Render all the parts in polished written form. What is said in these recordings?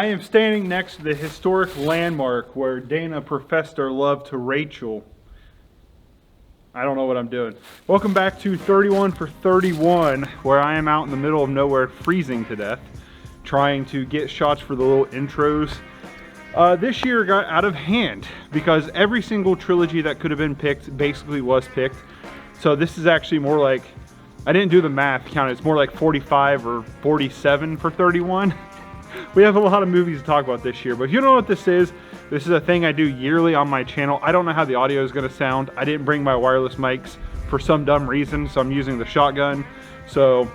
I am standing next to the historic landmark where Dana professed her love to Rachel. I don't know what I'm doing. Welcome back to 31 for 31, where I am out in the middle of nowhere freezing to death, trying to get shots for the little intros. This year got out of hand because every single trilogy that could have been picked basically was picked. So this is actually more like, I didn't do the math count, it's more like 45 or 47 for 31. We have a lot of movies to talk about this year, but if you don't know what this is a thing I do yearly on my channel. I don't know how the audio is going to sound. I didn't bring my wireless mics for some dumb reason, so I'm using the shotgun. So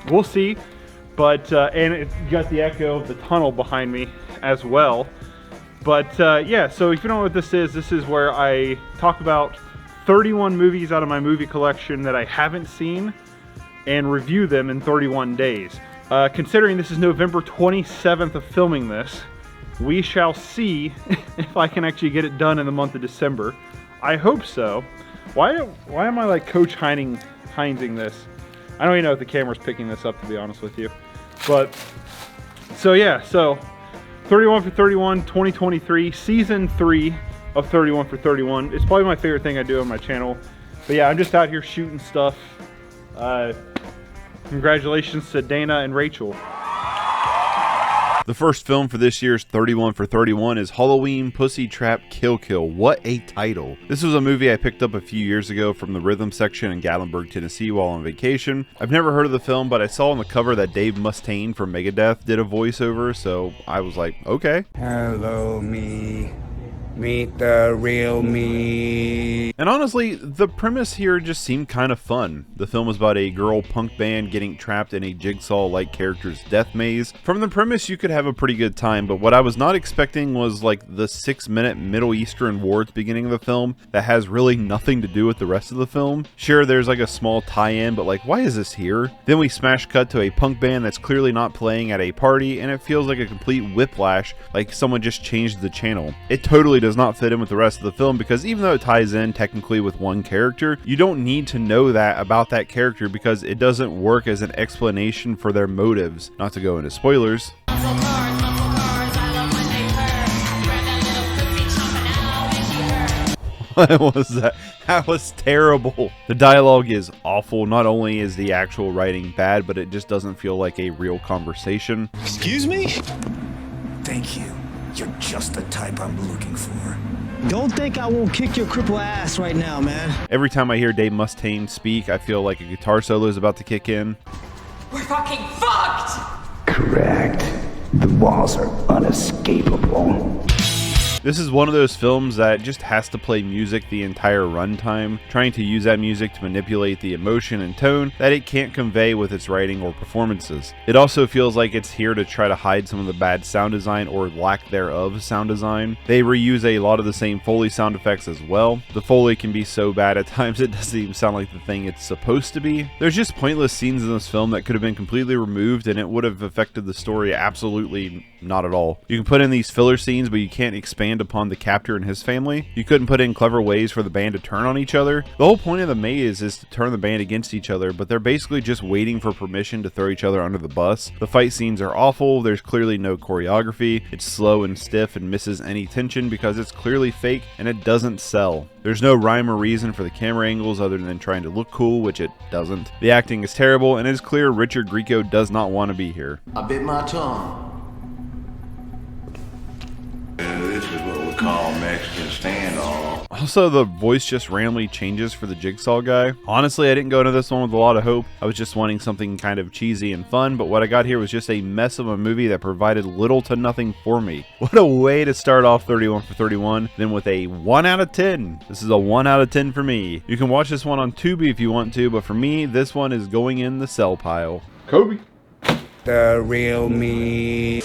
we'll see. But and it got the echo of the tunnel behind me as well. But yeah, so if you don't know what this is where I talk about 31 movies out of my movie collection that I haven't seen and review them in 31 days. Considering this is November 27th of filming this, we shall see if I can actually get it done in the month of December. I hope so. Why am I like Coach Heinzing this? I don't even know if the camera's picking this up, to be honest with you. But, so yeah, so 31 for 31, 2023, season 3 of 31 for 31. It's probably my favorite thing I do on my channel. But yeah, I'm just out here shooting stuff. Congratulations to Dana and Rachel. The first film for this year's 31 for 31 is Halloween Pussy Trap Kill Kill. What a title. This was a movie I picked up a few years ago from the rhythm section in Gatlinburg, Tennessee while on vacation. I've never heard of the film, but I saw on the cover that Dave Mustaine from Megadeth did a voiceover, so I was like, okay. Hello, me. Meet the real me. And honestly, the premise here just seemed kind of fun. The film is about a girl punk band getting trapped in a Jigsaw-like character's death maze. From the premise, you could have a pretty good time, but what I was not expecting was like the 6-minute Middle Eastern war at the beginning of the film that has really nothing to do with the rest of the film. Sure, there's like a small tie-in, but like, why is this here? Then we smash cut to a punk band that's clearly not playing at a party, and it feels like a complete whiplash, like someone just changed the channel. It totally does not fit in with the rest of the film because even though it ties in technically with one character, you don't need to know that about that character because it doesn't work as an explanation for their motives. Not to go into spoilers. What was that? That was terrible. The dialogue is awful. Not only is the actual writing bad, but it just doesn't feel like a real conversation. Excuse me? Thank you. You're just the type I'm looking for. Don't think I won't kick your cripple ass right now, man. Every time I hear Dave Mustaine speak, I feel like a guitar solo is about to kick in. We're fucking fucked! Correct. The walls are unescapable. This is one of those films that just has to play music the entire runtime, trying to use that music to manipulate the emotion and tone that it can't convey with its writing or performances. It also feels like it's here to try to hide some of the bad sound design or lack thereof sound design. They reuse a lot of the same Foley sound effects as well. The Foley can be so bad at times it doesn't even sound like the thing it's supposed to be. There's just pointless scenes in this film that could have been completely removed and it would have affected the story absolutely not at all. You can put in these filler scenes, but you can't expand upon the captor and his family. You couldn't put in clever ways for the band to turn on each other. The whole point of the maze is to turn the band against each other, but they're basically just waiting for permission to throw each other under the bus. The fight scenes are awful. There's clearly no choreography. It's slow and stiff and misses any tension because it's clearly fake and it doesn't sell. There's no rhyme or reason for the camera angles other than trying to look cool, which it doesn't. The acting is terrible, and it's clear Richard Grieco does not want to be here. I bit my tongue. This is what we call Mexican standoff. Also, the voice just randomly changes for the Jigsaw guy. Honestly, I didn't go into this one with a lot of hope. I was just wanting something kind of cheesy and fun, but what I got here was just a mess of a movie that provided little to nothing for me. What a way to start off 31 for 31, then with a 1 out of 10. This is a 1 out of 10 for me. You can watch this one on Tubi if you want to, but for me, this one is going in the sell pile. Kobe. The real me.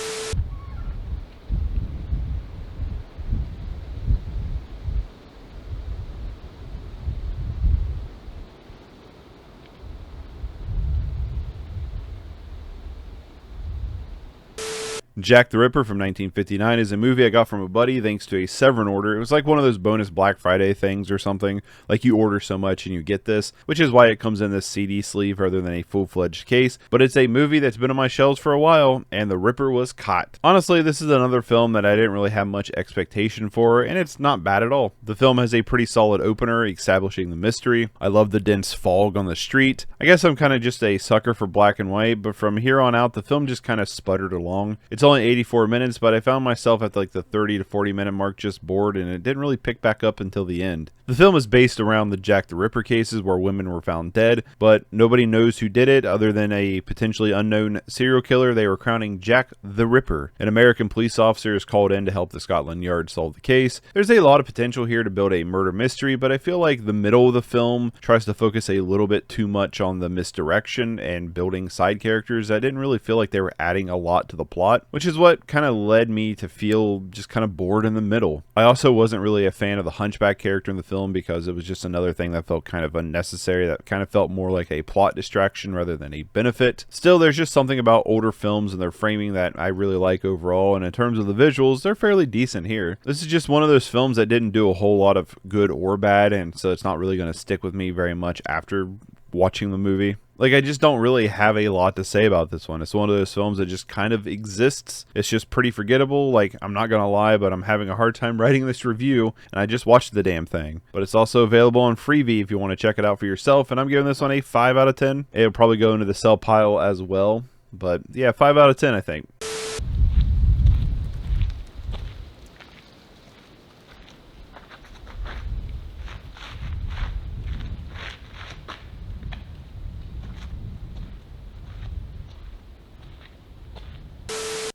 Jack the Ripper from 1959 is a movie I got from a buddy thanks to a Severin order. It was like one of those bonus Black Friday things or something. Like you order so much and you get this, which is why it comes in this CD sleeve rather than a full-fledged case. But it's a movie that's been on my shelves for a while, and the Ripper was caught. Honestly, this is another film that I didn't really have much expectation for, and it's not bad at all. The film has a pretty solid opener establishing the mystery. I love the dense fog on the street. I guess I'm kind of just a sucker for black and white, but from here on out, the film just kind of sputtered along. It's only 84 minutes, but I found myself at like the 30 to 40 minute mark just bored, and it didn't really pick back up until the end. The film is based around the Jack the Ripper cases where women were found dead, but nobody knows who did it other than a potentially unknown serial killer they were crowning Jack the Ripper. An American police officer is called in to help the Scotland Yard solve the case. There's a lot of potential here to build a murder mystery, but I feel like the middle of the film tries to focus a little bit too much on the misdirection and building side characters. I didn't really feel like they were adding a lot to the plot, which is what kind of led me to feel just kind of bored in the middle. I also wasn't really a fan of the Hunchback character in the film because it was just another thing that felt kind of unnecessary, that kind of felt more like a plot distraction rather than a benefit. Still, there's just something about older films and their framing that I really like overall, and in terms of the visuals, they're fairly decent here. This is just one of those films that didn't do a whole lot of good or bad, and so it's not really going to stick with me very much after watching the movie. Like, I just don't really have a lot to say about this one. It's one of those films that just kind of exists. It's just pretty forgettable. Like, I'm not gonna lie, but I'm having a hard time writing this review, and I just watched the damn thing. But it's also available on Freevee if you want to check it out for yourself, and I'm giving this one a 5 out of 10. It'll probably go into the sell pile as well, but yeah, 5 out of 10, I think.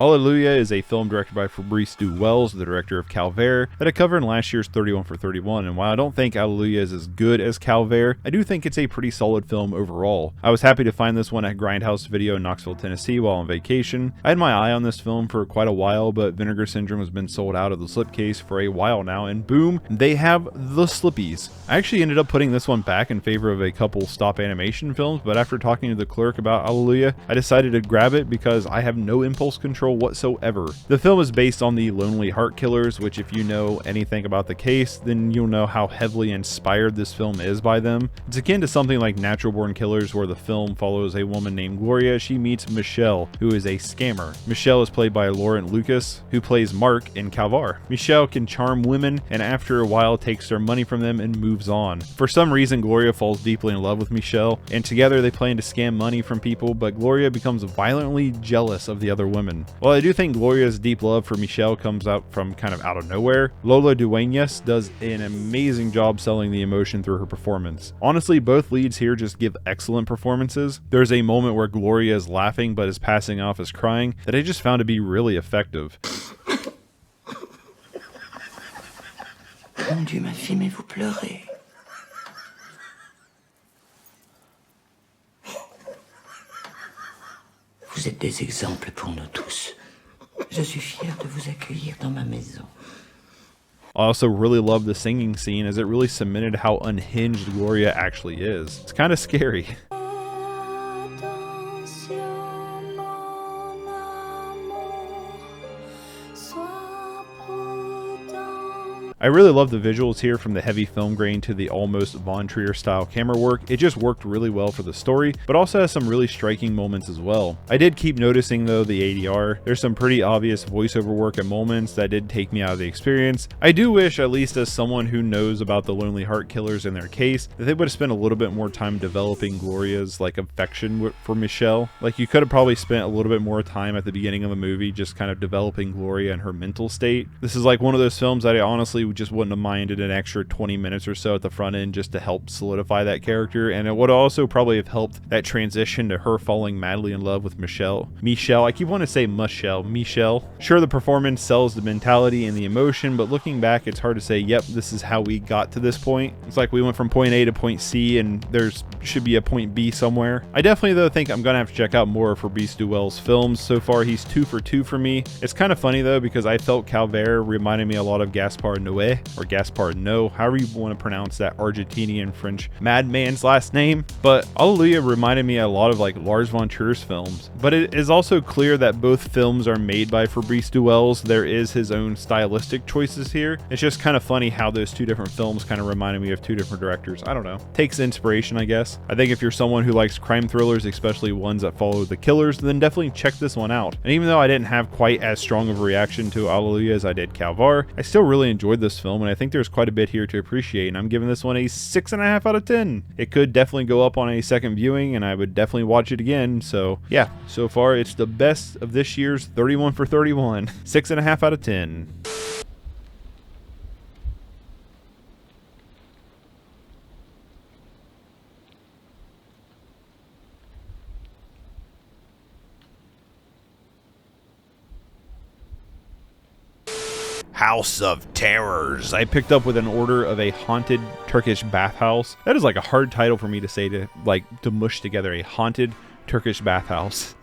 Alleluia is a film directed by Fabrice Du-Wells, the director of Calvaire, that I covered in last year's 31 for 31, and while I don't think Alleluia is as good as Calvaire, I do think it's a pretty solid film overall. I was happy to find this one at Grindhouse Video in Knoxville, Tennessee while on vacation. I had my eye on this film for quite a while, but Vinegar Syndrome has been sold out of the slipcase for a while now, and boom, they have the slippies. I actually ended up putting this one back in favor of a couple stop animation films, but after talking to the clerk about Alleluia, I decided to grab it because I have no impulse control whatsoever. The film is based on the Lonely Heart Killers, which if you know anything about the case, then you'll know how heavily inspired this film is by them. It's akin to something like Natural Born Killers, where the film follows a woman named Gloria. She meets Michelle, who is a scammer. Michelle is played by Laurent Lucas, who plays Mark in Calvaire. Michelle can charm women, and after a while takes their money from them and moves on. For some reason, Gloria falls deeply in love with Michelle, and together they plan to scam money from people, but Gloria becomes violently jealous of the other women. While I do think Gloria's deep love for Michelle comes out from kind of out of nowhere, Lola Duenas does an amazing job selling the emotion through her performance. Honestly, both leads here just give excellent performances. There's a moment where Gloria is laughing but is passing off as crying that I just found to be really effective. Mon Dieu, ma fille, mais vous pleurez. Vous êtes des exemples pour nous tous. Je suis fier de vous accueillir dans ma maison. I also really love the singing scene as it really cemented how unhinged Gloria actually is. It's kind of scary. I really love the visuals here, from the heavy film grain to the almost Von Trier style camera work. It just worked really well for the story, but also has some really striking moments as well. I did keep noticing though the ADR. There's some pretty obvious voiceover work at moments that did take me out of the experience. I do wish, at least as someone who knows about the Lonely Heart Killers and their case, that they would have spent a little bit more time developing Gloria's affection for Michelle. You could have probably spent a little bit more time at the beginning of the movie just kind of developing Gloria and her mental state. This is one of those films that I honestly just wouldn't have minded an extra 20 minutes or so at the front end just to help solidify that character, and it would also probably have helped that transition to her falling madly in love with Michelle. I keep wanting to say Michelle. Sure, the performance sells the mentality and the emotion, but looking back, it's hard to say, yep, this is how we got to this point. It's like we went from point A to point C, and there's should be a point B somewhere. I definitely, though, think I'm gonna have to check out more of Fabrice Du-Wells' films. So far, he's 2 for 2 for me. It's kind of funny, though, because I felt Calvaire reminded me a lot of Gaspar Noé Noé, or Gaspar Noé, however you want to pronounce that Argentinian French madman's last name. But Alleluia reminded me a lot of like Lars von Trier's films. But it is also clear that both films are made by Fabrice Duels. There is his own stylistic choices here. It's just kind of funny how those two different films kind of reminded me of two different directors. I don't know. Takes inspiration, I guess. I think if you're someone who likes crime thrillers, especially ones that follow the killers, then definitely check this one out. And even though I didn't have quite as strong of a reaction to Alleluia as I did Calvar, I still really enjoyed this film, and I think there's quite a bit here to appreciate, and I'm giving this one a 6.5 out of 10. It could definitely go up on a second viewing, and I would definitely watch it again. So yeah, so far it's the best of this year's 31 for 31. 6.5 out of 10. House of Terrors. I picked up with an order of a haunted Turkish bathhouse. That is like a hard title for me to say, to mush together a haunted Turkish bathhouse.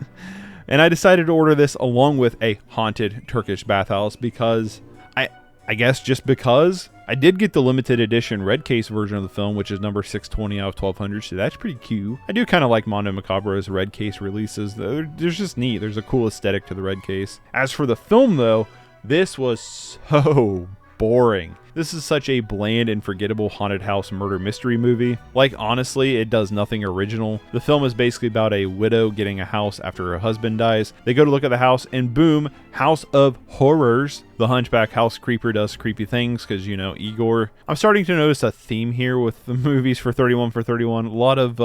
And I decided to order this along with a haunted Turkish bathhouse because I guess just because I did get the limited edition red case version of the film, which is number 620 out of 1200, so that's pretty cute. I do kind of like Mondo Macabro's red case releases. They're just neat. There's a cool aesthetic to the red case. As for the film though, this was so boring. This is such a bland and forgettable haunted house murder mystery movie. Like, honestly, it does nothing original. The film is basically about a widow getting a house after her husband dies. They go to look at the house and boom, House of Horrors. The hunchback house creeper does creepy things because, you know, Igor. I'm starting to notice a theme here with the movies for 31 for 31. A lot of,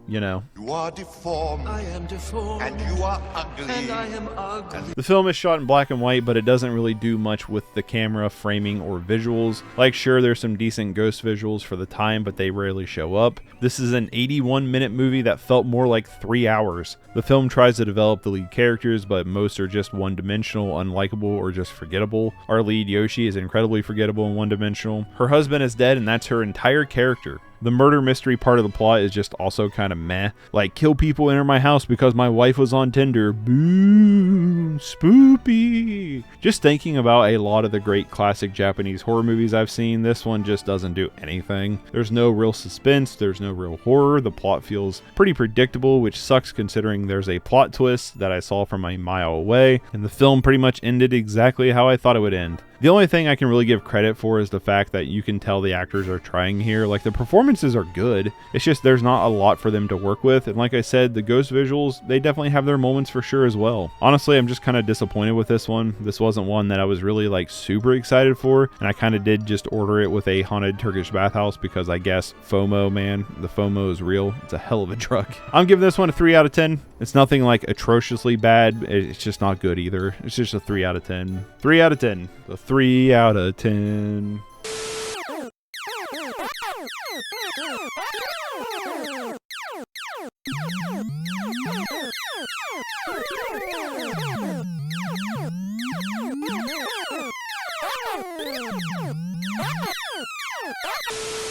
you know. You are deformed. I am deformed. And you are ugly. And I am ugly. The film is shot in black and white, but it doesn't really do much with the camera, framing, or visuals. Like, sure, there's some decent ghost visuals for the time, but they rarely show up. This is an 81-minute movie that felt more like 3 hours. The film tries to develop the lead characters, but most are just one-dimensional, unlikable, or just forgettable. Our lead, Yoshi, is incredibly forgettable and one-dimensional. Her husband is dead, and that's her entire character. The murder mystery part of the plot is just also kind of meh. Like, kill people, enter my house because my wife was on Tinder. Boo! Spoopy! Just thinking about a lot of the great classic Japanese horror movies I've seen, this one just doesn't do anything. There's no real suspense, there's no real horror, the plot feels pretty predictable, which sucks considering there's a plot twist that I saw from a mile away, and the film pretty much ended exactly how I thought it would end. The only thing I can really give credit for is the fact that you can tell the actors are trying here. Like, the performances are good. It's just there's not a lot for them to work with. And like I said, the ghost visuals, they definitely have their moments for sure as well. Honestly, I'm just kind of disappointed with this one. This wasn't one that I was really like super excited for. And I kind of did just order it with a haunted Turkish bathhouse because I guess FOMO, man. The FOMO is real. It's a hell of a drug. I'm giving this one a 3 out of 10. It's nothing like atrociously bad. It's just not good either. It's just a 3 out of 10. 3 out of 10. A 3 out of 10.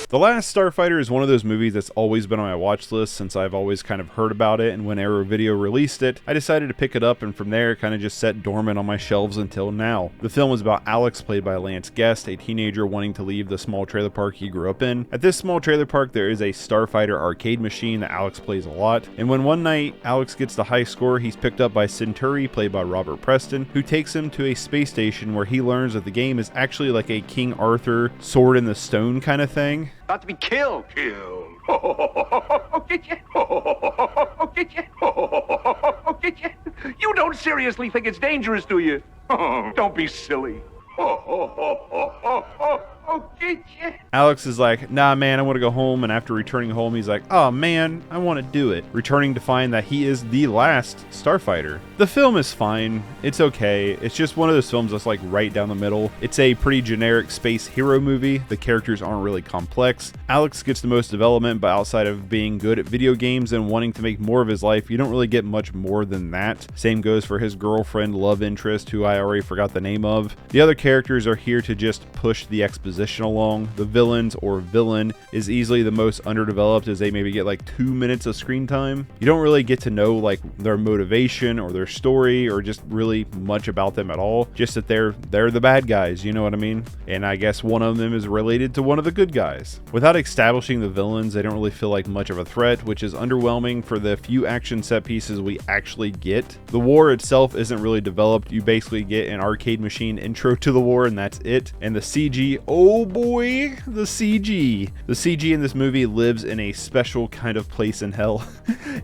The Last Starfighter is one of those movies that's always been on my watch list since I've always kind of heard about it, and when Arrow Video released it, I decided to pick it up, and from there it kind of just sat dormant on my shelves until now. The film is about Alex, played by Lance Guest, a teenager wanting to leave the small trailer park he grew up in. At this small trailer park, there is a Starfighter arcade machine that Alex plays a lot, and when one night Alex gets the high score, he's picked up by Centauri, played by Robert Preston, who takes him to a space station where he learns that the game is actually like a King Arthur sword in the stone kind of thing. About to be killed. Killed. You don't seriously think it's dangerous, do you? Don't be silly. Alex is like, nah man, I want to go home, and after returning home he's like, oh man, I want to do it, returning to find that he is the last Starfighter. The film is fine, it's okay, it's just one of those films that's like right down the middle. It's a pretty generic space hero movie, the characters aren't really complex. Alex gets the most development, but outside of being good at video games and wanting to make more of his life, you don't really get much more than that. Same goes for his girlfriend, love interest, who I already forgot the name of. The other characters are here to just push the exposition along. The villains or villain is easily the most underdeveloped, as they maybe get like 2 minutes of screen time. You don't really get to know like their motivation or their story or just really much about them at all. Just that they're the bad guys, you know what I mean? And I guess one of them is related to one of the good guys. Without establishing the villains, they don't really feel like much of a threat, which is underwhelming for the few action set pieces we actually get. The war itself isn't really developed. You basically get an arcade machine intro to the war and that's it. And the CG, oh boy, the CG. The CG in this movie lives in a special kind of place in hell.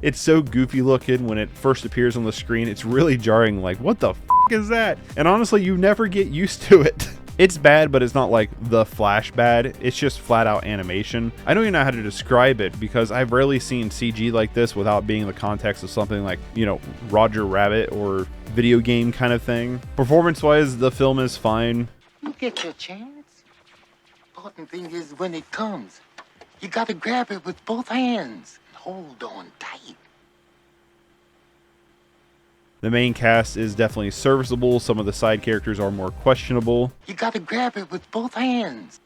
It's so goofy looking when it first appears on the screen. It's really jarring, like, what the f is that? And honestly, you never get used to it. It's bad, but it's not like the Flash bad. It's just flat out animation. I don't even know how to describe it because I've rarely seen CG like this without being in the context of something like, you know, Roger Rabbit or video game kind of thing. Performance-wise, the film is fine. You get your chance. Important thing is when it comes, you gotta grab it with both hands. Hold on tight. The main cast is definitely serviceable. Some of the side characters are more questionable. You gotta grab it with both hands.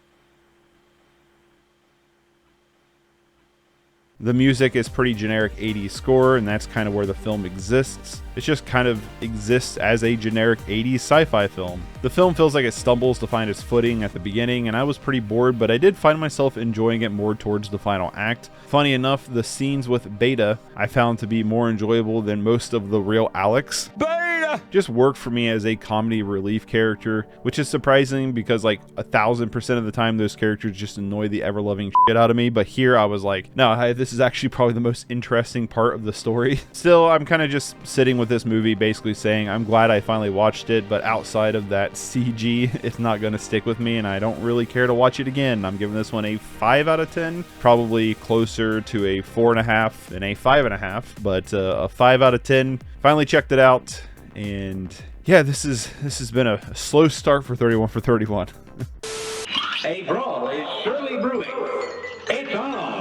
The music is pretty generic 80s score, and that's kind of where the film exists. It just kind of exists as a generic 80s sci-fi film. The film feels like it stumbles to find its footing at the beginning, and I was pretty bored, but I did find myself enjoying it more towards the final act. Funny enough, the scenes with Beta I found to be more enjoyable than most of the real Alex. Beta! Just worked for me as a comedy relief character, which is surprising because like 1000% of the time those characters just annoy the ever-loving shit out of me, but here I was like, no, this is actually probably the most interesting part of the story. Still, I'm kind of just sitting with this movie basically saying I'm glad I finally watched it, but outside of that CG, it's not going to stick with me and I don't really care to watch it again. I'm giving this one a 5 out of 10, probably closer to a 4.5 than a 5.5, but a 5 out of 10. Finally checked it out, and yeah, this has been a slow start for 31 for 31. A brawl is surely brewing. It's on.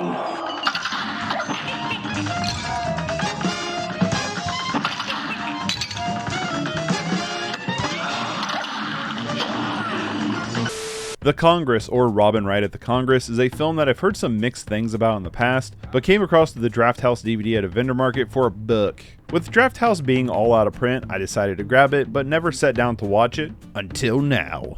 The Congress, or Robin Wright at the Congress, is a film that I've heard some mixed things about in the past, but came across the Draft House DVD at a vendor market for $1. With Draft House being all out of print, I decided to grab it, but never sat down to watch it until now.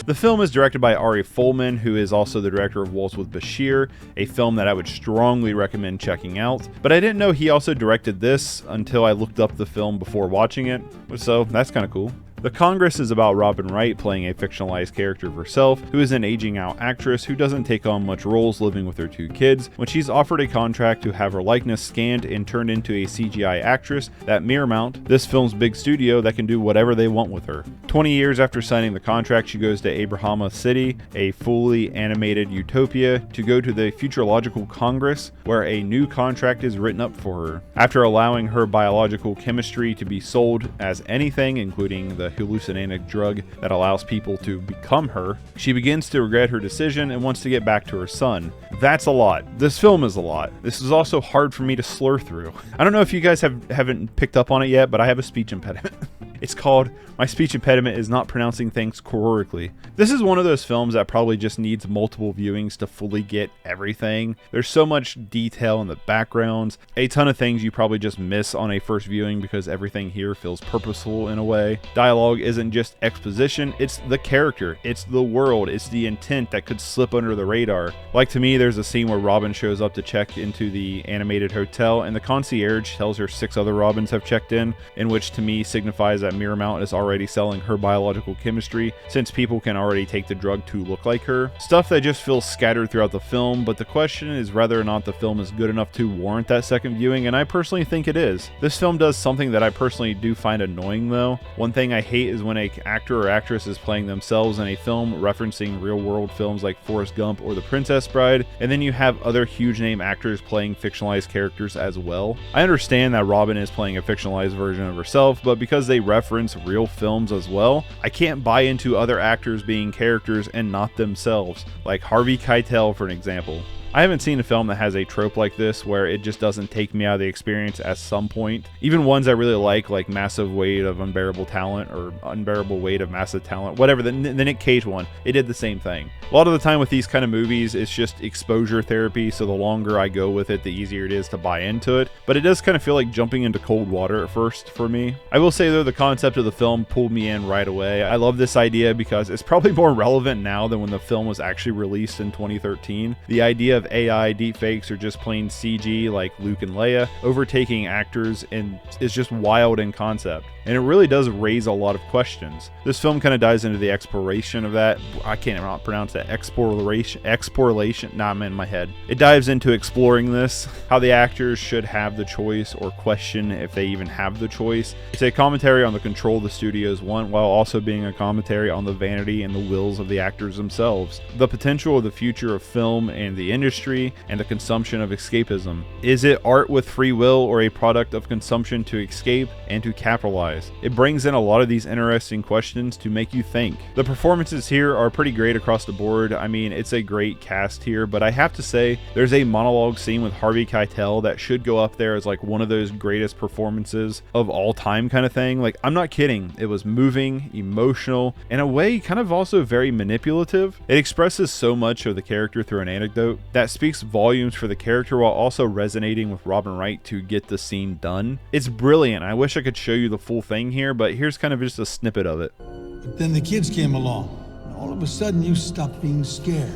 The film is directed by Ari Folman, who is also the director of Waltz with Bashir, a film that I would strongly recommend checking out. But I didn't know he also directed this until I looked up the film before watching it, so that's kind of cool. The Congress is about Robin Wright playing a fictionalized character of herself, who is an aging out actress who doesn't take on much roles living with her 2 kids, when she's offered a contract to have her likeness scanned and turned into a CGI actress at Mirrormount, this film's big studio that can do whatever they want with her. 20 years after signing the contract, she goes to Abrahama City, a fully animated utopia, to go to the Futurological Congress, where a new contract is written up for her. After allowing her biological chemistry to be sold as anything, including the hallucinogenic drug that allows people to become her, she begins to regret her decision and wants to get back to her son. That's a lot. This film is a lot. This is also hard for me to slur through. I don't know if you guys haven't picked up on it yet, but I have a speech impediment. It's called My Speech Impediment is Not Pronouncing Things Correctly. This is one of those films that probably just needs multiple viewings to fully get everything. There's so much detail in the backgrounds, a ton of things you probably just miss on a first viewing because everything here feels purposeful in a way. Dialogue isn't just exposition, it's the character, it's the world, it's the intent that could slip under the radar. Like, to me, there's a scene where Robin shows up to check into the animated hotel and the concierge tells her 6 other Robins have checked in which to me signifies that Mirrormount is already selling her biological chemistry, since people can already take the drug to look like her. Stuff that just feels scattered throughout the film, but the question is whether or not the film is good enough to warrant that second viewing, and I personally think it is. This film does something that I personally do find annoying though. One thing I hate is when an actor or actress is playing themselves in a film referencing real-world films like Forrest Gump or The Princess Bride, and then you have other huge name actors playing fictionalized characters as well. I understand that Robin is playing a fictionalized version of herself, but because they reference real films as well, I can't buy into other actors being characters and not themselves, like Harvey Keitel for an example. I haven't seen a film that has a trope like this where it just doesn't take me out of the experience at some point. Even ones I really like Massive Weight of Unbearable Talent or Unbearable Weight of Massive Talent, whatever, the Nick Cage one, it did the same thing. A lot of the time with these kind of movies, it's just exposure therapy, so the longer I go with it, the easier it is to buy into it. But it does kind of feel like jumping into cold water at first for me. I will say though, the concept of the film pulled me in right away. I love this idea because it's probably more relevant now than when the film was actually released in 2013. The idea of AI deepfakes or just plain CG like Luke and Leia overtaking actors and is just wild in concept. And it really does raise a lot of questions. This film kind of dives into the exploration of that. I can't pronounce that. Exploration. Nah, I'm in my head. It dives into exploring this, how the actors should have the choice or question if they even have the choice. It's a commentary on the control the studios want while also being a commentary on the vanity and the wills of the actors themselves. The potential of the future of film and the industry and the consumption of escapism. Is it art with free will or a product of consumption to escape and to capitalize? It brings in a lot of these interesting questions to make you think. The performances here are pretty great across the board. I mean, it's a great cast here, but I have to say there's a monologue scene with Harvey Keitel that should go up there as like one of those greatest performances of all time kind of thing. Like, I'm not kidding. It was moving, emotional, in a way kind of also very manipulative. It expresses so much of the character through an anecdote that speaks volumes for the character while also resonating with Robin Wright to get the scene done. It's brilliant. I wish I could show you the full thing here, but here's kind of just a snippet of it. But then the kids came along, and all of a sudden you stopped being scared.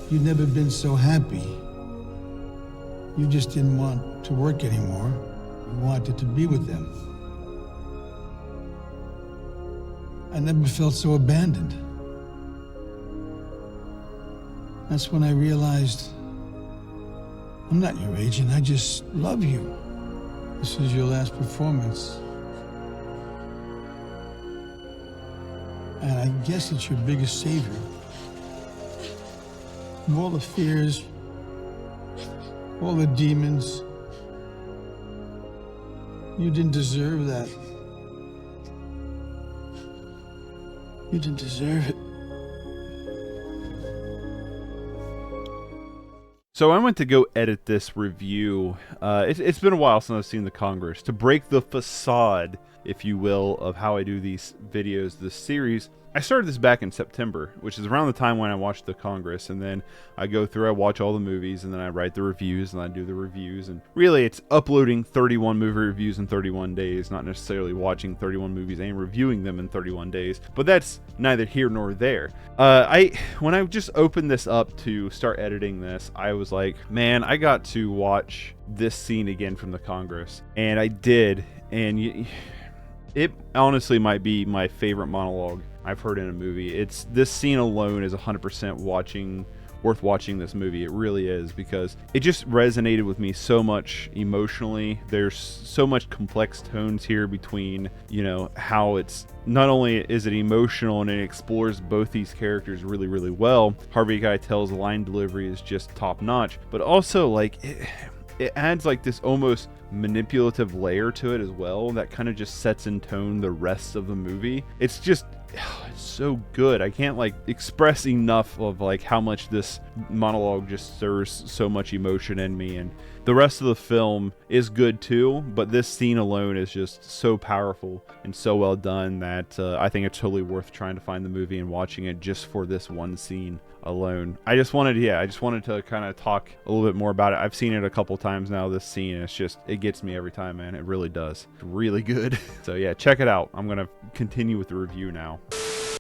You'd never been so happy. You just didn't want to work anymore. You wanted to be with them. I never felt so abandoned. That's when I realized I'm not your agent, I just love you. This is your last performance. And I guess it's your biggest savior. Of all the fears, all the demons, you didn't deserve that. You didn't deserve it. So I went to go edit this review. It's been a while since I've seen The Congress. To break the facade, if you will, of how I do these videos, this series, I started this back in September, which is around the time when I watched The Congress, and then I go through, I watch all the movies, and then I write the reviews, and I do the reviews, and really it's uploading 31 movie reviews in 31 days, not necessarily watching 31 movies and reviewing them in 31 days, but that's neither here nor there. When I just opened this up to start editing this, I was like, man, I got to watch this scene again from The Congress, and I did, and it honestly might be my favorite monologue I've heard in a movie. This scene alone is 100% worth watching this movie. It really is, because it just resonated with me so much emotionally. There's so much complex tones here between, you know, how it's not only is it emotional and it explores both these characters really, really well. Harvey Keitel's line delivery is just top notch, but also like it adds like this almost manipulative layer to it as well that kind of just sets in tone the rest of the movie. It's just, it's so good. I can't like express enough of like how much this monologue just stirs so much emotion in me, and the rest of the film is good too, but this scene alone is just so powerful and so well done that I think it's totally worth trying to find the movie and watching it just for this one scene alone. I just wanted to kind of talk a little bit more about it. I've seen it a couple times now, this scene, and it gets me every time, man. It really does. It's really good. So yeah, check it out. I'm gonna continue with the review now.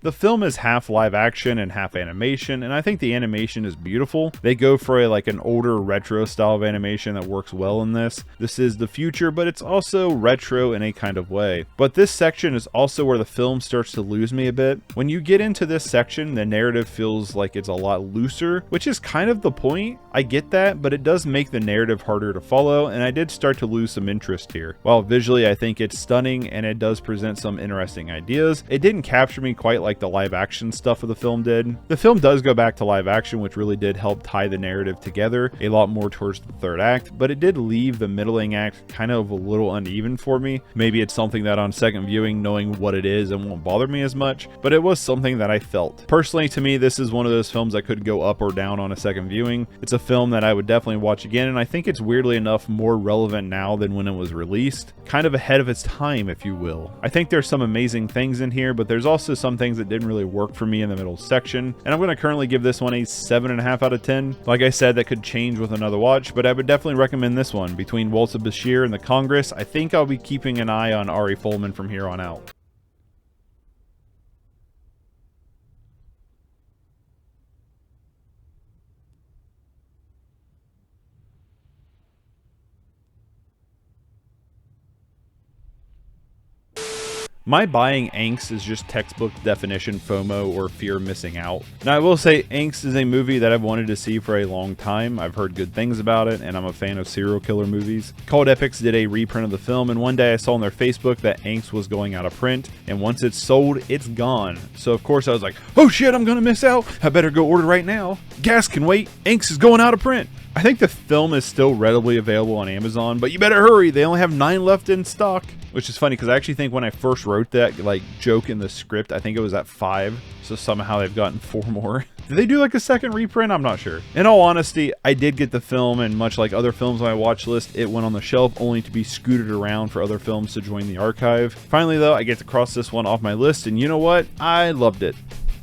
The film is half live action and half animation, and I think the animation is beautiful. They go for an older retro style of animation that works well in this. This is the future, but it's also retro in a kind of way. But this section is also where the film starts to lose me a bit. When you get into this section, the narrative feels like it's a lot looser, which is kind of the point. I get that, but it does make the narrative harder to follow, and I did start to lose some interest here. While visually I think it's stunning and it does present some interesting ideas, it didn't capture me quite like like the live action stuff of the film did. The film does go back to live action, which really did help tie the narrative together a lot more towards the third act, but it did leave the middling act kind of a little uneven for me. Maybe it's something that on second viewing, knowing what it is, it won't bother me as much, but it was something that I felt. Personally, to me, this is one of those films that could go up or down on a second viewing. It's a film that I would definitely watch again, and I think it's weirdly enough more relevant now than when it was released. Kind of ahead of its time, if you will. I think there's some amazing things in here, but there's also some things that didn't really work for me in the middle section, and I'm going to currently give this one a 7.5 out of 10. Like I said, that could change with another watch, but I would definitely recommend this one. Between Waltz of Bashir and the Congress, I think I'll be keeping an eye on Ari Folman from here on out. My buying Angst is just textbook definition FOMO, or fear of missing out. Now I will say Angst is a movie that I've wanted to see for a long time. I've heard good things about it, and I'm a fan of serial killer movies. Cult Epics did a reprint of the film, and one day I saw on their Facebook that Angst was going out of print, and once it's sold, it's gone. So of course I was like, oh shit, I'm gonna miss out. I better go order right now. Gas can wait. Angst is going out of print. I think the film is still readily available on Amazon, but you better hurry. They only have 9 left in stock. Which is funny because I actually think when I first wrote that like joke in the script, I think it was at 5. So somehow they've gotten 4 more. Did they do like a second reprint? I'm not sure. In all honesty, I did get the film, and much like other films on my watch list, it went on the shelf only to be scooted around for other films to join the archive. Finally though, I get to cross this one off my list, and you know what? I loved it.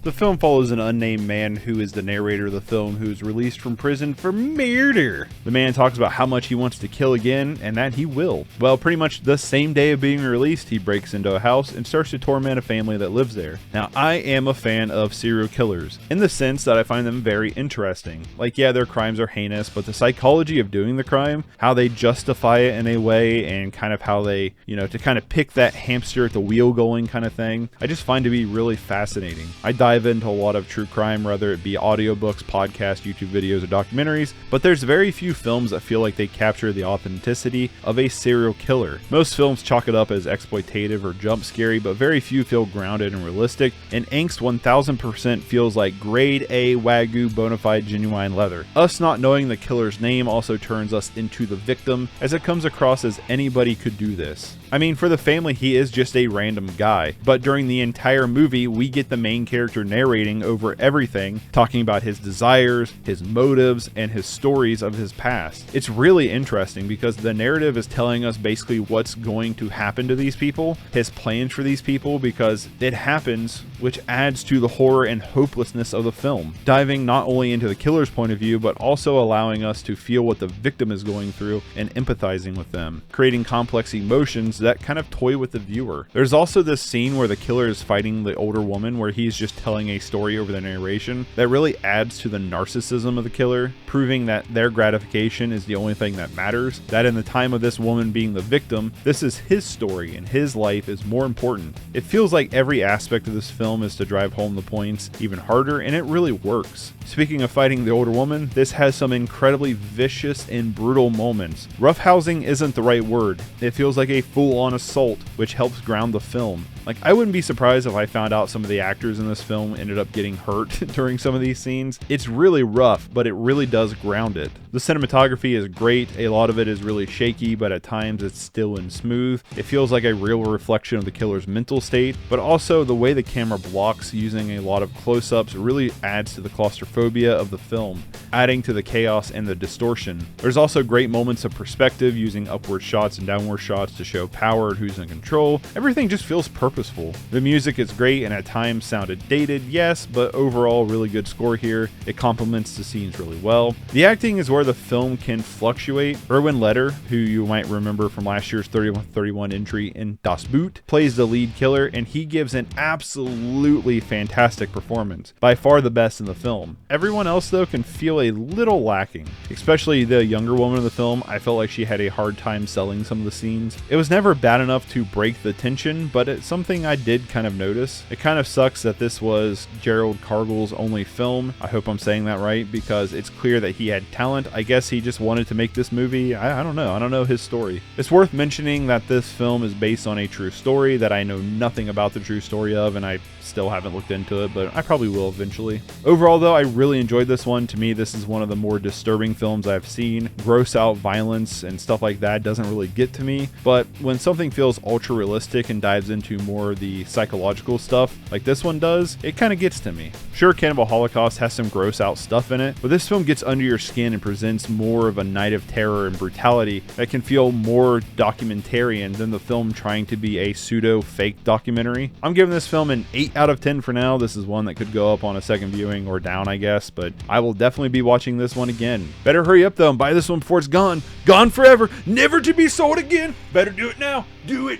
The film follows an unnamed man who is the narrator of the film, who's released from prison for murder. The man talks about how much he wants to kill again, and that he will. Well, pretty much the same day of being released, he breaks into a house and starts to torment a family that lives there. Now, I am a fan of serial killers, in the sense that I find them very interesting. Like, yeah, their crimes are heinous, but the psychology of doing the crime, how they justify it in a way, and kind of how they, to kind of pick that hamster at the wheel going kind of thing, I just find to be really fascinating. I dive into a lot of true crime, whether it be audiobooks, podcasts, YouTube videos, or documentaries, but there's very few films that feel like they capture the authenticity of a serial killer. Most films chalk it up as exploitative or jump scary, but very few feel grounded and realistic, and Angst 1000% feels like grade A Wagyu bona fide genuine leather. Us not knowing the killer's name also turns us into the victim, as it comes across as anybody could do this. I mean, for the family, he is just a random guy, but during the entire movie, we get the main character narrating over everything, talking about his desires, his motives, and his stories of his past. It's really interesting because the narrative is telling us basically what's going to happen to these people, his plans for these people, because it happens, which adds to the horror and hopelessness of the film, diving not only into the killer's point of view, but also allowing us to feel what the victim is going through and empathizing with them, creating complex emotions that kind of toy with the viewer. There's also this scene where the killer is fighting the older woman, where he's just telling a story over the narration that really adds to the narcissism of the killer, proving that their gratification is the only thing that matters, that in the time of this woman being the victim, this is his story and his life is more important. It feels like every aspect of this film is to drive home the points even harder, and it really works. Speaking of fighting the older woman, this has some incredibly vicious and brutal moments. Roughhousing isn't the right word. It feels like a full-on assault, which helps ground the film. Like, I wouldn't be surprised if I found out some of the actors in this film ended up getting hurt during some of these scenes. It's really rough, but it really does ground it. The cinematography is great. A lot of it is really shaky, but at times it's still and smooth. It feels like a real reflection of the killer's mental state, but also the way the camera blocks using a lot of close-ups really adds to the claustrophobia of the film, adding to the chaos and the distortion. There's also great moments of perspective using upward shots and downward shots to show power and who's in control. Everything just feels purposeful. The music is great and at times sounded dated, yes, but overall really good score here. It complements the scenes really well. The acting is where the film can fluctuate. Erwin Leder, who you might remember from last year's 31 entry in Das Boot, plays the lead killer, and he gives an absolutely fantastic performance, by far the best in the film. Everyone else though can feel a little lacking, especially the younger woman in the film. I felt like she had a hard time selling some of the scenes. It was never bad enough to break the tension, but at some something I did kind of notice. It kind of sucks that this was Gerald Cargill's only film. I hope I'm saying that right, because it's clear that he had talent. I guess he just wanted to make this movie. I don't know. I don't know his story. It's worth mentioning that this film is based on a true story that I know nothing about the true story of, and I still haven't looked into it, but I probably will eventually. Overall though, I really enjoyed this one. To me, this is one of the more disturbing films I've seen. Gross out violence and stuff like that doesn't really get to me, but when something feels ultra realistic and dives into more of the psychological stuff like this one does, it kind of gets to me. Sure, Cannibal Holocaust has some gross out stuff in it, but this film gets under your skin and presents more of a night of terror and brutality that can feel more documentarian than the film trying to be a pseudo fake documentary. I'm giving this film an 8 out of 10 for now. This is one that could go up on a second viewing or down, I guess, but I will definitely be watching this one again. Better hurry up though and buy this one before it's gone forever, never to be sold again. Better do it now. Do it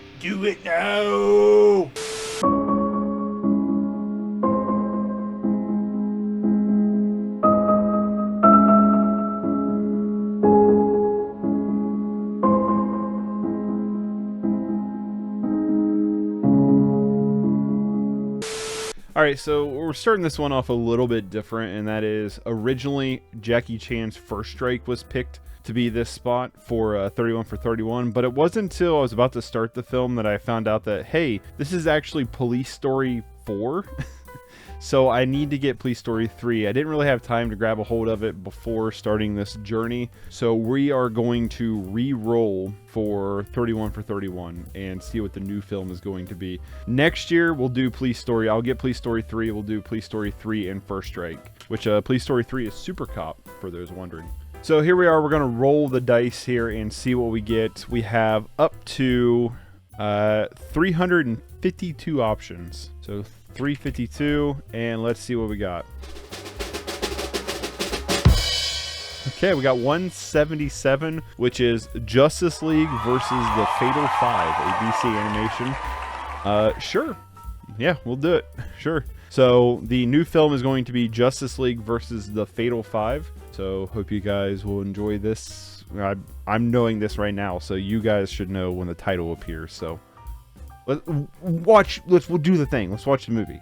now. Alright, so we're starting this one off a little bit different, and that is originally Jackie Chan's First Strike was picked to be this spot for 31 for 31, but it wasn't until I was about to start the film that I found out that, hey, this is actually Police Story 4. So I need to get Police Story 3. I didn't really have time to grab a hold of it before starting this journey. So we are going to re-roll for 31 for 31 and see what the new film is going to be. Next year, we'll do Police Story. I'll get Police Story 3. We'll do Police Story 3 and First Strike, which Police Story 3 is Super Cop, for those wondering. So here we are. We're going to roll the dice here and see what we get. We have up to 352 options. So 352, and let's see what we got. Okay, we got 177, which is Justice League versus the Fatal 5, a DC animation. Sure. Yeah, we'll do it. Sure. So the new film is going to be Justice League versus the Fatal 5. So hope you guys will enjoy this. I'm knowing this right now, so you guys should know when the title appears. So we'll do the thing. Let's watch the movie.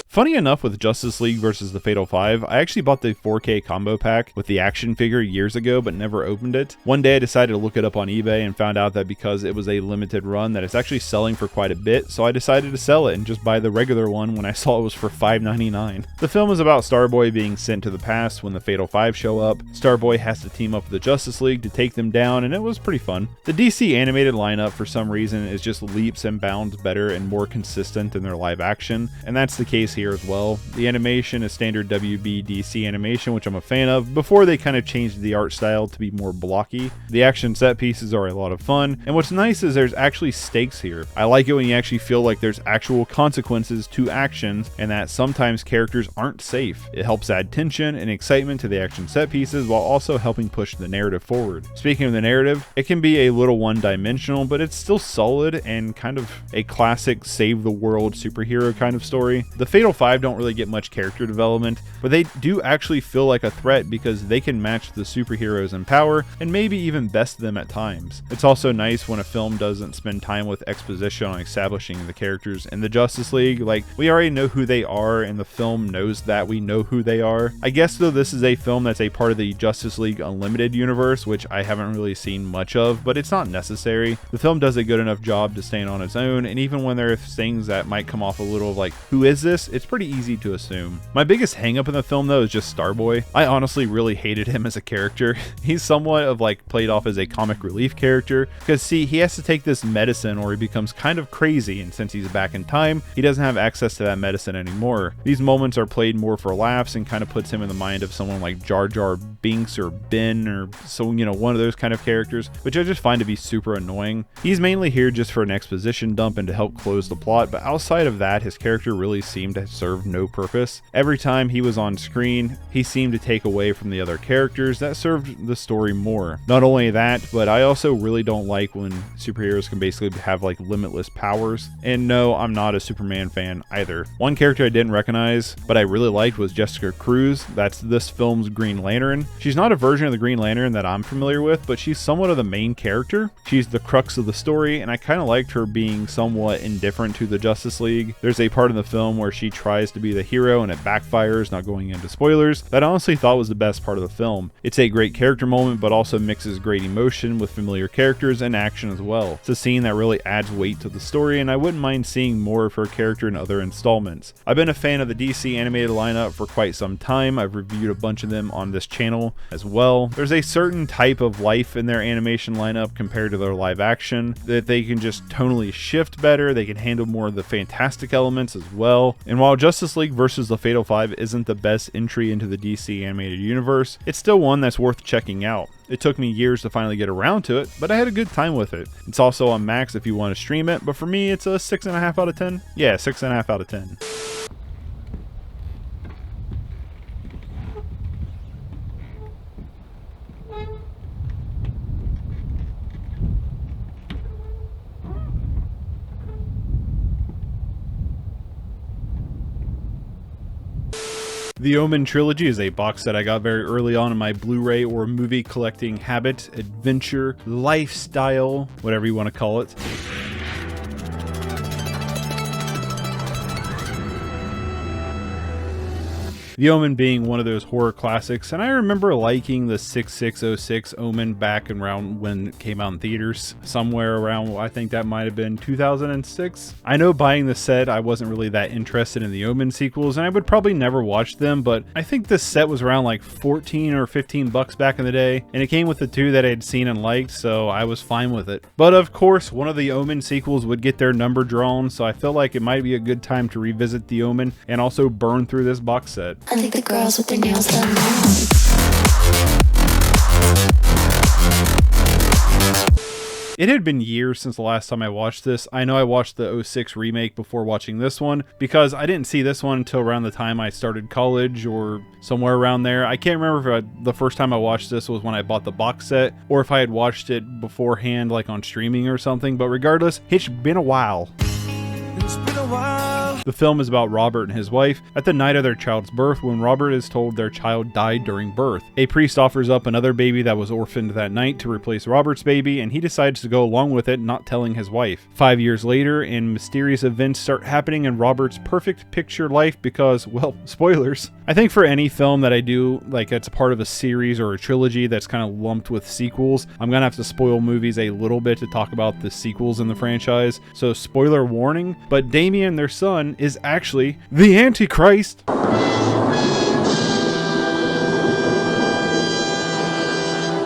Funny enough, with Justice League versus the Fatal 5, I actually bought the 4K combo pack with the action figure years ago, but never opened it. One day I decided to look it up on eBay and found out that because it was a limited run that it's actually selling for quite a bit, so I decided to sell it and just buy the regular one when I saw it was for $5.99. The film is about Starboy being sent to the past when the Fatal 5 show up. Starboy has to team up with the Justice League to take them down, and it was pretty fun. The DC animated lineup, for some reason, is just leaps and bounds better and more consistent than their live action, and that's the case here as well. The animation is standard WB DC animation, which I'm a fan of, before they kind of changed the art style to be more blocky. The action set pieces are a lot of fun, and what's nice is there's actually stakes here. I like it when you actually feel like there's actual consequences to actions, and that sometimes characters aren't safe. It helps add tension and excitement to the action set pieces while also helping push the narrative forward. Speaking of the narrative, it can be a little one-dimensional, but it's still solid and kind of a classic save the world superhero kind of story. The Fatal 5 don't really get much character development, but they do actually feel like a threat because they can match the superheroes in power and maybe even best them at times. It's also nice when a film doesn't spend time with exposition on establishing the characters in the Justice League. Like, we already know who they are and the film knows that we know who they are. I guess though this is a film that's a part of the Justice League Unlimited universe, which I haven't really seen much of, but it's not necessary. The film does a good enough job to stand on its own, and even when there are things that might come off a little of like, who is this? It's pretty easy to assume. My biggest hang up in the film though is just Starboy. I honestly really hated him as a character. He's somewhat of like played off as a comic relief character because see, he has to take this medicine or he becomes kind of crazy, and since he's back in time, he doesn't have access to that medicine anymore. These moments are played more for laughs and kind of puts him in the mind of someone like Jar Jar Binks or Ben or so, you know, one of those kind of characters, which I just find to be super annoying. He's mainly here just for an exposition dump and to help close the plot, but outside of that, his character really seemed to served no purpose. Every time he was on screen, he seemed to take away from the other characters that served the story more. Not only that, but I also really don't like when superheroes can basically have like limitless powers. And no, I'm not a Superman fan either. One character I didn't recognize, but I really liked was Jessica Cruz. That's this film's Green Lantern. She's not a version of the Green Lantern that I'm familiar with, but she's somewhat of the main character. She's the crux of the story, and I kind of liked her being somewhat indifferent to the Justice League. There's a part in the film where she tries to be the hero and it backfires, not going into spoilers, that I honestly thought was the best part of the film. It's a great character moment, but also mixes great emotion with familiar characters and action as well. It's a scene that really adds weight to the story, and I wouldn't mind seeing more of her character in other installments. I've been a fan of the DC animated lineup for quite some time. I've reviewed a bunch of them on this channel as well. There's a certain type of life in their animation lineup compared to their live action that they can just tonally shift better. They can handle more of the fantastic elements as well. And while Justice League versus the Fatal Five isn't the best entry into the DC animated universe, it's still one that's worth checking out. It took me years to finally get around to it, but I had a good time with it. It's also on Max if you want to stream it, but for me it's a 6.5 out of 10. Yeah, 6.5 out of 10. The Omen Trilogy is a box set I got very early on in my Blu-ray or movie collecting habit, adventure, lifestyle, whatever you want to call it. The Omen being one of those horror classics, and I remember liking the 6606 Omen back around when it came out in theaters, somewhere around, I think that might have been 2006. I know buying the set, I wasn't really that interested in the Omen sequels, and I would probably never watch them, but I think this set was around like 14 or 15 bucks back in the day, and it came with the two that I had seen and liked, so I was fine with it. But of course, one of the Omen sequels would get their number drawn, so I felt like it might be a good time to revisit the Omen and also burn through this box set. I think the girls with their nails done now. It had been years since the last time I watched this. I know I watched the 06 remake before watching this one because I didn't see this one until around the time I started college or somewhere around there. I can't remember if the first time I watched this was when I bought the box set or if I had watched it beforehand like on streaming or something, but regardless, it's been a while. It's been a while. The film is about Robert and his wife at the night of their child's birth when Robert is told their child died during birth. A priest offers up another baby that was orphaned that night to replace Robert's baby, and he decides to go along with it, not telling his wife. 5 years later, and mysterious events start happening in Robert's perfect picture life because, well, spoilers. I think for any film that I do, like it's part of a series or a trilogy that's kind of lumped with sequels, I'm gonna have to spoil movies a little bit to talk about the sequels in the franchise. So spoiler warning, but Damien, their son, is actually the Antichrist.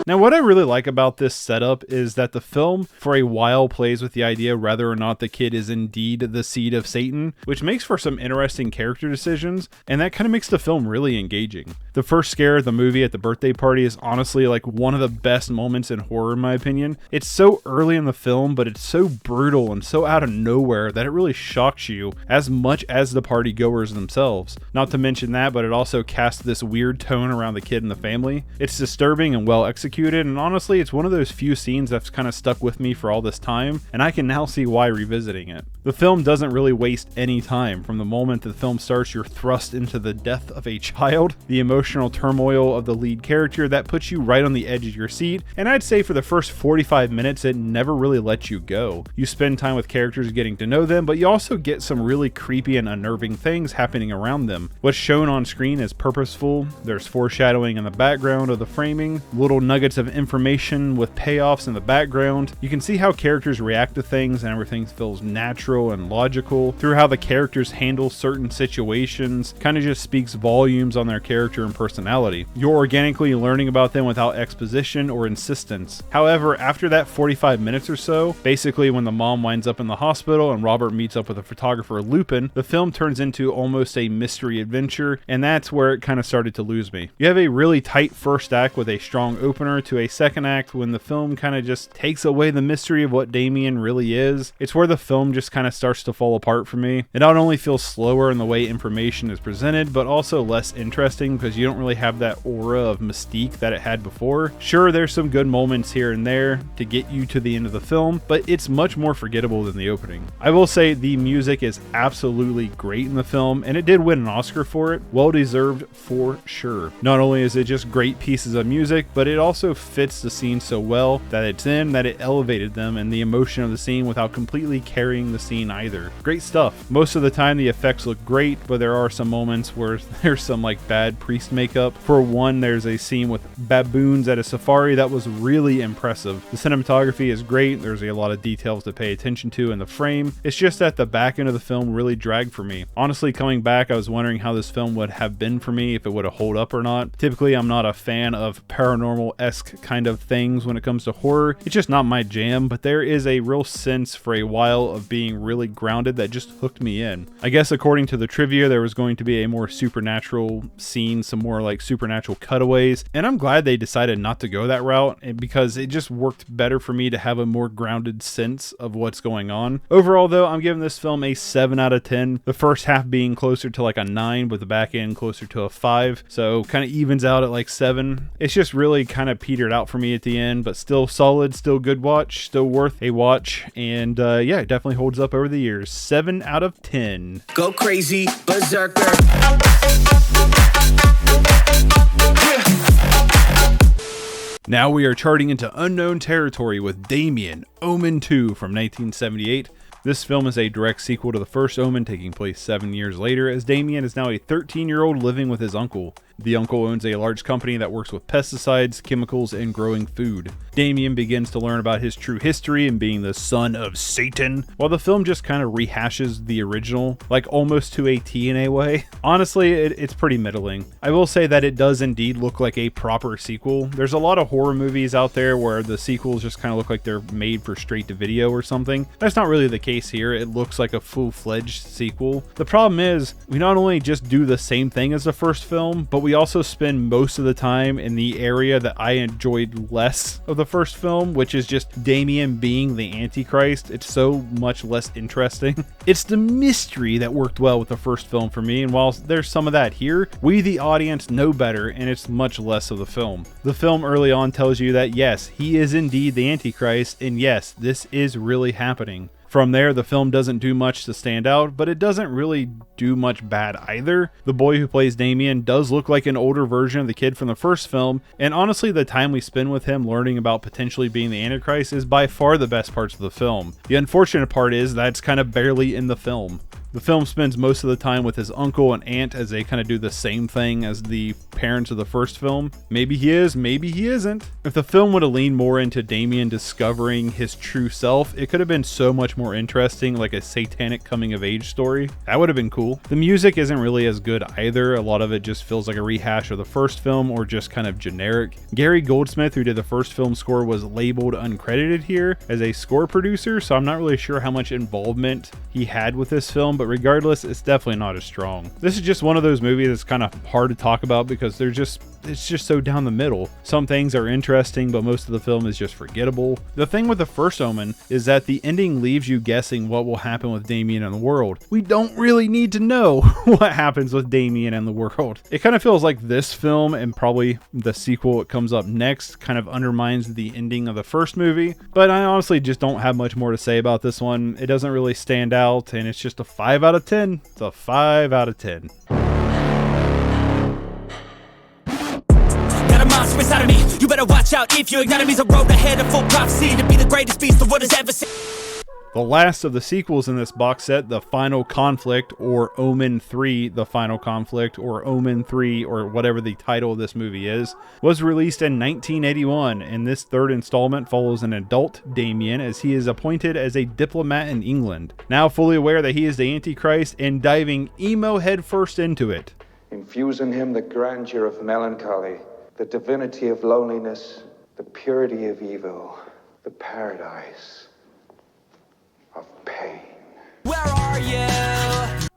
Now, what I really like about this setup is that the film, for a while, plays with the idea whether or not the kid is indeed the seed of Satan, which makes for some interesting character decisions, and that kind of makes the film really engaging. The first scare of the movie at the birthday party is honestly like one of the best moments in horror, in my opinion. It's so early in the film, but it's so brutal and so out of nowhere that it really shocks you as much as the party goers themselves. Not to mention that, but it also casts this weird tone around the kid and the family. It's disturbing and well executed, and honestly it's one of those few scenes that's kind of stuck with me for all this time, and I can now see why revisiting it. The film doesn't really waste any time. From the moment the film starts, you're thrust into the death of a child, the emotional turmoil of the lead character that puts you right on the edge of your seat, and I'd say for the first 45 minutes it never really lets you go. You spend time with characters getting to know them, but you also get some really creepy and unnerving things happening around them. What's shown on screen is purposeful. There's foreshadowing in the background of the framing, little nuggets of information with payoffs in the background. You can see how characters react to things, and everything feels natural and logical through how the characters handle certain situations. Kind of just speaks volumes on their character and personality. You're organically learning about them without exposition or insistence. However, after that 45 minutes or so, basically when the mom winds up in the hospital and Robert meets up with a photographer Lupin, the film turns into almost a mystery adventure, and that's where it kind of started to lose me. You have a really tight first act with a strong opener similar to a second act when the film kind of just takes away the mystery of what Damien really is. It's where the film just kind of starts to fall apart for me. It not only feels slower in the way information is presented, but also less interesting because you don't really have that aura of mystique that it had before. Sure, there's some good moments here and there to get you to the end of the film, but it's much more forgettable than the opening. I will say the music is absolutely great in the film, and it did win an Oscar for it. Well deserved for sure. Not only is it just great pieces of music, but it also fits the scene so well that it's in that it elevated them and the emotion of the scene without completely carrying the scene either. Great stuff. Most of the time the effects look great, but there are some moments where there's some like bad priest makeup. For one, there's a scene with baboons at a safari that was really impressive. The cinematography is great. There's a lot of details to pay attention to in the frame. It's just that the back end of the film really dragged for me. Honestly, coming back, I was wondering how this film would have been for me, if it would have held up or not. Typically, I'm not a fan of paranormal-esque kind of things when it comes to horror. It's just not my jam, but there is a real sense for a while of being really grounded that just hooked me in. I guess according to the trivia, there was going to be a more supernatural scene, some more like supernatural cutaways, and I'm glad they decided not to go that route because it just worked better for me to have a more grounded sense of what's going on. Overall though, I'm giving this film a 7 out of 10. The first half being closer to like a 9 with the back end closer to a 5, so kind of evens out at like 7. It's just really kind of petered out for me at the end, but still solid, still good watch, still worth a watch, and yeah, it definitely holds up over the years. 7 out of 10. Go crazy, berserker. Now we are charting into unknown territory with Damien, Omen 2 from 1978. This film is a direct sequel to the first Omen, taking place 7 years later, as Damien is now a 13-year-old living with his uncle. The uncle owns a large company that works with pesticides, chemicals, and growing food. Damien begins to learn about his true history and being the son of Satan, while the film just kind of rehashes the original, like almost to a T in a way. Honestly, it's pretty middling. I will say that it does indeed look like a proper sequel. There's a lot of horror movies out there where the sequels just kind of look like they're made for straight to video or something. That's not really the case here. It looks like a full-fledged sequel. The problem is, we not only just do the same thing as the first film, but we also spend most of the time in the area that I enjoyed less of the first film, which is just Damien being the Antichrist. It's so much less interesting. It's the mystery that worked well with the first film for me, and while there's some of that here, we the audience know better, and it's much less of the film. The film early on tells you that yes, he is indeed the Antichrist, and yes, this is really happening. From there, the film doesn't do much to stand out, but it doesn't really do much bad either. The boy who plays Damien does look like an older version of the kid from the first film, and honestly, the time we spend with him learning about potentially being the Antichrist is by far the best parts of the film. The unfortunate part is that it's kind of barely in the film. The film spends most of the time with his uncle and aunt as they kind of do the same thing as the parents of the first film. Maybe he is, maybe he isn't. If the film would have leaned more into Damien discovering his true self, it could have been so much more interesting, like a satanic coming of age story. That would have been cool. The music isn't really as good either. A lot of it just feels like a rehash of the first film or just kind of generic. Gary Goldsmith, who did the first film score, was labeled uncredited here as a score producer, so I'm not really sure how much involvement he had with this film, but regardless, it's definitely not as strong. This is just one of those movies that's kind of hard to talk about because it's just so down the middle. Some things are interesting, but most of the film is just forgettable. The thing with the first Omen is that the ending leaves you guessing what will happen with Damien and the world. We don't really need to know what happens with Damien and the world. It kind of feels like this film and probably the sequel that comes up next kind of undermines the ending of the first movie, but I honestly just don't have much more to say about this one. It doesn't really stand out, and it's just a 5 out of 10. It's a 5 out of 10. Got a monster inside of me. You better watch out if your enemy's a road ahead of full prophecy to be the greatest beast the world has ever seen. The last of the sequels in this box set, The Final Conflict, or Omen 3, The Final Conflict, or Omen 3, or whatever the title of this movie is, was released in 1981, and this third installment follows an adult Damien as he is appointed as a diplomat in England. Now fully aware that he is the Antichrist and diving emo headfirst into it. Infuse in him the grandeur of melancholy, the divinity of loneliness, the purity of evil, the paradise of pain. Where are you?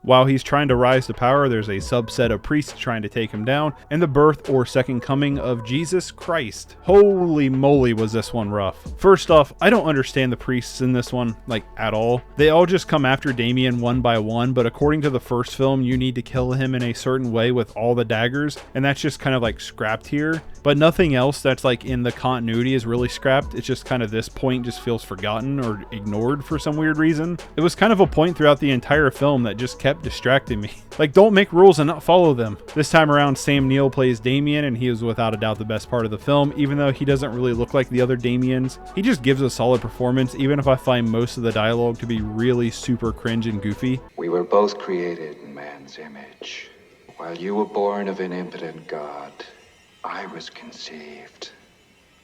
While he's trying to rise to power, there's a subset of priests trying to take him down, and the birth or second coming of Jesus Christ. Holy moly, was this one rough. First off, I don't understand the priests in this one, like, at all. They all just come after Damien one by one, but according to the first film, you need to kill him in a certain way with all the daggers, and that's just kind of like scrapped here. But nothing else that's like in the continuity is really scrapped. It's just kind of this point just feels forgotten or ignored for some weird reason. It was kind of a point throughout the entire film that just kept distracting me. Like, don't make rules and not follow them. This time around, Sam Neill plays Damien, and he is without a doubt the best part of the film, even though he doesn't really look like the other Damiens. He just gives a solid performance, even if I find most of the dialogue to be really super cringe and goofy. We were both created in man's image. While you were born of an impotent god, I was conceived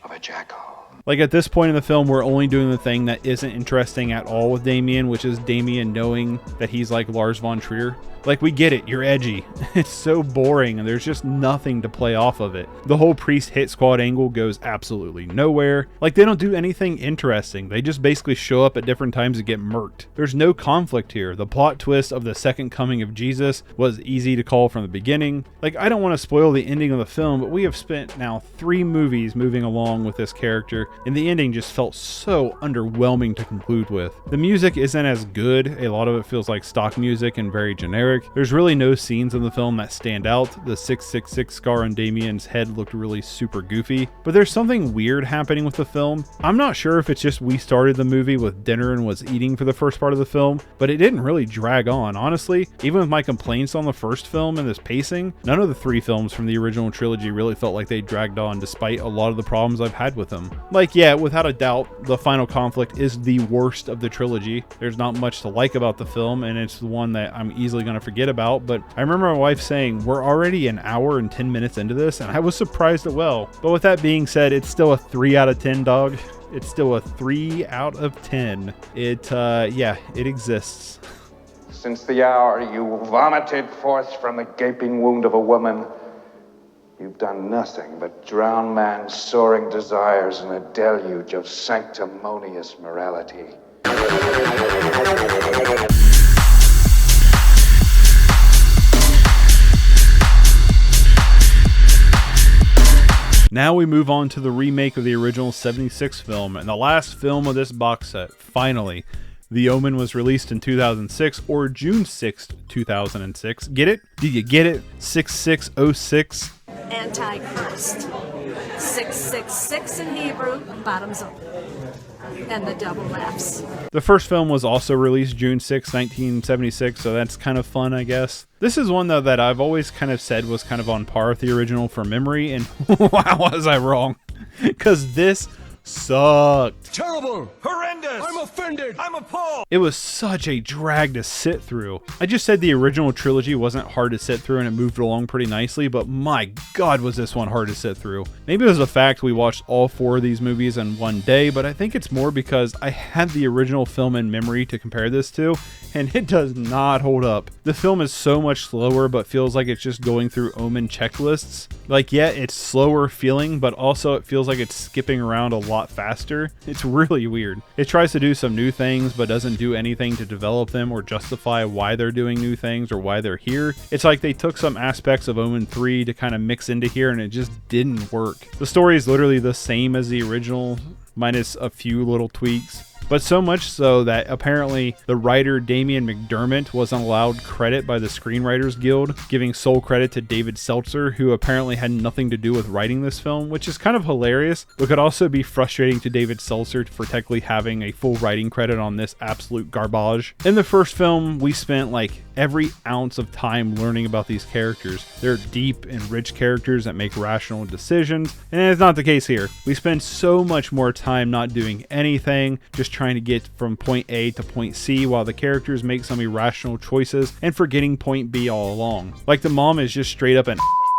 of a jackal. Like, at this point in the film, we're only doing the thing that isn't interesting at all with Damien, which is Damien knowing that he's like Lars von Trier. Like, we get it, you're edgy. It's so boring, and there's just nothing to play off of it. The whole priest hit squad angle goes absolutely nowhere. Like, they don't do anything interesting. They just basically show up at different times and get murked. There's no conflict here. The plot twist of the second coming of Jesus was easy to call from the beginning. Like, I don't want to spoil the ending of the film, but we have spent now 3 movies moving along with this character, and the ending just felt so underwhelming to conclude with. The music isn't as good. A lot of it feels like stock music and very generic. There's really no scenes in the film that stand out. The 666 scar on Damien's head looked really super goofy, but there's something weird happening with the film. I'm not sure if it's just we started the movie with dinner and was eating for the first part of the film, but it didn't really drag on. Honestly, even with my complaints on the first film and this pacing, none of the 3 films from the original trilogy really felt like they dragged on, despite a lot of the problems I've had with them. Like, yeah, without a doubt, the final conflict is the worst of the trilogy. There's not much to like about the film, and it's the one that I'm easily going to forget about, but I remember my wife saying, we're already an hour and 10 minutes into this, and I was surprised at well. But with that being said, it's still a 3 out of 10, dog. It's still a 3 out of 10. Yeah, it exists. Since the hour you vomited forth from the gaping wound of a woman, you've done nothing but drown man's soaring desires in a deluge of sanctimonious morality. Now we move on to the remake of the original 76 film, and the last film of this box set. Finally, The Omen was released in 2006, or June 6th, 2006. Get it? Did you get it? 6606? Antichrist. 666 in Hebrew, bottoms up. And the double laughs. The first film was also released June 6, 1976, so that's kind of fun, I guess. This is one, though, that I've always kind of said was kind of on par with the original for memory, and wow, was I wrong. Because this sucked. Terrible! Horrendous! I'm offended! I'm appalled! It was such a drag to sit through. I just said the original trilogy wasn't hard to sit through and it moved along pretty nicely, but my god was this one hard to sit through. Maybe it was the fact we watched all 4 of these movies in one day, but I think it's more because I had the original film in memory to compare this to, and it does not hold up. The film is so much slower, but feels like it's just going through Omen checklists. Like, yeah, it's slower feeling, but also it feels like it's skipping around a lot faster. It's really weird. It tries to do some new things, but doesn't do anything to develop them or justify why they're doing new things or why they're here. It's like they took some aspects of Omen 3 to kind of mix into here, and it just didn't work. The story is literally the same as the original, minus a few little tweaks. But so much so that apparently the writer Damien McDermott wasn't allowed credit by the Screenwriters Guild, giving sole credit to David Seltzer, who apparently had nothing to do with writing this film, which is kind of hilarious, but could also be frustrating to David Seltzer for technically having a full writing credit on this absolute garbage. In the first film, we spent like every ounce of time learning about these characters. They're deep and rich characters that make rational decisions, and it's not the case here. We spend so much more time not doing anything, just trying to get from point A to point C, while the characters make some irrational choices and forgetting point B all along. Like, the mom is just straight up an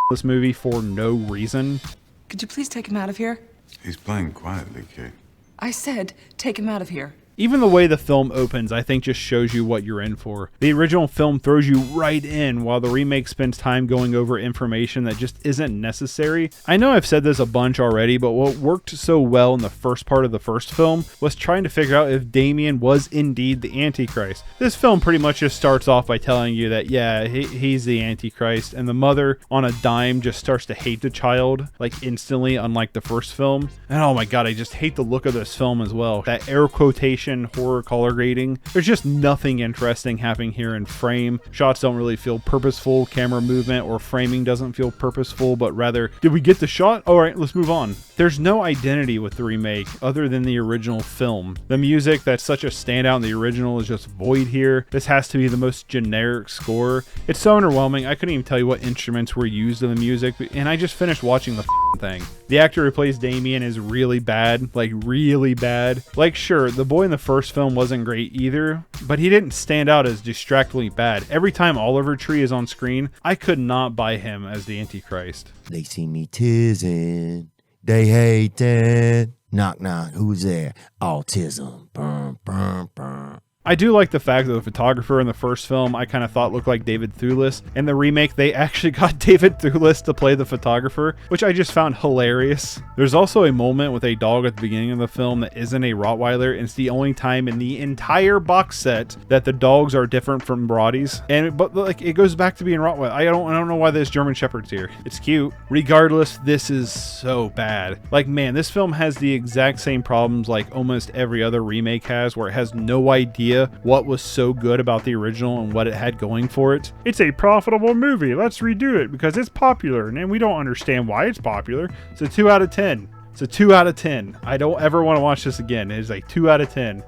this movie for no reason. Could you please take him out of here? He's playing quietly, Kate. I said, take him out of here. Even the way the film opens, I think, just shows you what you're in for. The original film throws you right in, while the remake spends time going over information that just isn't necessary. I know I've said this a bunch already, but what worked so well in the first part of the first film was trying to figure out if Damien was indeed the Antichrist. This film pretty much just starts off by telling you that, yeah, he's the Antichrist, and the mother on a dime just starts to hate the child, like instantly, unlike the first film. And oh my god, I just hate the look of this film as well. That air quotation horror color grading. There's just nothing interesting happening here in frame. Shots don't really feel purposeful, camera movement or framing doesn't feel purposeful, but rather, did we get the shot? Alright, let's move on. There's no identity with the remake other than the original film. The music that's such a standout in the original is just void here. This has to be the most generic score. It's so underwhelming, I couldn't even tell you what instruments were used in the music, and I just finished watching the thing. The actor who plays Damien is really bad, like really bad. Like sure, the boy in the first film wasn't great either, but he didn't stand out as distractingly bad. Every time Oliver Tree is on screen, I could not buy him as the Antichrist. They see me tizzing, they hate it. Knock knock, who's there? Autism. Burn, burn, burn. I do like the fact that the photographer in the first film I kind of thought looked like David Thewlis. In the remake, they actually got David Thewlis to play the photographer, which I just found hilarious. There's also a moment with a dog at the beginning of the film that isn't a Rottweiler, and it's the only time in the entire box set that the dogs are different from Brodies. But like it goes back to being Rottweiler. I don't know why this German Shepherd's here. It's cute. Regardless, this is so bad. Like man, this film has the exact same problems like almost every other remake has, where it has no idea what was so good about the original and what it had going for it. It's a profitable movie. Let's redo it because it's popular, and we don't understand why it's popular. It's a 2 out of 10. It's a 2 out of 10. I don't ever want to watch this again. It is a 2 out of 10.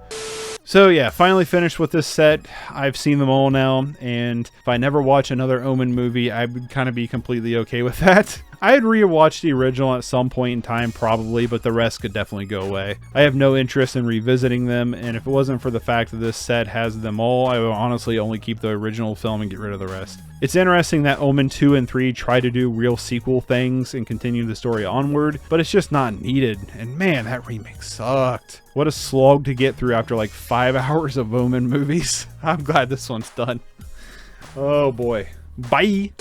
So yeah, finally finished with this set. I've seen them all now, and if I never watch another Omen movie, I would kind of be completely okay with that. I'd rewatch the original at some point in time probably, but the rest could definitely go away. I have no interest in revisiting them, and if it wasn't for the fact that this set has them all, I would honestly only keep the original film and get rid of the rest. It's interesting that Omen 2 and 3 try to do real sequel things and continue the story onward, but it's just not needed, and man, that remake sucked. What a slog to get through after like 5 hours of Omen movies. I'm glad this one's done. Oh boy. Bye!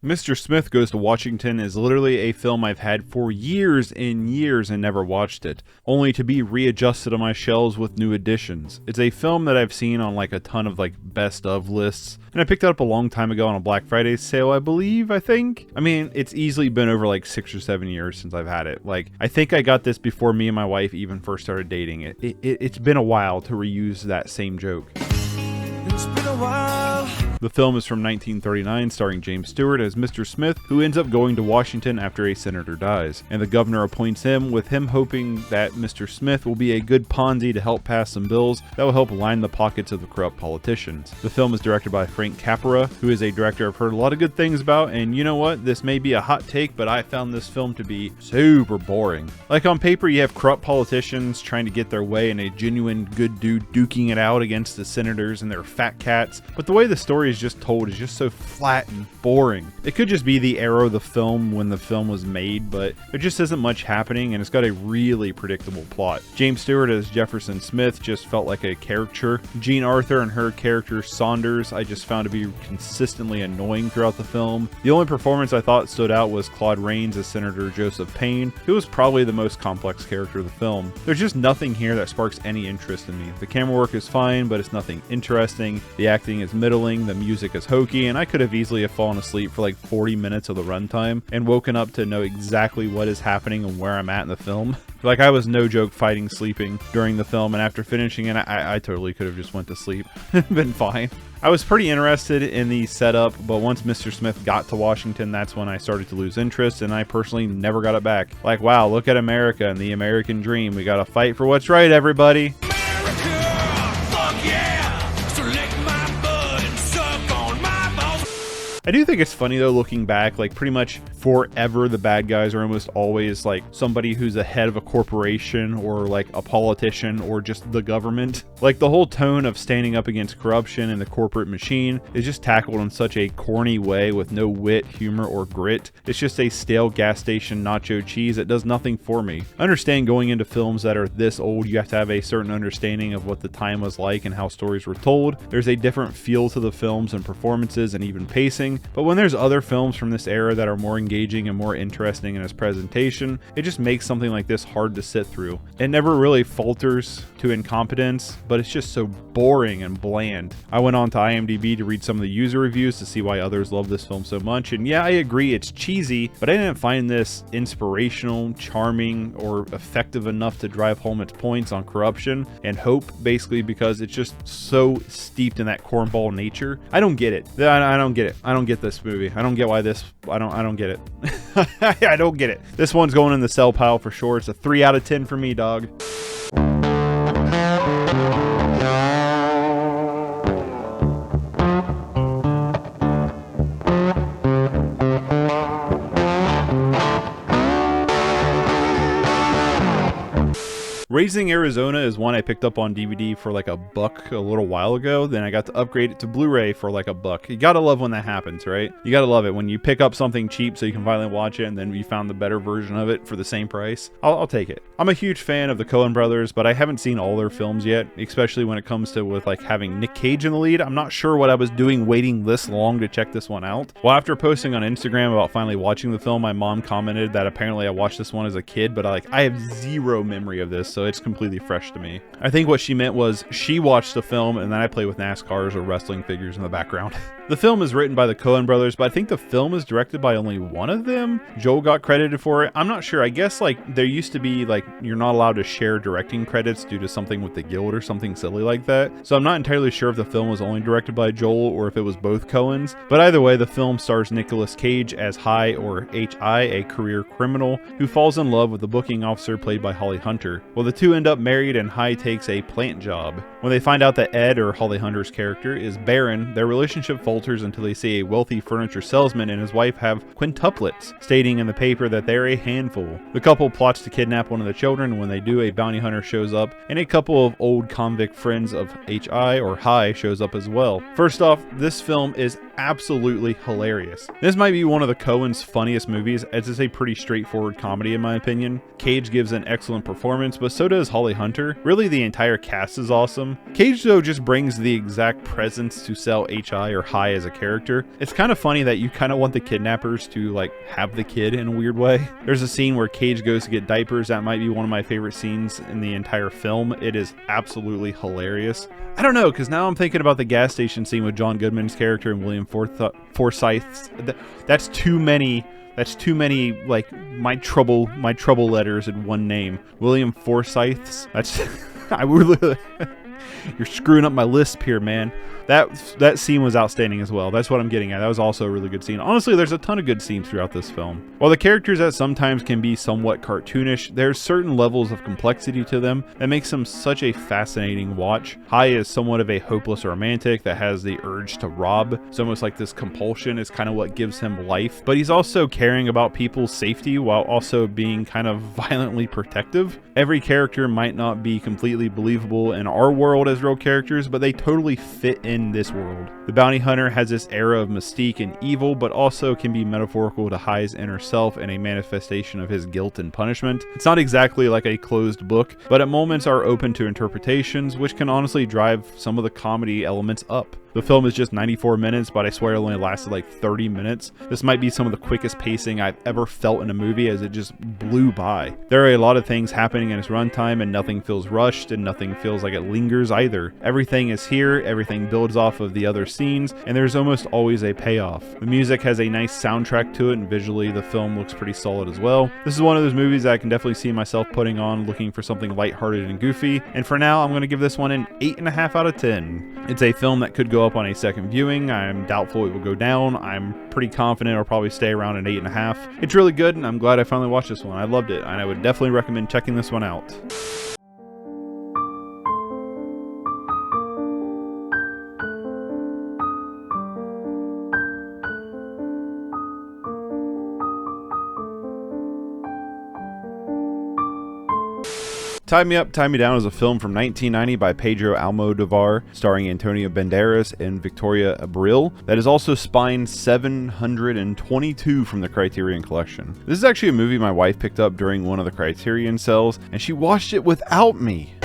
Mr. Smith Goes to Washington is literally a film I've had for years and years and never watched it, only to be readjusted on my shelves with new additions. It's a film that I've seen on like a ton of like best of lists, and I picked it up a long time ago on a Black Friday sale, I think. I mean, it's easily been over like 6 or 7 years since I've had it. Like, I think I got this before me and my wife even first started dating. It's been a while to reuse that same joke. It's been a while. The film is from 1939, starring James Stewart as Mr. Smith, who ends up going to Washington after a senator dies, and the governor appoints him, with him hoping that Mr. Smith will be a good Ponzi to help pass some bills that will help line the pockets of the corrupt politicians. The film is directed by Frank Capra, who is a director I've heard a lot of good things about, and you know what? This may be a hot take, but I found this film to be super boring. Like on paper, you have corrupt politicians trying to get their way and a genuine good dude duking it out against the senators and their fat cats, but the way the story is just told is just so flat and boring. It could just be the era of the film when the film was made, but there just isn't much happening, and it's got a really predictable plot. James Stewart as Jefferson Smith just felt like a caricature. Jean Arthur and her character Saunders I just found to be consistently annoying throughout the film. The only performance I thought stood out was Claude Rains as Senator Joseph Payne, who was probably the most complex character of the film. There's just nothing here that sparks any interest in me. The camera work is fine, but it's nothing interesting. The acting is middling, the music is hokey, and I could have easily fallen asleep for like 40 minutes of the runtime and woken up to know exactly what is happening and where I'm at in the film. Like, I was no joke fighting sleeping during the film, and after finishing it, I totally could have just went to sleep. Been fine. I was pretty interested in the setup, but once Mr. Smith got to Washington, that's when I started to lose interest, and I personally never got it back. Like, wow, look at America and the American dream. We gotta fight for what's right, everybody. I do think it's funny though, looking back, like pretty much forever the bad guys are almost always like somebody who's the head of a corporation or like a politician or just the government. Like the whole tone of standing up against corruption and the corporate machine is just tackled in such a corny way with no wit, humor, or grit. It's just a stale gas station nacho cheese that does nothing for me. I understand going into films that are this old, you have to have a certain understanding of what the time was like and how stories were told. There's a different feel to the films and performances and even pacing, but when there's other films from this era that are more engaging and more interesting in its presentation, it just makes something like this hard to sit through. It never really falters to incompetence, but it's just so boring and bland. I went on to IMDb to read some of the user reviews to see why others love this film so much, and yeah, I agree it's cheesy, but I didn't find this inspirational, charming, or effective enough to drive home its points on corruption and hope, basically because it's just so steeped in that cornball nature. I don't get it. I don't get it. I don't get this movie. I don't get why this, I don't get it. I don't get it. This one's going in the sell pile for sure. It's a 3 out of 10 for me, dog. Raising Arizona is one I picked up on DVD for like $1 a little while ago. Then I got to upgrade it to Blu-ray for like $1. You gotta love when that happens, right? You gotta love it when you pick up something cheap so you can finally watch it and then you found the better version of it for the same price. I'll take it. I'm a huge fan of the Coen brothers, but I haven't seen all their films yet, especially when it comes to with like having Nick Cage in the lead. I'm not sure what I was doing waiting this long to check this one out. Well, after posting on Instagram about finally watching the film, my mom commented that apparently I watched this one as a kid, but I have zero memory of this, so it's completely fresh to me. I think what she meant was she watched the film and then I play with NASCARs or wrestling figures in the background. The film is written by the Coen brothers, but I think the film is directed by only one of them. Joel got credited for it. I'm not sure. I guess like there used to be like you're not allowed to share directing credits due to something with the guild or something silly like that. So I'm not entirely sure if the film was only directed by Joel or if it was both Coens. But either way, the film stars Nicolas Cage as Hi, or H.I., a career criminal who falls in love with the booking officer played by Holly Hunter. Well, the two end up married and Hi takes a plant job. When they find out that Ed, or Holly Hunter's character, is barren, their relationship falters until they see a wealthy furniture salesman and his wife have quintuplets, stating in the paper that they're a handful. The couple plots to kidnap one of the children, and when they do, a bounty hunter shows up, and a couple of old convict friends of H.I. or Hi shows up as well. First off, this film is absolutely hilarious. This might be one of the Coens' funniest movies, as it's a pretty straightforward comedy in my opinion. Cage gives an excellent performance, but so does Holly Hunter. Really, the entire cast is awesome. Cage though just brings the exact presence to sell H.I. or Hi as a character. It's kind of funny that you kind of want the kidnappers to like have the kid in a weird way. There's a scene where Cage goes to get diapers. That might be one of my favorite scenes in the entire film. It is absolutely hilarious. I don't know, because now I'm thinking about the gas station scene with John Goodman's character and William Forsythe's. That's too many like my trouble letters in one name. William Forsythe's. That's you're screwing up my lisp here, man. That scene was outstanding as well. That's what I'm getting at. That was also a really good scene. Honestly, there's a ton of good scenes throughout this film. While the characters that sometimes can be somewhat cartoonish, there's certain levels of complexity to them that makes them such a fascinating watch. Hi is somewhat of a hopeless romantic that has the urge to rob. It's almost like this compulsion is kind of what gives him life. But he's also caring about people's safety while also being kind of violently protective. Every character might not be completely believable in our world as real characters, but they totally fit in this world. The bounty hunter has this era of mystique and evil, but also can be metaphorical to Hi's inner self and a manifestation of his guilt and punishment. It's not exactly like a closed book, but at moments are open to interpretations, which can honestly drive some of the comedy elements up. The film is just 94 minutes, but I swear it only lasted like 30 minutes. This might be some of the quickest pacing I've ever felt in a movie, as it just blew by. There are a lot of things happening in its runtime, and nothing feels rushed, and nothing feels like it lingers either. Everything is here, everything builds off of the other scenes, and there's almost always a payoff. The music has a nice soundtrack to it, and visually the film looks pretty solid as well. This is one of those movies that I can definitely see myself putting on, looking for something lighthearted and goofy, and for now I'm going to give this one an 8.5 out of 10. It's a film that could go up on a second viewing. I'm doubtful it will go down. I'm pretty confident it'll probably stay around an 8.5. It's really good, and I'm glad I finally watched this one. I loved it, and I would definitely recommend checking this one out. Tie Me Up, Tie Me Down is a film from 1990 by Pedro Almodovar, starring Antonio Banderas and Victoria Abril, that is also spine 722 from the Criterion Collection. This is actually a movie my wife picked up during one of the Criterion sales, and she watched it without me.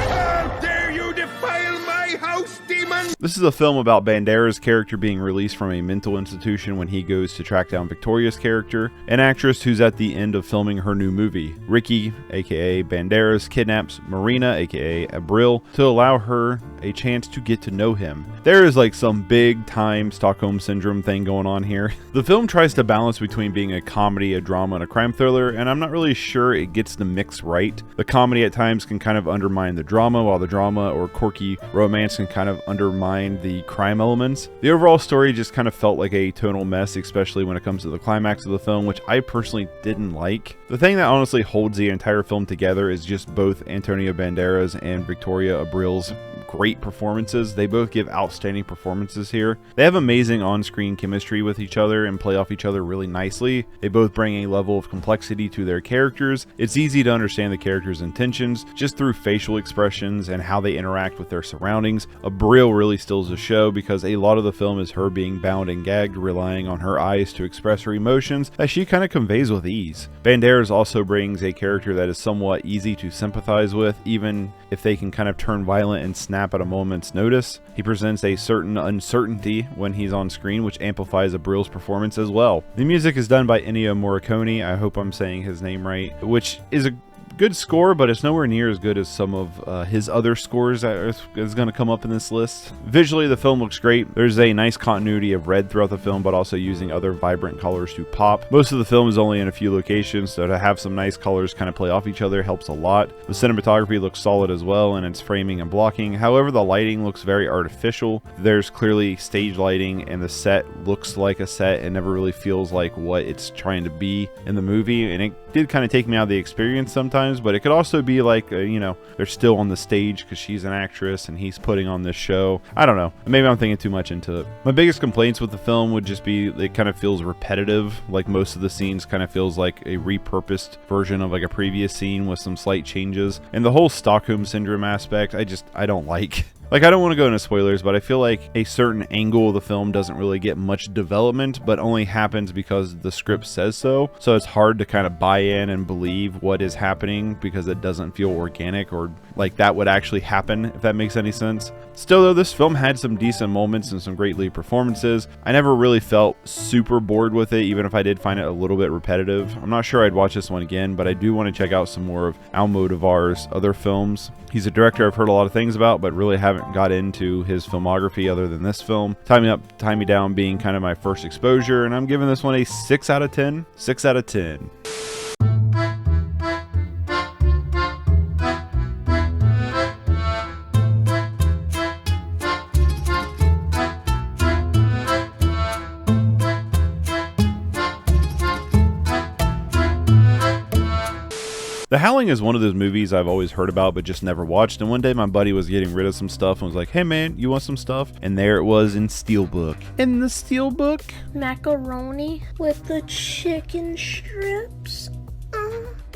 This is a film about Banderas' character being released from a mental institution when he goes to track down Victoria's character, an actress who's at the end of filming her new movie. Ricky, aka Banderas, kidnaps Marina, aka Abril, to allow her a chance to get to know him. There is like some big time Stockholm Syndrome thing going on here. The film tries to balance between being a comedy, a drama, and a crime thriller, and I'm not really sure it gets the mix right. The comedy at times can kind of undermine the drama, while the drama or quirky romance can kind of undermine the crime elements. The overall story just kind of felt like a tonal mess, especially when it comes to the climax of the film, which I personally didn't like. The thing that honestly holds the entire film together is just both Antonio Banderas and Victoria Abril's great performances. They both give outstanding performances here. They have amazing on-screen chemistry with each other and play off each other really nicely. They both bring a level of complexity to their characters. It's easy to understand the characters' intentions just through facial expressions and how they interact with their surroundings. Abril really steals the show because a lot of the film is her being bound and gagged, relying on her eyes to express her emotions that she kind of conveys with ease. Banderas also brings a character that is somewhat easy to sympathize with, even if they can kind of turn violent and snap at a moment's notice. He presents a certain uncertainty when he's on screen, which amplifies Abril's performance as well. The music is done by Ennio Morricone, I hope I'm saying his name right, which is a good score, but it's nowhere near as good as some of his other scores that is going to come up in this list. Visually, the film looks great. There's a nice continuity of red throughout the film, but also using other vibrant colors to pop. Most of the film is only in a few locations, so to have some nice colors kind of play off each other helps a lot. The cinematography looks solid as well in its framing and blocking. However, the lighting looks very artificial. There's clearly stage lighting, and the set looks like a set. It never really feels like what it's trying to be in the movie, and it did kind of take me out of the experience sometimes. But it could also be like, they're still on the stage because she's an actress and he's putting on this show. I don't know. Maybe I'm thinking too much into it. My biggest complaints with the film would just be it kind of feels repetitive. Like most of the scenes kind of feels like a repurposed version of like a previous scene with some slight changes. And the whole Stockholm Syndrome aspect, I don't like. Like, I don't want to go into spoilers, but I feel like a certain angle of the film doesn't really get much development, but only happens because the script says so. So it's hard to kind of buy in and believe what is happening because it doesn't feel organic or like that would actually happen, if that makes any sense. Still though, this film had some decent moments and some great lead performances. I never really felt super bored with it, even if I did find it a little bit repetitive. I'm not sure I'd watch this one again, but I do want to check out some more of Almodovar's other films. He's a director I've heard a lot of things about, but really haven't got into his filmography other than this film. Tie Me Up, Tie Me Down being kind of my first exposure, and I'm giving this one a 6 out of 10. 6 out of 10. The Howling is one of those movies I've always heard about but just never watched, and one day my buddy was getting rid of some stuff and was like, hey man, you want some stuff? And there it was in Steelbook. In the Steelbook? Macaroni with the chicken strips.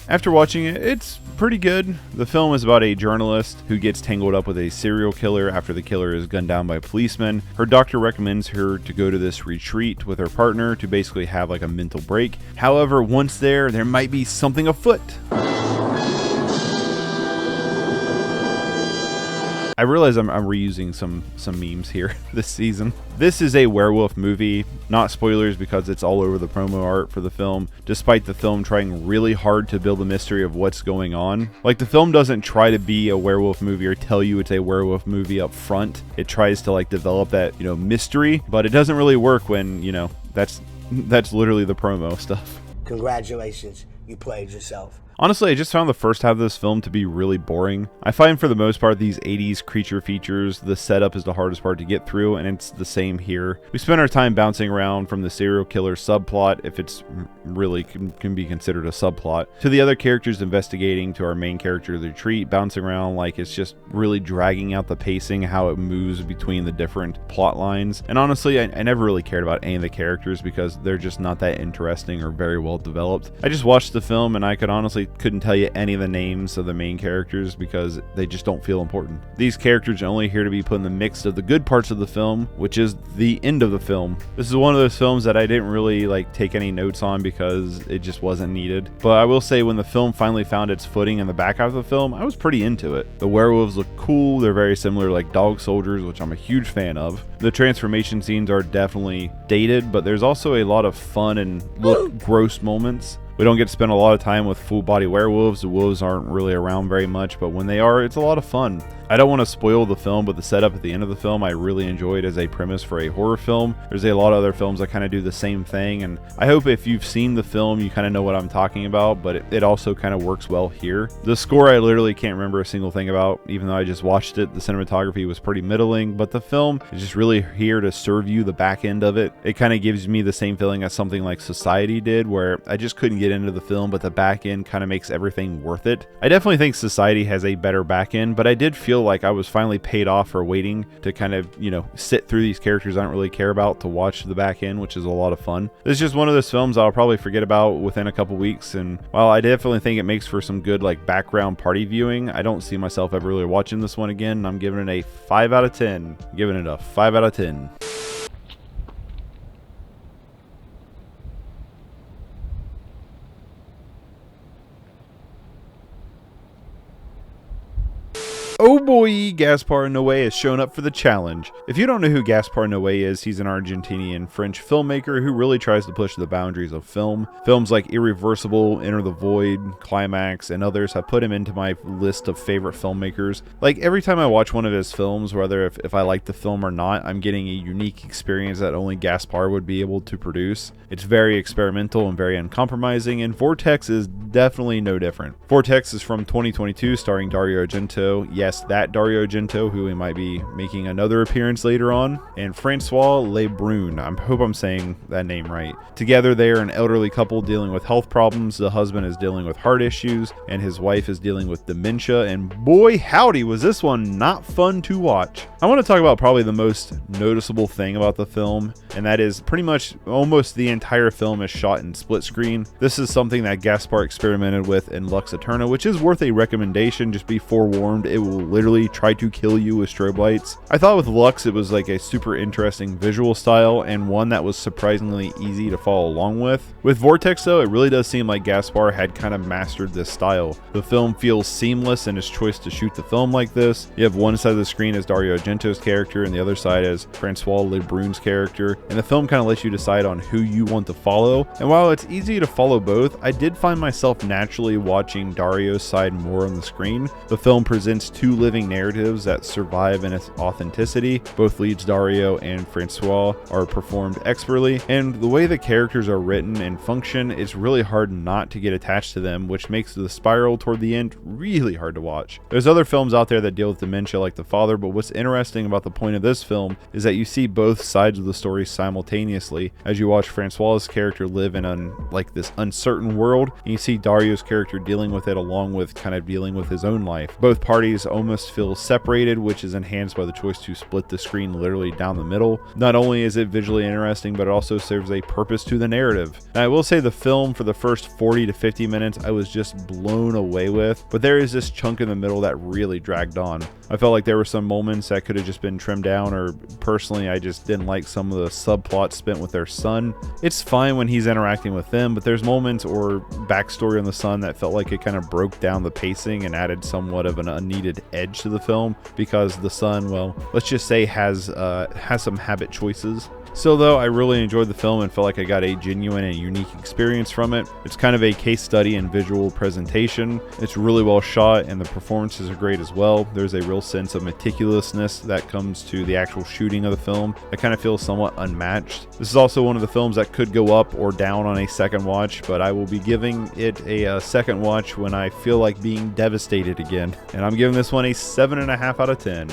After watching it, it's pretty good. The film is about a journalist who gets tangled up with a serial killer after the killer is gunned down by policemen. Her doctor recommends her to go to this retreat with her partner to basically have like a mental break. However, once there might be something afoot. I realize I'm reusing some memes here this season. This is a werewolf movie, not spoilers because it's all over the promo art for the film, despite the film trying really hard to build a mystery of what's going on. Like, the film doesn't try to be a werewolf movie or tell you it's a werewolf movie up front. It tries to like develop that, mystery, but it doesn't really work when, that's literally the promo stuff. Congratulations, you played yourself. Honestly, I just found the first half of this film to be really boring. I find for the most part these 80s creature features, the setup is the hardest part to get through, and it's the same here. We spend our time bouncing around from the serial killer subplot, if it's really can be considered a subplot, to the other characters investigating, to our main character, the retreat, bouncing around like it's just really dragging out the pacing, how it moves between the different plot lines. And honestly, I never really cared about any of the characters because they're just not that interesting or very well developed. I just watched the film and I could honestly literally couldn't tell you any of the names of the main characters because they just don't feel important. These characters are only here to be put in the mix of the good parts of the film, which is the end of the film. This is one of those films that I didn't really take any notes on because it just wasn't needed. But I will say when the film finally found its footing in the back half of the film, I was pretty into it. The werewolves look cool. They're very similar like dog soldiers, which I'm a huge fan of. The transformation scenes are definitely dated, but there's also a lot of fun and look gross moments. We don't get to spend a lot of time with full-body werewolves. The wolves aren't really around very much, but when they are, it's a lot of fun. I don't want to spoil the film, but the setup at the end of the film I really enjoyed as a premise for a horror film. There's a lot of other films that kind of do the same thing, and I hope if you've seen the film, you kind of know what I'm talking about, but it also kind of works well here. The score I literally can't remember a single thing about, even though I just watched it. The cinematography was pretty middling, but the film is just really here to serve you the back end of it. It kind of gives me the same feeling as something like Society did, where I just couldn't get into the film, but the back end kind of makes everything worth it. I definitely think Society has a better back end, but I did feel like I was finally paid off for waiting to kind of, sit through these characters I don't really care about to watch the back end, which is a lot of fun. This is just one of those films I'll probably forget about within a couple weeks, and while I definitely think it makes for some good background party viewing, I don't see myself ever really watching this one again, and I'm giving it a 5 out of 10. Giving it a 5 out of 10. Oh boy, Gaspar Noé has shown up for the challenge. If you don't know who Gaspar Noé is, he's an Argentinian French filmmaker who really tries to push the boundaries of film. Films like Irreversible, Enter the Void, Climax, and others have put him into my list of favorite filmmakers. Every time I watch one of his films, whether if I like the film or not, I'm getting a unique experience that only Gaspar would be able to produce. It's very experimental and very uncompromising, and Vortex is definitely no different. Vortex is from 2022, starring Dario Argento. Yes, that Dario Argento, who we might be making another appearance later on, and Francois Lebrun. I hope I'm saying that name right. Together, they are an elderly couple dealing with health problems. The husband is dealing with heart issues, and his wife is dealing with dementia, and boy howdy was this one not fun to watch. I want to talk about probably the most noticeable thing about the film, and that is pretty much almost the entire film is shot in split screen. This is something that Gaspar experimented with in Lux Eterna, which is worth a recommendation. Just be forewarned, it will literally try to kill you with strobe lights. I thought with Lux it was a super interesting visual style and one that was surprisingly easy to follow along with. With Vortex though, it really does seem like Gaspar had kind of mastered this style. The film feels seamless in his choice to shoot the film like this. You have one side of the screen as Dario Argento's character and the other side as Francois Lebrun's character, and the film kind of lets you decide on who you want to follow. And while it's easy to follow both, I did find myself naturally watching Dario's side more on the screen. The film presents two living narratives that survive in its authenticity. Both leads, Dario and Francois, are performed expertly, and the way the characters are written and function, it's really hard not to get attached to them, which makes the spiral toward the end really hard to watch. There's other films out there that deal with dementia like The Father, but what's interesting about the point of this film is that you see both sides of the story simultaneously as you watch Francois's character live in this uncertain world, and you see Dario's character dealing with it along with kind of dealing with his own life. Both parties almost feel separated, which is enhanced by the choice to split the screen literally down the middle. Not only is it visually interesting, but it also serves a purpose to the narrative. Now, I will say the film for the first 40 to 50 minutes I was just blown away with, but there is this chunk in the middle that really dragged on. I felt like there were some moments that could have just been trimmed down, or personally I just didn't like some of the subplots spent with their son. It's fine when he's interacting with them, but there's moments or backstory on the son that felt like it kind of broke down the pacing and added somewhat of an unneeded edge to the film, because the son, well, let's just say has some habit choices. Still though, I really enjoyed the film and felt like I got a genuine and unique experience from it. It's kind of a case study in visual presentation. It's really well shot and the performances are great as well. There's a real sense of meticulousness that comes to the actual shooting of the film that kind of feels somewhat unmatched. This is also one of the films that could go up or down on a second watch, but I will be giving it a second watch when I feel like being devastated again. And I'm giving this one a 7.5 out of 10.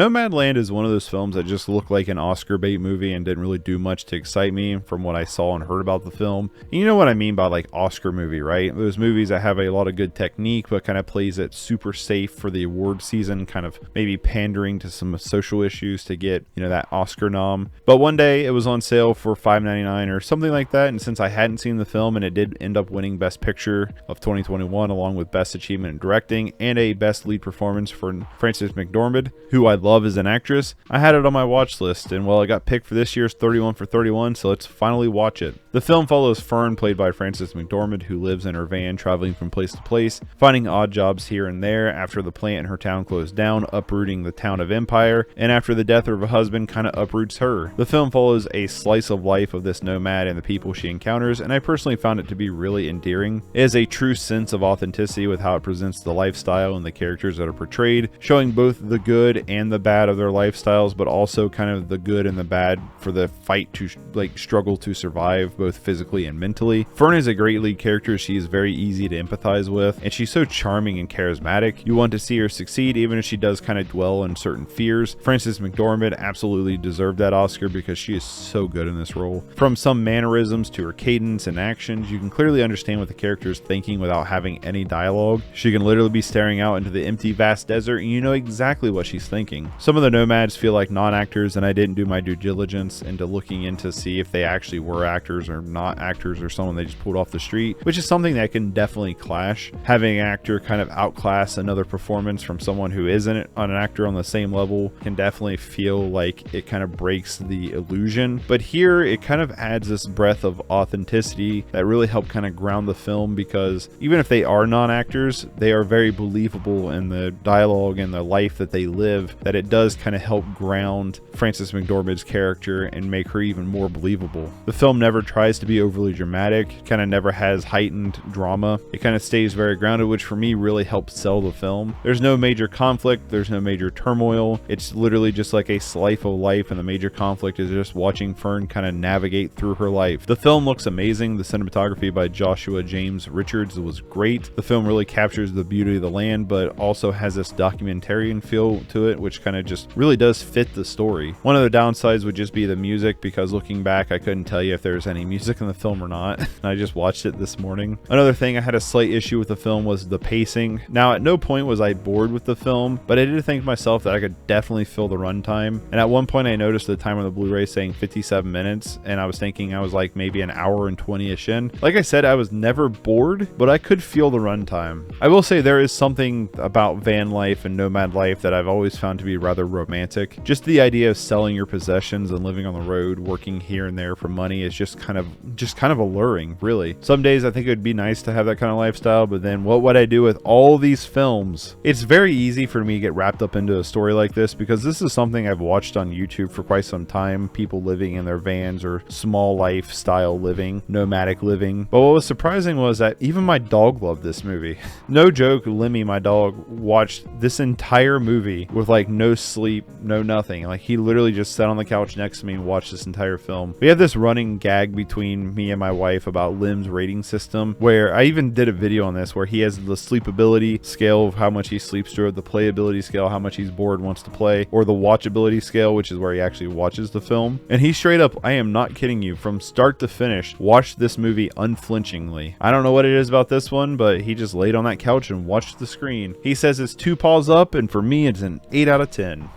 Nomadland is one of those films that just looked like an Oscar bait movie and didn't really do much to excite me from what I saw and heard about the film. And you know what I mean by like Oscar movie, right? Those movies that have a lot of good technique but kind of plays it super safe for the award season, kind of maybe pandering to some social issues to get, you know, that Oscar nom. But one day it was on sale for $5.99 or something like that, and since I hadn't seen the film and it did end up winning Best Picture of 2021 along with Best Achievement in Directing and a Best Lead Performance for Frances McDormand, who I love as an actress, I had it on my watch list, and well, it got picked for this year's 31 for 31, so let's finally watch it. The film follows Fern, played by Frances McDormand, who lives in her van traveling from place to place, finding odd jobs here and there after the plant in her town closed down, uprooting the town of Empire, and after the death of her husband kind of uproots her. The film follows a slice of life of this nomad and the people she encounters, and I personally found it to be really endearing. It has a true sense of authenticity with how it presents the lifestyle and the characters that are portrayed, showing both the good and the bad of their lifestyles, but also kind of the good and the bad for the fight to like struggle to survive both physically and mentally. Fern is a great lead character. She is very easy to empathize with, and she's so charming and charismatic. You want to see her succeed even if she does kind of dwell on certain fears. Frances McDormand absolutely deserved that Oscar because she is so good in this role. From some mannerisms to her cadence and actions, you can clearly understand what the character is thinking without having any dialogue. She can literally be staring out into the empty vast desert and you know exactly what she's thinking. Some of the nomads feel like non-actors, and I didn't do my due diligence into looking into see if they actually were actors or not actors or someone they just pulled off the street, which is something that can definitely clash. Having an actor kind of outclass another performance from someone who isn't an actor on the same level can definitely feel like it kind of breaks the illusion. But here it kind of adds this breath of authenticity that really helped kind of ground the film, because even if they are non-actors, they are very believable in the dialogue and the life that they live, that it does kind of help ground Frances McDormand's character and make her even more believable. The film never tries to be overly dramatic, kind of never has heightened drama. It kind of stays very grounded, which for me really helps sell the film. There's no major conflict, there's no major turmoil. It's literally just like a slice of life, and the major conflict is just watching Fern kind of navigate through her life. The film looks amazing. The cinematography by Joshua James Richards was great. The film really captures the beauty of the land, but also has this documentarian feel to it, which kind of just really does fit the story. One of the downsides would just be the music, because looking back I couldn't tell you if there's any music in the film or not. I just watched it this morning. Another thing I had a slight issue with the film was the pacing. Now at no point was I bored with the film, but I did think to myself that I could definitely fill the runtime, and at one point I noticed the time on the Blu-ray saying 57 minutes, and I was thinking I was like maybe an hour and 20-ish in. Like I said, I was never bored, but I could feel the runtime. I will say there is something about van life and nomad life that I've always found to be rather romantic. Just the idea of selling your possessions and living on the road, working here and there for money is just kind of alluring, really. Some days I think it would be nice to have that kind of lifestyle, but then what would I do with all these films? It's very easy for me to get wrapped up into a story like this, because this is something I've watched on YouTube for quite some time, people living in their vans or small lifestyle living, nomadic living. But what was surprising was that even my dog loved this movie. No joke, Lemmy, my dog, watched this entire movie with like no sleep, no nothing. Like he literally just sat on the couch next to me and watched this entire film. We have this running gag between me and my wife about Lim's rating system, where I even did a video on this, where he has the sleepability scale of how much he sleeps through it, the playability scale, how much he's bored, wants to play, or the watchability scale, which is where he actually watches the film. And he straight up, I am not kidding you, from start to finish, watched this movie unflinchingly. I don't know what it is about this one, but he just laid on that couch and watched the screen. He says it's 2 paws up, and for me it's an 8 out of 10.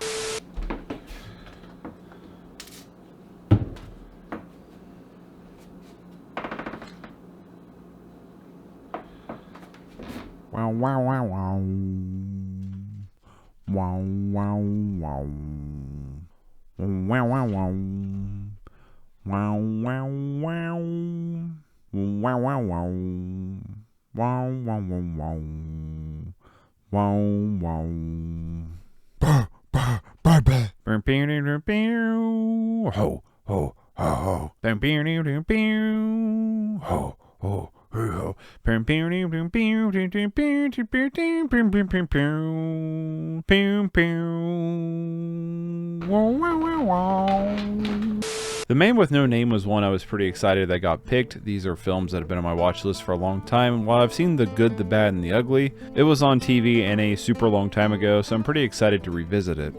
Wow, wow, wow, wow. Wow, wow, wow. Wow, wow, wow. Wow, wow, wow. Wow, wow, wow. Wow, wow, wow, wow. Wow, wow. Bah, bah, bah, bah. Ho, ho, ho, ho. Ho, ho. The Man with No Name was one I was pretty excited that got picked. These are films that have been on my watch list for a long time, and while I've seen the good, the bad, and the ugly, it was on TV and a super long time ago, so I'm pretty excited to revisit it.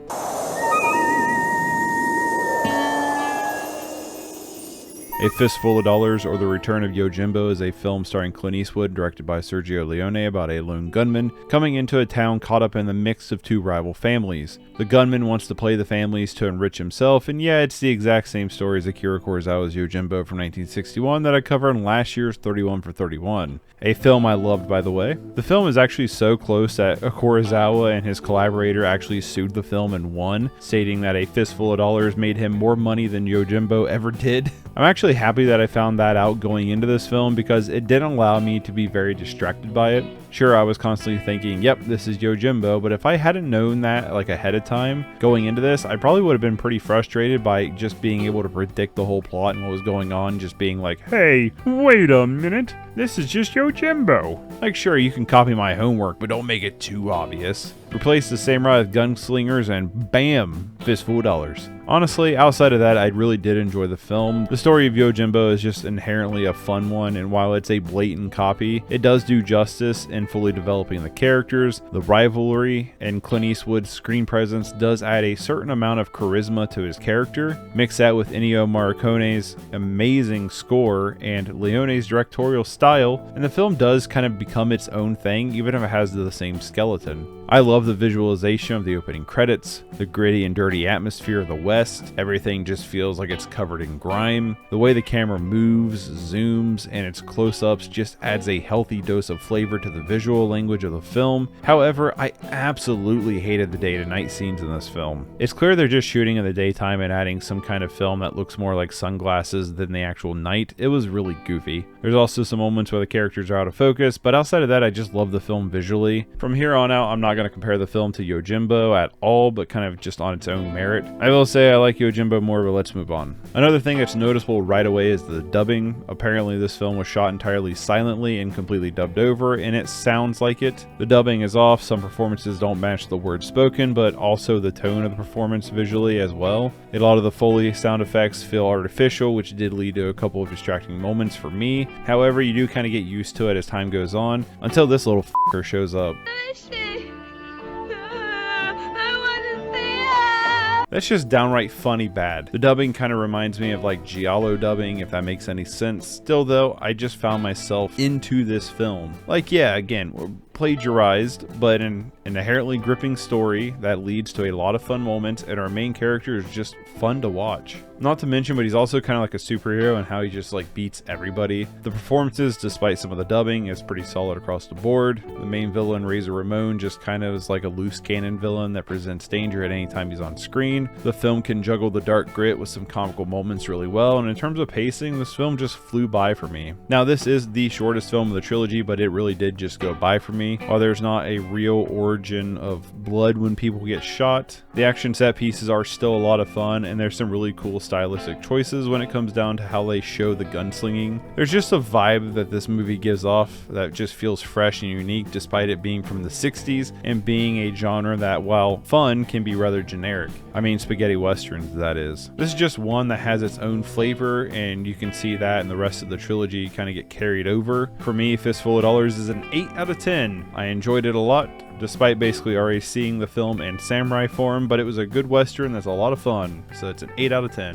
A Fistful of Dollars, or The Return of Yojimbo, is a film starring Clint Eastwood, directed by Sergio Leone, about a lone gunman coming into a town caught up in the mix of two rival families. The gunman wants to play the families to enrich himself, and yeah, it's the exact same story as Akira Kurosawa's Yojimbo from 1961 that I covered in last year's 31 for 31. A film I loved, by the way. The film is actually so close that Kurosawa and his collaborator actually sued the film and won, stating that A Fistful of Dollars made him more money than Yojimbo ever did. I'm actually happy that I found that out going into this film because it didn't allow me to be very distracted by it. Sure, I was constantly thinking, yep, this is Yojimbo, but if I hadn't known that like ahead of time going into this, I probably would have been pretty frustrated by just being able to predict the whole plot and what was going on, just being like, hey, wait a minute, this is just Yojimbo. Like, sure, you can copy my homework, but don't make it too obvious. Replace the samurai with gunslingers and bam, Fistful of Dollars. Honestly, outside of that, I really did enjoy the film. The story of Yojimbo is just inherently a fun one, and while it's a blatant copy, it does do justice in fully developing the characters. The rivalry and Clint Eastwood's screen presence does add a certain amount of charisma to his character. Mix that with Ennio Morricone's amazing score and Leone's directorial style, and the film does kind of become its own thing, even if it has the same skeleton. I love the visualization of the opening credits, the gritty and dirty atmosphere of the West. Everything just feels like it's covered in grime. The way the camera moves, zooms, and its close-ups just adds a healthy dose of flavor to the visual language of the film. However, I absolutely hated the day-to-night scenes in this film. It's clear they're just shooting in the daytime and adding some kind of film that looks more like sunglasses than the actual night. It was really goofy. There's also some moments where the characters are out of focus, but outside of that, I just love the film visually. From here on out, I'm not going to compare the film to Yojimbo at all, but kind of just on its own merit. I will say I like Yojimbo more, but let's move on. Another thing that's noticeable right away is the dubbing. Apparently this film was shot entirely silently and completely dubbed over, and it sounds like it. The dubbing is off, some performances don't match the words spoken, but also the tone of the performance visually as well. A lot of the Foley sound effects feel artificial, which did lead to a couple of distracting moments for me. However, you do kind of get used to it as time goes on, until this little f***er shows up. That's just downright funny bad. The dubbing kind of reminds me of like Giallo dubbing, if that makes any sense. Still though, I just found myself into this film. Like, yeah, again, we're plagiarized, but an inherently gripping story that leads to a lot of fun moments, and our main character is just fun to watch. Not to mention, but he's also kind of like a superhero in how he just like beats everybody. The performances, despite some of the dubbing, is pretty solid across the board. The main villain, Razor Ramon, just kind of is like a loose cannon villain that presents danger at any time he's on screen. The film can juggle the dark grit with some comical moments really well, and in terms of pacing, this film just flew by for me. Now, this is the shortest film of the trilogy, but it really did just go by for me. While there's not a real origin of blood when people get shot, the action set pieces are still a lot of fun, and there's some really cool stylistic choices when it comes down to how they show the gunslinging. There's just a vibe that this movie gives off that just feels fresh and unique, despite it being from the 60s and being a genre that, while fun, can be rather generic. I mean, spaghetti westerns, that is. This is just one that has its own flavor, and you can see that in the rest of the trilogy kind of get carried over. For me, Fistful of Dollars is an 8 out of 10. I enjoyed it a lot, despite basically already seeing the film in samurai form, but it was a good western that's a lot of fun, so it's an 8 out of 10.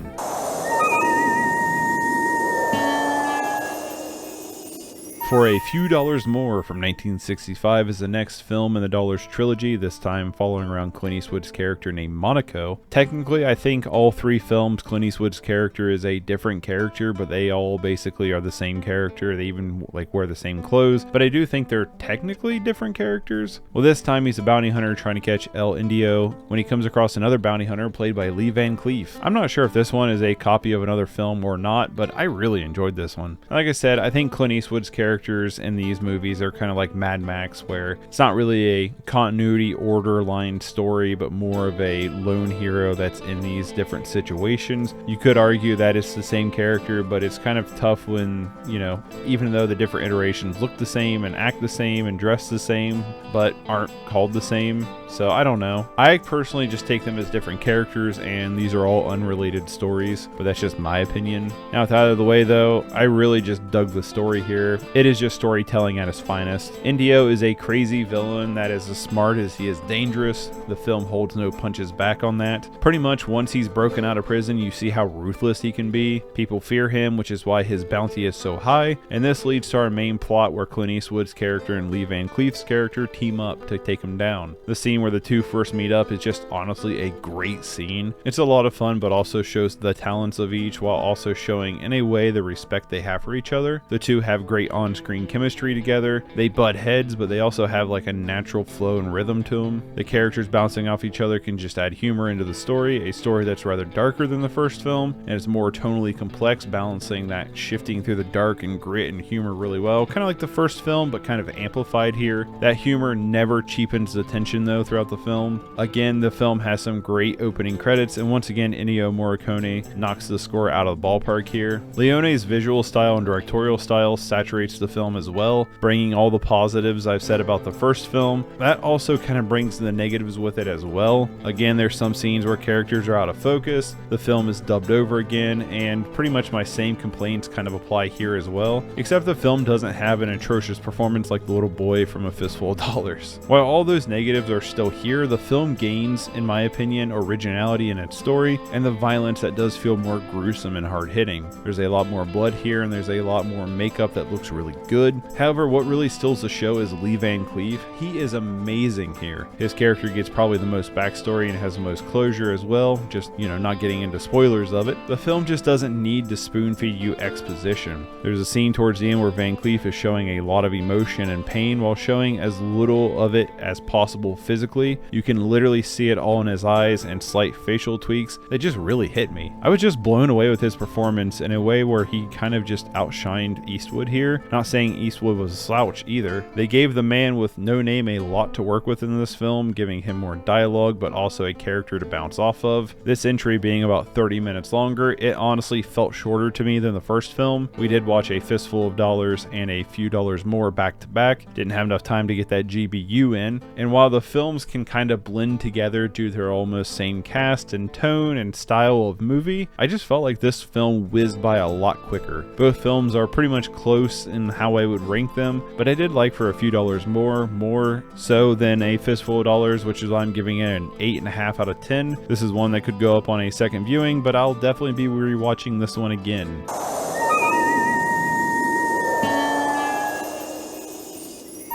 For a Few Dollars More from 1965 is the next film in the Dollars Trilogy, this time following around Clint Eastwood's character named Monaco. Technically, I think all three films, Clint Eastwood's character is a different character, but they all basically are the same character. They even like wear the same clothes, but I do think they're technically different characters. Well, this time he's a bounty hunter trying to catch El Indio when he comes across another bounty hunter played by Lee Van Cleef. I'm not sure if this one is a copy of another film or not, but I really enjoyed this one. Like I said, I think Clint Eastwood's character in these movies are kind of like Mad Max, where it's not really a continuity order line story, but more of a lone hero that's in these different situations. You could argue that it's the same character, but it's kind of tough when, you know, even though the different iterations look the same and act the same and dress the same, but aren't called the same. So I don't know. I personally just take them as different characters, and these are all unrelated stories, but that's just my opinion. Now, with that out of the way though, I really just dug the story here. It is just storytelling at its finest. Indio is a crazy villain that is as smart as he is dangerous. The film holds no punches back on that. Pretty much once he's broken out of prison, you see how ruthless he can be. People fear him, which is why his bounty is so high, and this leads to our main plot where Clint Eastwood's character and Lee Van Cleef's character team up to take him down. The scene where the two first meet up is just honestly a great scene. It's a lot of fun, but also shows the talents of each while also showing in a way the respect they have for each other. The two have great on-screen chemistry together. They butt heads, but they also have like a natural flow and rhythm to them. The characters bouncing off each other can just add humor into the story, a story that's rather darker than the first film, and it's more tonally complex, balancing that shifting through the dark and grit and humor really well. Kind of like the first film, but kind of amplified here. That humor never cheapens the tension though throughout the film. Again, the film has some great opening credits, and once again, Ennio Morricone knocks the score out of the ballpark here. Leone's visual style and directorial style saturates the film as well, bringing all the positives I've said about the first film. That also kind of brings the negatives with it as well. Again, there's some scenes where characters are out of focus, the film is dubbed over again, and pretty much my same complaints kind of apply here as well, except the film doesn't have an atrocious performance like the little boy from A Fistful of Dollars. While all those negatives are still here, the film gains, in my opinion, originality in its story, and the violence that does feel more gruesome and hard-hitting. There's a lot more blood here, and there's a lot more makeup that looks really good. However, what really steals the show is Lee Van Cleef. He is amazing here. His character gets probably the most backstory and has the most closure as well, just, not getting into spoilers of it. The film just doesn't need to spoon-feed you exposition. There's a scene towards the end where Van Cleef is showing a lot of emotion and pain while showing as little of it as possible physically. You can literally see it all in his eyes and slight facial tweaks that just really hit me. I was just blown away with his performance in a way where he kind of just outshined Eastwood here. Not saying Eastwood was a slouch either. They gave the man with no name a lot to work with in this film, giving him more dialogue but also a character to bounce off of. This entry being about 30 minutes longer, it honestly felt shorter to me than the first film. We did watch A Fistful of Dollars and A Few Dollars More back to back. Didn't have enough time to get that GBU in, and while the films can kind of blend together due to their almost same cast and tone and style of movie, I just felt like this film whizzed by a lot quicker. Both films are pretty much close in how I would rank them, but I did like For a Few Dollars more so than A Fistful of Dollars, which is why I'm giving it an 8.5 out of 10. This is one that could go up on a second viewing, but I'll definitely be rewatching this one again.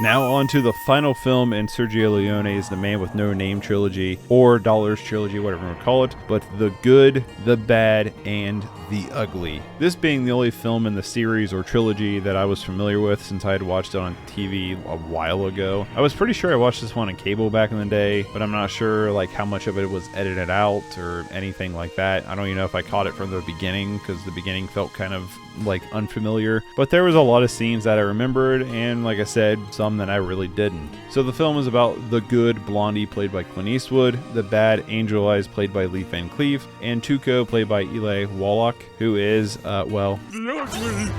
Now on to the final film in Sergio Leone's The Man with No Name trilogy, or Dollars Trilogy, whatever you want to call it, but The Good, The Bad, and The Ugly. This being the only film in the series or trilogy that I was familiar with since I had watched it on TV a while ago. I was pretty sure I watched this one on cable back in the day, but I'm not sure like how much of it was edited out or anything like that. I don't even know if I caught it from the beginning, because the beginning felt kind of like unfamiliar, but there was a lot of scenes that I remembered, and like I said, some that I really didn't. So the film is about the good Blondie, played by Clint Eastwood, the bad Angel Eyes, played by Lee Van Cleef, and Tuco, played by Eli Wallach, who is, the ugly.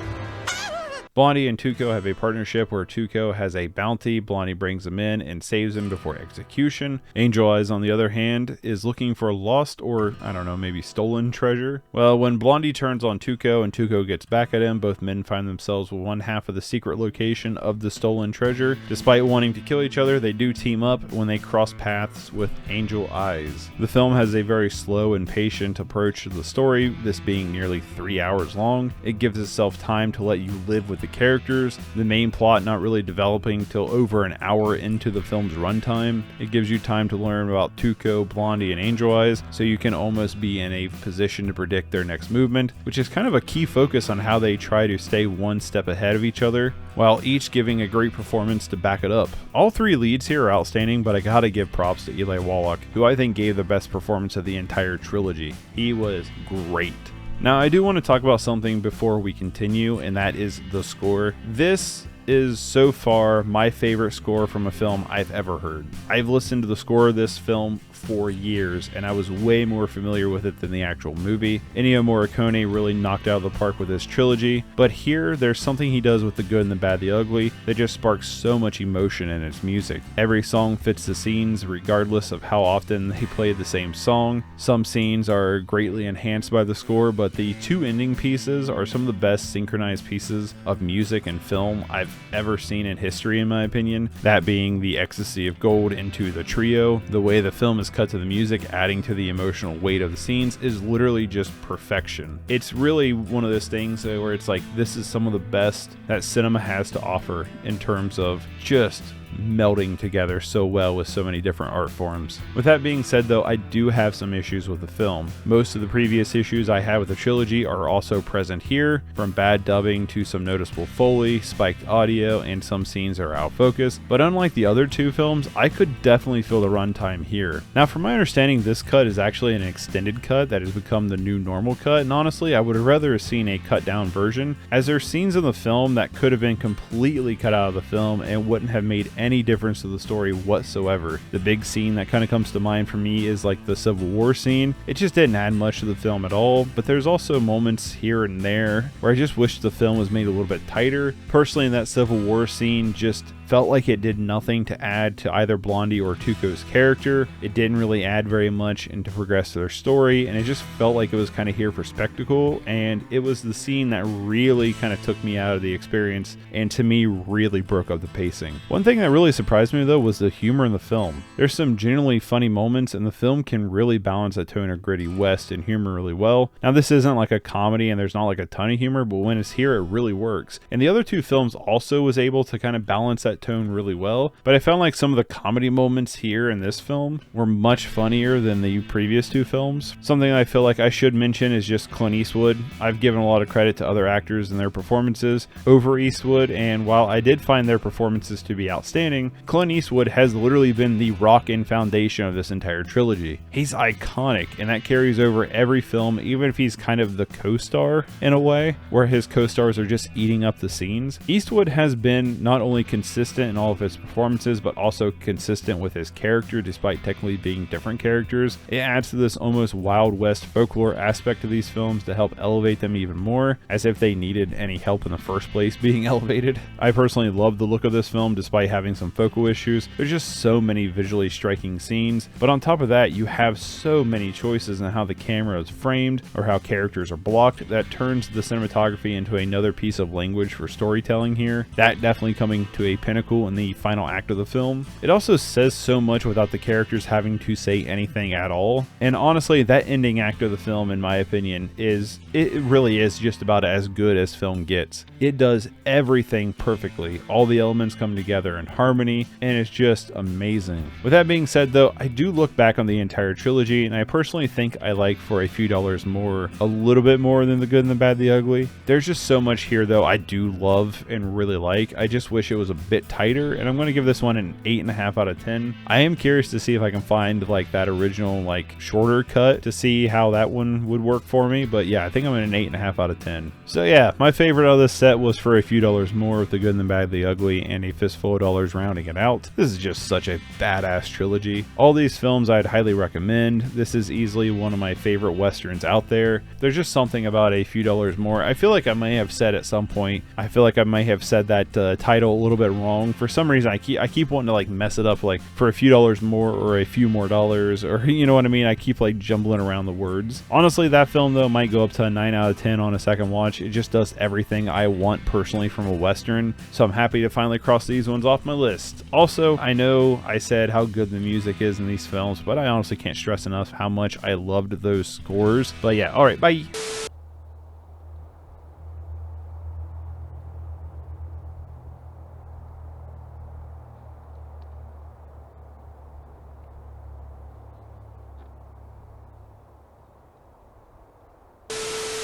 Blondie and Tuco have a partnership where Tuco has a bounty. Blondie brings him in and saves him before execution. Angel Eyes, on the other hand, is looking for lost or, I don't know, maybe stolen treasure. Well, when Blondie turns on Tuco and Tuco gets back at him, both men find themselves with one half of the secret location of the stolen treasure. Despite wanting to kill each other, they do team up when they cross paths with Angel Eyes. The film has a very slow and patient approach to the story, this being nearly 3 hours long. It gives itself time to let you live with the characters, the main plot not really developing till over an hour into the film's runtime. It gives you time to learn about Tuco, Blondie, and Angel Eyes, so you can almost be in a position to predict their next movement, which is kind of a key focus on how they try to stay one step ahead of each other, while each giving a great performance to back it up. All three leads here are outstanding, but I gotta give props to Eli Wallach, who I think gave the best performance of the entire trilogy. He was great. Now, I do want to talk about something before we continue, and that is the score. This is so far my favorite score from a film I've ever heard. I've listened to the score of this film for years, and I was way more familiar with it than the actual movie. Ennio Morricone really knocked out of the park with this trilogy, but here there's something he does with the good and the bad, the ugly that just sparks so much emotion in its music. Every song fits the scenes regardless of how often they play the same song. Some scenes are greatly enhanced by the score, but the two ending pieces are some of the best synchronized pieces of music and film I've ever seen in history, in my opinion. That being the Ecstasy of Gold into the trio. The way the film is cut to the music, adding to the emotional weight of the scenes, is literally just perfection. It's really one of those things where it's like, this is some of the best that cinema has to offer in terms of just melding together so well with so many different art forms. With that being said though, I do have some issues with the film. Most of the previous issues I had with the trilogy are also present here, from bad dubbing to some noticeable Foley, spiked audio, and some scenes are out of focus, but unlike the other two films, I could definitely feel the runtime here. Now from my understanding, this cut is actually an extended cut that has become the new normal cut, and honestly I would have rather have seen a cut down version, as there are scenes in the film that could have been completely cut out of the film and wouldn't have made any difference to the story whatsoever. The big scene that kind of comes to mind for me is like the Civil War scene. It just didn't add much to the film at all, but there's also moments here and there where I just wish the film was made a little bit tighter. Personally, in that Civil War scene, just felt like it did nothing to add to either Blondie or Tuco's character. It didn't really add very much and to progress their story, and it just felt like it was kind of here for spectacle, and it was the scene that really kind of took me out of the experience and to me really broke up the pacing. One thing that really surprised me though was the humor in the film. There's some genuinely funny moments, and the film can really balance that tone of gritty West and humor really well. Now this isn't like a comedy and there's not like a ton of humor, but when it's here it really works. And the other two films also was able to kind of balance that tone really well, but I found like some of the comedy moments here in this film were much funnier than the previous two films. Something I feel like I should mention is just Clint Eastwood. I've given a lot of credit to other actors and their performances over Eastwood, and while I did find their performances to be outstanding, Clint Eastwood has literally been the rock and foundation of this entire trilogy. He's iconic, and that carries over every film, even if he's kind of the co-star in a way, where his co-stars are just eating up the scenes. Eastwood has been not only consistent in all of his performances, but also consistent with his character despite technically being different characters. It adds to this almost Wild West folklore aspect of these films to help elevate them even more, as if they needed any help in the first place being elevated. I personally love the look of this film despite having some focal issues. There's just so many visually striking scenes, but on top of that you have so many choices in how the camera is framed or how characters are blocked that turns the cinematography into another piece of language for storytelling here. That definitely coming to a pinnacle in the final act of the film. It also says so much without the characters having to say anything at all, and honestly that ending act of the film, in my opinion, it really is just about as good as film gets. It does everything perfectly. All the elements come together in harmony, and it's just amazing. With that being said though, I do look back on the entire trilogy, and I personally think I like For a Few Dollars More a little bit more than The Good and the Bad, the Ugly. There's just so much here though I do love and really like. I just wish it was a bit tighter, and I'm going to give this one an 8.5 out of 10. I am curious to see if I can find like that original like shorter cut to see how that one would work for me, but yeah, I think I'm at an 8.5 out of 10. So yeah, my favorite of this set was For a Few Dollars More with The Good and the Bad, the Ugly, and A Fistful of Dollars rounding it out. This is just such a badass trilogy. All these films I'd highly recommend. This is easily one of my favorite westerns out there. There's just something about A Few Dollars More. I feel like I may have said at some point, I feel like I may have said that title a little bit wrong. For some reason I keep wanting to like mess it up, like For a Few Dollars More or A Few More Dollars, or you know what I mean. I keep like jumbling around the words. Honestly, that film though might go up to a 9 out of 10 on a second watch. It just does everything I want personally from a western, so I'm happy to finally cross these ones off my list. Also, I know I said how good the music is in these films, but I honestly can't stress enough how much I loved those scores. But yeah, alright, bye.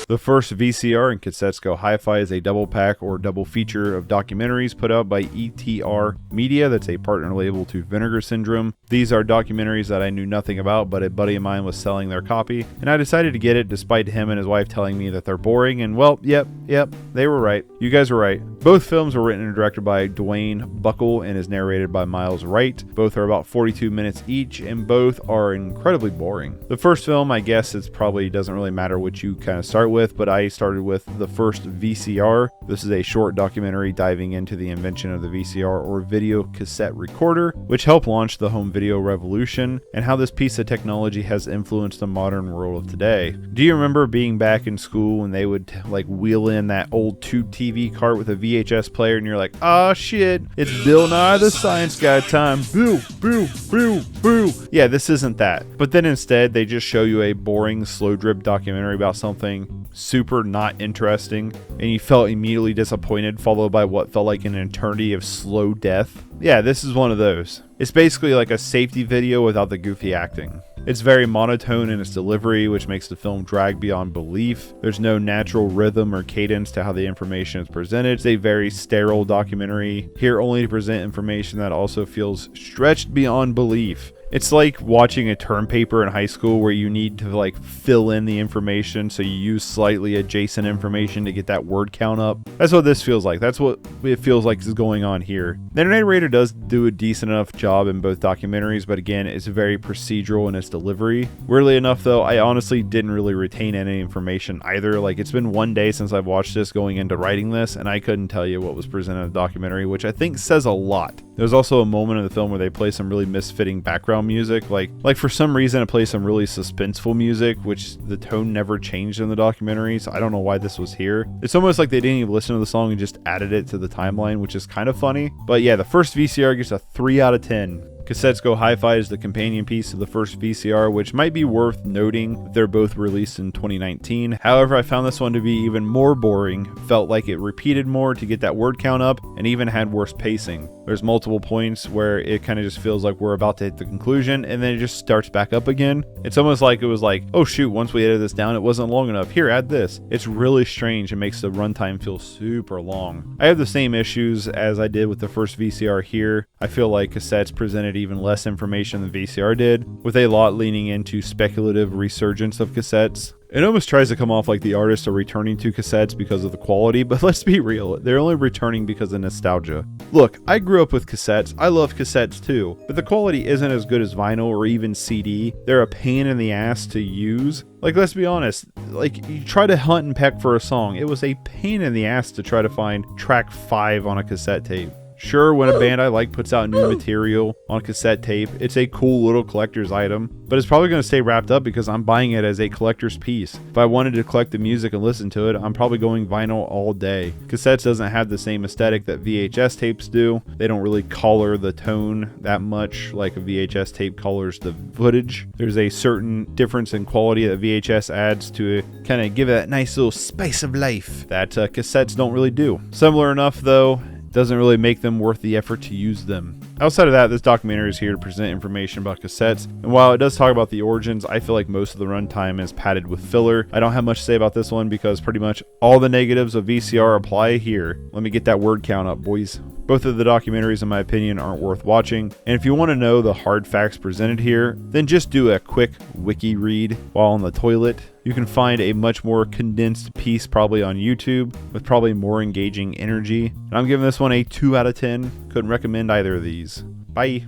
The First VCR and Cassettes Go Hi-Fi is a double pack or double feature of documentaries put out by ETR Media. That's a partner label to Vinegar Syndrome. These are documentaries that I knew nothing about, but a buddy of mine was selling their copy, and I decided to get it despite him and his wife telling me that they're boring, and well, yep, Yep, they were right. You guys were right. Both films were written and directed by Dwayne Buckle and is narrated by Miles Wright. Both are about 42 minutes each, and both are incredibly boring. The first film, I guess it probably doesn't really matter what you kind of start with, but I started with the First VCR. This is a short documentary diving into the invention of the VCR or video cassette recorder, which helped launch the home video revolution, and how this piece of technology has influenced the modern world of today. Do you remember being back in school when they would like wheel in that old tube TV cart with a VHS player and you're like, ah shit, it's Bill Nye the Science Guy time. Boo, boo, boo, boo. Yeah, this isn't that. But then instead they just show you a boring slow drip documentary about something super not interesting, and you felt immediately disappointed, followed by what felt like an eternity of slow death. Yeah, this is one of those. It's basically like a safety video without the goofy acting. It's very monotone in its delivery, which makes the film drag beyond belief. There's no natural rhythm or cadence to how the information is presented. It's a very sterile documentary, here only to present information that also feels stretched beyond belief. It's like watching a term paper in high school where you need to like fill in the information, so you use slightly adjacent information to get that word count up. That's what this feels like. That's what it feels like is going on here. The narrator does do a decent enough job in both documentaries, but again, it's very procedural in its delivery. Weirdly enough though, I honestly didn't really retain any information either. Like, it's been one day since I've watched this going into writing this, and I couldn't tell you what was presented in the documentary, which I think says a lot. There's also a moment in the film where they play some really misfitting background music, like for some reason it plays some really suspenseful music, which the tone never changed in the documentary, so I don't know why this was here. It's almost like they didn't even listen to the song and just added it to the timeline, which is kind of funny. But yeah, the First VCR gets a 3 out of 10. Cassettes Go Hi-Fi is the companion piece to the First VCR, which might be worth noting that they're both released in 2019. However, I found this one to be even more boring, felt like it repeated more to get that word count up, and even had worse pacing. There's multiple points where it kind of just feels like we're about to hit the conclusion, and then it just starts back up again. It's almost like it was like, oh shoot, once we edit this down, it wasn't long enough. Here, add this. It's really strange and makes the runtime feel super long. I have the same issues as I did with the First VCR here. I feel like cassettes presented even less information than VCR did, with a lot leaning into speculative resurgence of cassettes. It almost tries to come off like the artists are returning to cassettes because of the quality, but let's be real, they're only returning because of nostalgia. Look, I grew up with cassettes, I love cassettes too, but the quality isn't as good as vinyl or even CD. They're a pain in the ass to use. Like, let's be honest, like, you try to hunt and peck for a song, it was a pain in the ass to try to find track 5 on a cassette tape. Sure, when a band I like puts out new material on cassette tape, it's a cool little collector's item, but it's probably going to stay wrapped up because I'm buying it as a collector's piece. If I wanted to collect the music and listen to it, I'm probably going vinyl all day. Cassettes doesn't have the same aesthetic that VHS tapes do. They don't really color the tone that much like a VHS tape colors the footage. There's a certain difference in quality that VHS adds to kind of give it that nice little spice of life that cassettes don't really do. Similar enough though, doesn't really make them worth the effort to use them. Outside of that, this documentary is here to present information about cassettes, and while it does talk about the origins, I feel like most of the runtime is padded with filler. I don't have much to say about this one because pretty much all the negatives of VCR apply here. Let me get that word count up, boys. Both of the documentaries, in my opinion, aren't worth watching, and if you want to know the hard facts presented here, then just do a quick wiki read while on the toilet. You can find a much more condensed piece probably on YouTube with probably more engaging energy. And I'm giving this one a 2 out of 10. Couldn't recommend either of these. Bye.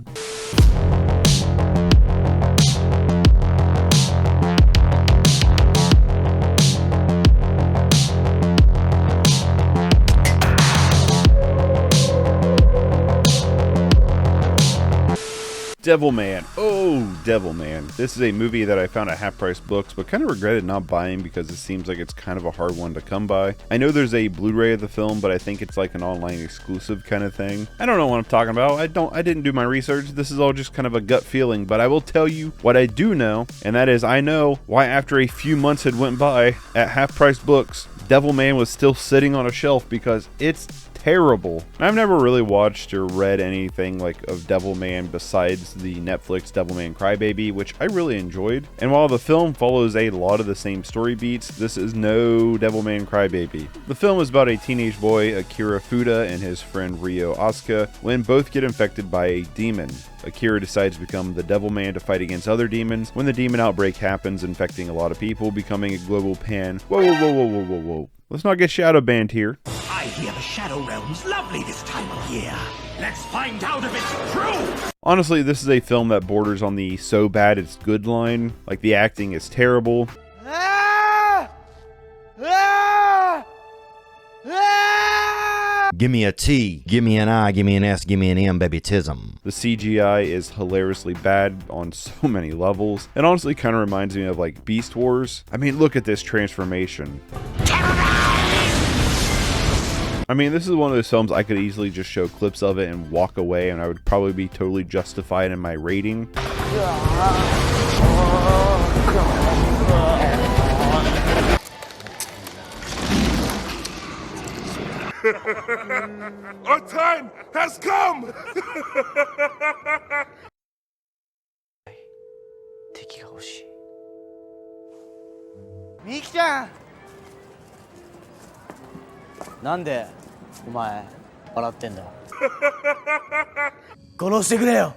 Devilman. Oh, Devilman. This is a movie that I found at Half Price Books, but kind of regretted not buying because it seems like it's kind of a hard one to come by. I know there's a Blu-ray of the film, but I think it's like an online exclusive kind of thing. I don't know what I'm talking about. I didn't do my research. This is all just kind of a gut feeling, but I will tell you what I do know, and that is I know why after a few months had went by at Half Price Books, Devilman was still sitting on a shelf because it's terrible. I've never really watched or read anything like of Devilman besides the Netflix Devilman Crybaby, which I really enjoyed. And while the film follows a lot of the same story beats, this is no Devilman Crybaby. The film is about a teenage boy, Akira Fuda, and his friend Ryo Asuka, when both get infected by a demon. Akira decides to become the Devilman to fight against other demons. When the demon outbreak happens, infecting a lot of people, becoming a global pan. Whoa. Let's not get shadow banned here. I hear the Shadow Realm's lovely this time of year. Let's find out if it's true! Honestly, this is a film that borders on the so bad it's good line. Like, the acting is terrible. Give me a T, give me an I, give me an S, give me an M, baby tism. The CGI is hilariously bad on so many levels. It honestly kind of reminds me of like Beast Wars. I mean, look at this transformation. I mean, this is one of those films I could easily just show clips of it and walk away, and I would probably be totally justified in my rating. Our time has come! Miki-chan! なんでお前笑ってんだ殺してくれよ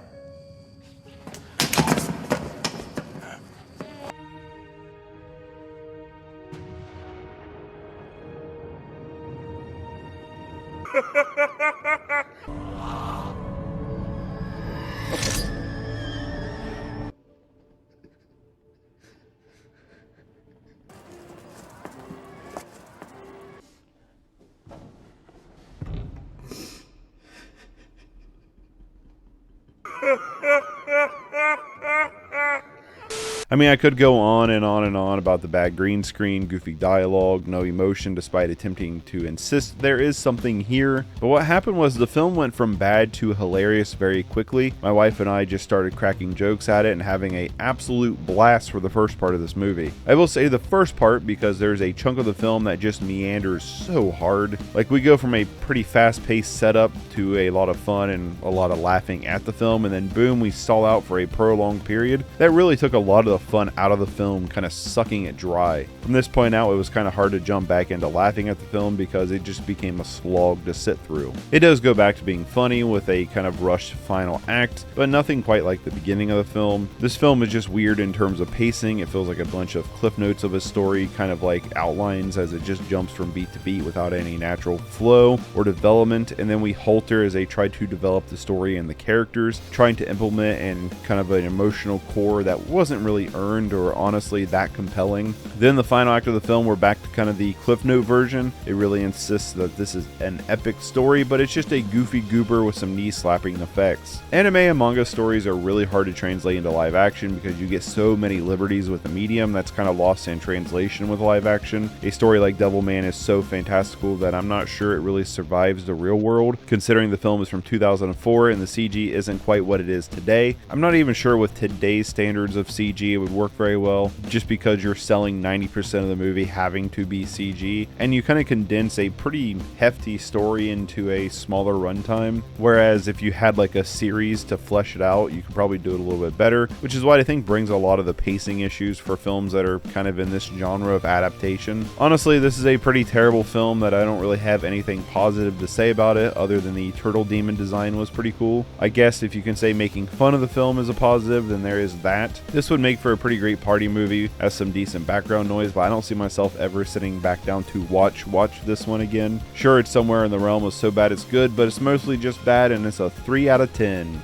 I mean, I could go on and on and on about the bad green screen, goofy dialogue, no emotion despite attempting to insist there is something here. But what happened was the film went from bad to hilarious very quickly. My wife and I just started cracking jokes at it and having an absolute blast for the first part of this movie. I will say the first part because there's a chunk of the film that just meanders so hard. Like, we go from a pretty fast-paced setup to a lot of fun and a lot of laughing at the film, and then boom, we stall out for a prolonged period. That really took a lot of the fun out of the film, kind of sucking it dry. From this point out, it was kind of hard to jump back into laughing at the film because it just became a slog to sit through. It does go back to being funny with a kind of rushed final act, but nothing quite like the beginning of the film. This film is just weird in terms of pacing. It feels like a bunch of cliff notes of a story, kind of like outlines as it just jumps from beat to beat without any natural flow or development, and then we halter as they try to develop the story and the characters, trying to implement and kind of an emotional core that wasn't really earned or honestly that compelling. Then the final act of the film, we're back to kind of the Cliff Note version. It really insists that this is an epic story, but it's just a goofy goober with some knee-slapping effects. Anime and manga stories are really hard to translate into live action because you get so many liberties with the medium that's kind of lost in translation with live action. A story like Devilman is so fantastical that I'm not sure it really survives the real world, considering the film is from 2004 and the CG isn't quite what it is today. I'm not even sure with today's standards of CG it would work very well, just because you're selling 90% of the movie having to be CG, and you kind of condense a pretty hefty story into a smaller runtime, whereas if you had like a series to flesh it out, you could probably do it a little bit better, which is what I think brings a lot of the pacing issues for films that are kind of in this genre of adaptation. Honestly, this is a pretty terrible film that I don't really have anything positive to say about it, other than the turtle demon design was pretty cool. I guess if you can say making fun of the film is a positive, then there is that. This would make for a pretty great party movie, has some decent background noise, but I don't see myself ever sitting back down to watch this one again. Sure, it's somewhere in the realm of so bad it's good, but it's mostly just bad, and it's a 3 out of 10.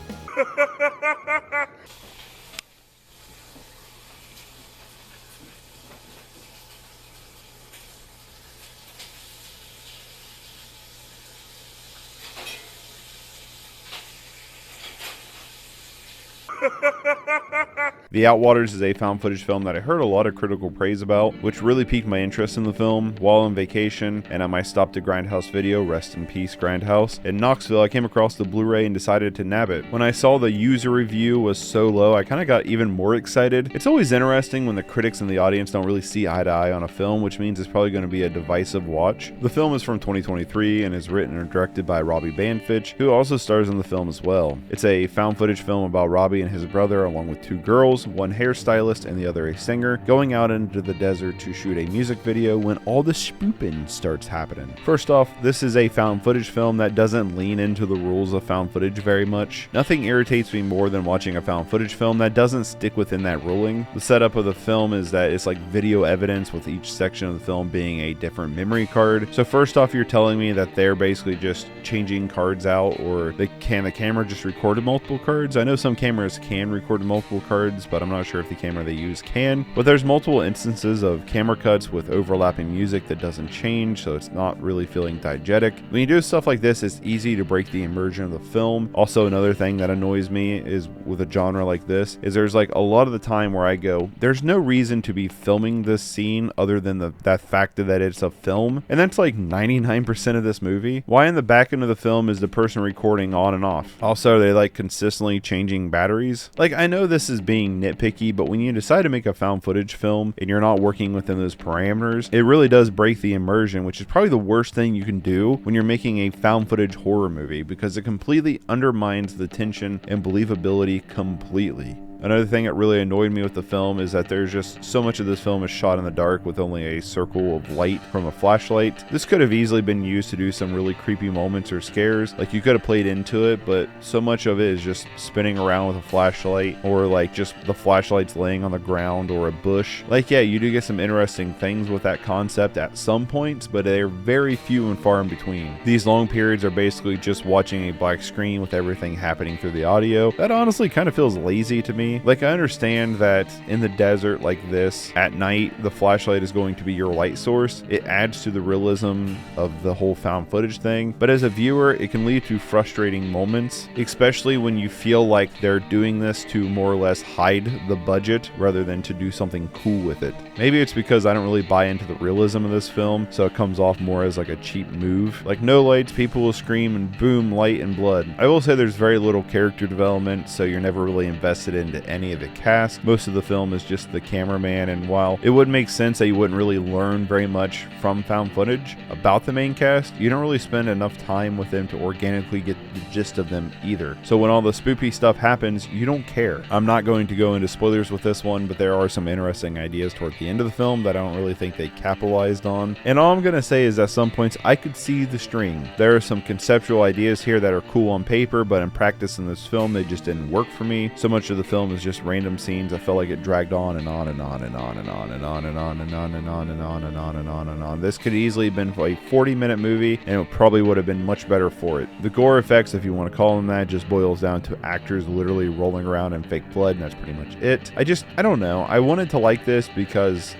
The Outwaters is a found footage film that I heard a lot of critical praise about, which really piqued my interest in the film. While on vacation and at my stop to Grindhouse Video, rest in peace Grindhouse, in Knoxville, I came across the Blu-ray and decided to nab it. When I saw the user review was so low, I kind of got even more excited. It's always interesting when the critics and the audience don't really see eye to eye on a film, which means it's probably going to be a divisive watch. The film is from 2023 and is written and directed by Robbie Banfitch, who also stars in the film as well. It's a found footage film about Robbie and his brother, along with two girls, one hairstylist and the other a singer, going out into the desert to shoot a music video when all the spooping starts happening. First off, this is a found footage film that doesn't lean into the rules of found footage very much. Nothing irritates me more than watching a found footage film that doesn't stick within that ruling. The setup of the film is that it's like video evidence, with each section of the film being a different memory card. So first off, you're telling me that they're basically just changing cards out, or the camera just recorded multiple cards? I know some cameras can record multiple cards, but I'm not sure if the camera they use can. But there's multiple instances of camera cuts with overlapping music that doesn't change, so it's not really feeling diegetic. When you do stuff like this, it's easy to break the immersion of the film. Also, another thing that annoys me is with a genre like this is there's like a lot of the time where I go, there's no reason to be filming this scene other than that fact that it's a film, and that's like 99% of this movie. Why in the back end of the film is the person recording on and off? Also, they like consistently changing batteries. Like, I know this is being nitpicky, but when you decide to make a found footage film and you're not working within those parameters, it really does break the immersion, which is probably the worst thing you can do when you're making a found footage horror movie, because it completely undermines the tension and believability completely. Another thing that really annoyed me with the film is that there's just so much of this film is shot in the dark with only a circle of light from a flashlight. This could have easily been used to do some really creepy moments or scares. Like, you could have played into it, but so much of it is just spinning around with a flashlight, or like just the flashlight's laying on the ground or a bush. Like, yeah, you do get some interesting things with that concept at some points, but they're very few and far in between. These long periods are basically just watching a black screen with everything happening through the audio. That honestly kind of feels lazy to me. Like, I understand that in the desert like this, at night, the flashlight is going to be your light source. It adds to the realism of the whole found footage thing, but as a viewer, it can lead to frustrating moments, especially when you feel like they're doing this to more or less hide the budget rather than to do something cool with it. Maybe it's because I don't really buy into the realism of this film, so it comes off more as like a cheap move. Like, no lights, people will scream, and boom, light and blood. I will say there's very little character development, so you're never really invested into any of the cast. Most of the film is just the cameraman, and while it would make sense that you wouldn't really learn very much from found footage about the main cast, you don't really spend enough time with them to organically get the gist of them either. So when all the spoopy stuff happens, you don't care. I'm not going to go into spoilers with this one, but there are some interesting ideas toward the end of the film that I don't really think they capitalized on. And all I'm going to say is at some points I could see the string. There are some conceptual ideas here that are cool on paper, but in practice in this film they just didn't work for me. So much of the film is just random scenes. I felt like it dragged on and on and on and on and on and on and on and on and on and on and on and on and on. This could easily have been a 40-minute movie, and it probably would have been much better for it. The gore effects, if you want to call them that, just boils down to actors literally rolling around in fake blood, and that's pretty much it. I don't know. I wanted to like this because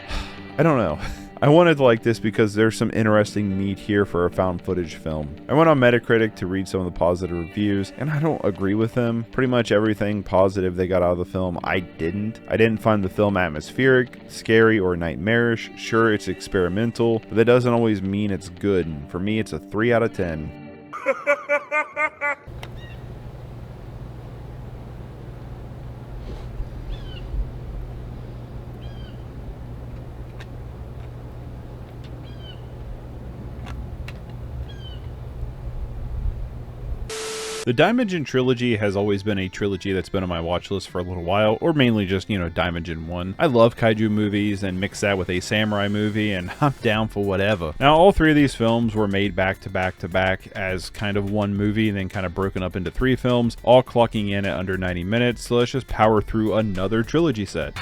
I don't know. I wanted to like this because there's some interesting meat here for a found footage film. I went on Metacritic to read some of the positive reviews, and I don't agree with them. Pretty much everything positive they got out of the film, I didn't. I didn't find the film atmospheric, scary, or nightmarish. Sure, it's experimental, but that doesn't always mean it's good. And for me, it's a 3 out of 10. The Daimajin Trilogy has always been a trilogy that's been on my watch list for a little while, or mainly just, Daimajin 1. I love kaiju movies, and mix that with a samurai movie, and I'm down for whatever. Now, all three of these films were made back to back to back as kind of one movie, and then kind of broken up into 3 films, all clocking in at under 90 minutes, so let's just power through another trilogy set.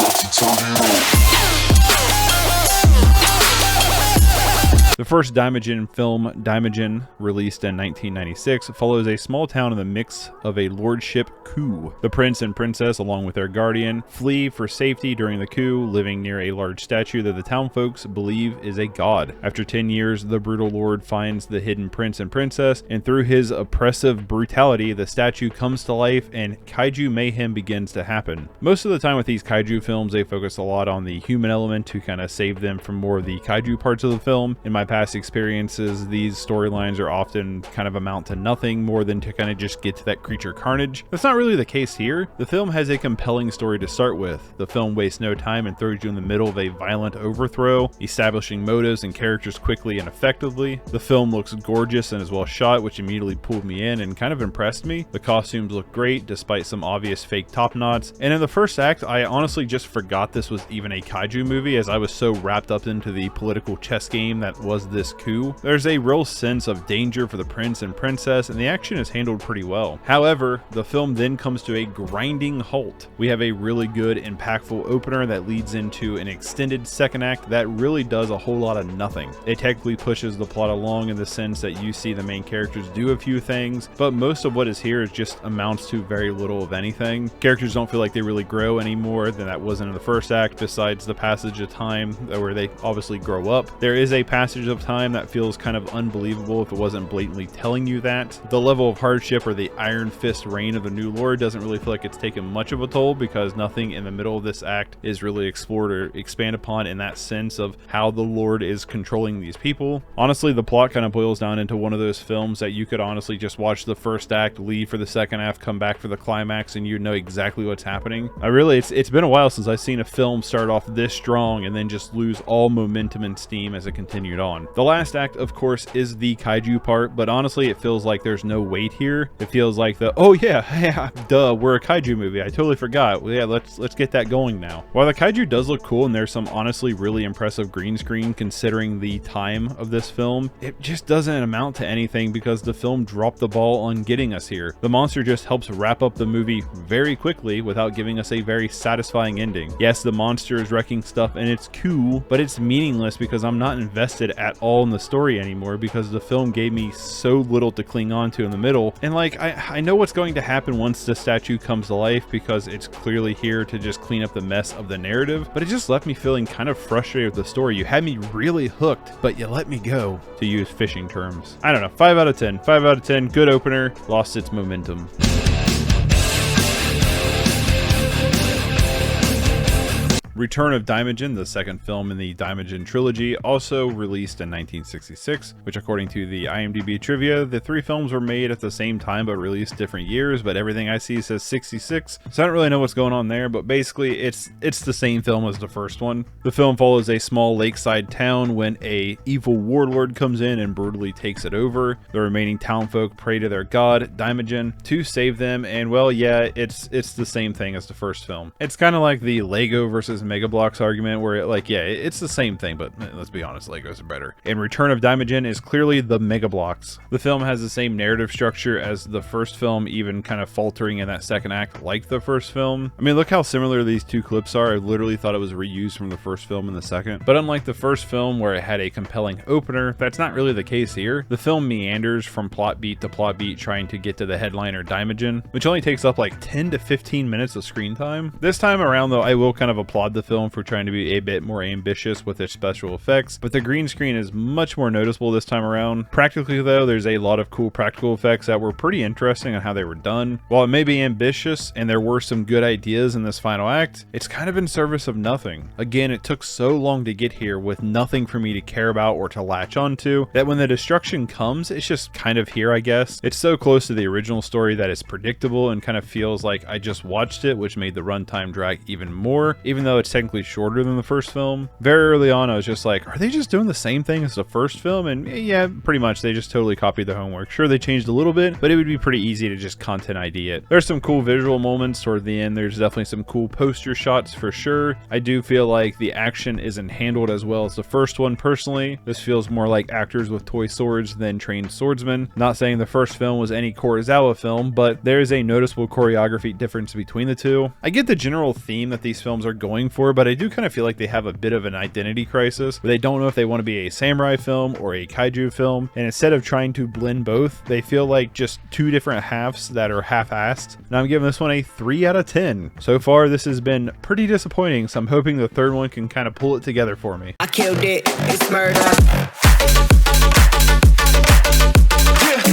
The first Daimajin film, Daimajin, released in 1996, follows a small town in the mix of a lordship coup. The prince and princess, along with their guardian, flee for safety during the coup, living near a large statue that the town folks believe is a god. After 10 years, the brutal lord finds the hidden prince and princess, and through his oppressive brutality, the statue comes to life and kaiju mayhem begins to happen. Most of the time with these kaiju films, they focus a lot on the human element to kind of save them from more of the kaiju parts of the film. In my past experiences, these storylines are often kind of amount to nothing more than to kind of just get to that creature carnage. That's not really the case here. The film has a compelling story to start with. The film wastes no time and throws you in the middle of a violent overthrow, establishing motives and characters quickly and effectively. The film looks gorgeous and is well shot, which immediately pulled me in and kind of impressed me. The costumes look great despite some obvious fake top knots. And in the first act, I honestly just forgot this was even a kaiju movie as I was so wrapped up into the political chess game that was this coup. There's a real sense of danger for the prince and princess, and the action is handled pretty well. However, the film then comes to a grinding halt. We have a really good, impactful opener that leads into an extended second act that really does a whole lot of nothing. It technically pushes the plot along in the sense that you see the main characters do a few things, but most of what is here is just amounts to very little of anything. Characters don't feel like they really grow any more than that wasn't in the first act, besides the passage of time where they obviously grow up. There is a passage of time that feels kind of unbelievable if it wasn't blatantly telling you that. The level of hardship or the iron fist reign of the new lord doesn't really feel like it's taken much of a toll because nothing in the middle of this act is really explored or expanded upon in that sense of how the lord is controlling these people. Honestly, the plot kind of boils down into one of those films that you could honestly just watch the first act, leave for the second half, come back for the climax, and you know exactly what's happening. It's been a while since I've seen a film start off this strong and then just lose all momentum and steam as it continued on. The last act, of course, is the kaiju part, but honestly, it feels like there's no weight here. It feels like oh yeah, duh, we're a kaiju movie. I totally forgot. Well, yeah, let's get that going now. While the kaiju does look cool and there's some honestly really impressive green screen considering the time of this film, it just doesn't amount to anything because the film dropped the ball on getting us here. The monster just helps wrap up the movie very quickly without giving us a very satisfying ending. Yes, the monster is wrecking stuff and it's cool, but it's meaningless because I'm not invested at all in the story anymore because the film gave me so little to cling on to in the middle. And like, I know what's going to happen once the statue comes to life because it's clearly here to just clean up the mess of the narrative, but it just left me feeling kind of frustrated with the story. You had me really hooked, but you let me go, to use fishing terms. I don't know, 5 out of 10. 5 out of 10, good opener, lost its momentum. Return of Daimajin, the second film in the Daimajin Trilogy, also released in 1966, which according to the IMDb trivia, the three films were made at the same time but released different years, but everything I see says 66, so I don't really know what's going on there, but basically it's the same film as the first one. The film follows a small lakeside town when a evil warlord comes in and brutally takes it over. The remaining townfolk pray to their god, Daimajin, to save them, and well, yeah, it's the same thing as the first film. It's kind of like the Lego versus Mega Bloks argument where it's the same thing, but let's be honest, Legos are better. And Return of Daimajin is clearly the Mega Bloks. The film has the same narrative structure as the first film, even kind of faltering in that second act like the first film. I mean, look how similar these two clips are. I literally thought it was reused from the first film and the second. But unlike the first film where it had a compelling opener, that's not really the case here. The film meanders from plot beat to plot beat trying to get to the headliner Daimajin, which only takes up like 10 to 15 minutes of screen time. This time around though, I will kind of applaud the film for trying to be a bit more ambitious with its special effects, but the green screen is much more noticeable this time around. Practically though, there's a lot of cool practical effects that were pretty interesting on how they were done. While it may be ambitious and there were some good ideas in this final act, it's kind of in service of nothing. Again, it took so long to get here with nothing for me to care about or to latch onto that when the destruction comes, it's just kind of here, I guess. It's so close to the original story that it's predictable and kind of feels like I just watched it, which made the runtime drag even more, even though it's technically shorter than the first film. Very early on, I was just like, are they just doing the same thing as the first film? And yeah, pretty much, they just totally copied the homework. Sure, they changed a little bit, but it would be pretty easy to just content ID it. There's some cool visual moments toward the end. There's definitely some cool poster shots for sure. I do feel like the action isn't handled as well as the first one personally. This feels more like actors with toy swords than trained swordsmen. Not saying the first film was any Kurosawa film, but there is a noticeable choreography difference between the two. I get the general theme that these films are going for, but I do kind of feel like they have a bit of an identity crisis where they don't know if they want to be a samurai film or a kaiju film, and instead of trying to blend both, they feel like just two different halves that are half-assed. And I'm giving this one a 3 out of 10. So far, this has been pretty disappointing, so I'm hoping the third one can kind of pull it together for me. I killed it, it's murder.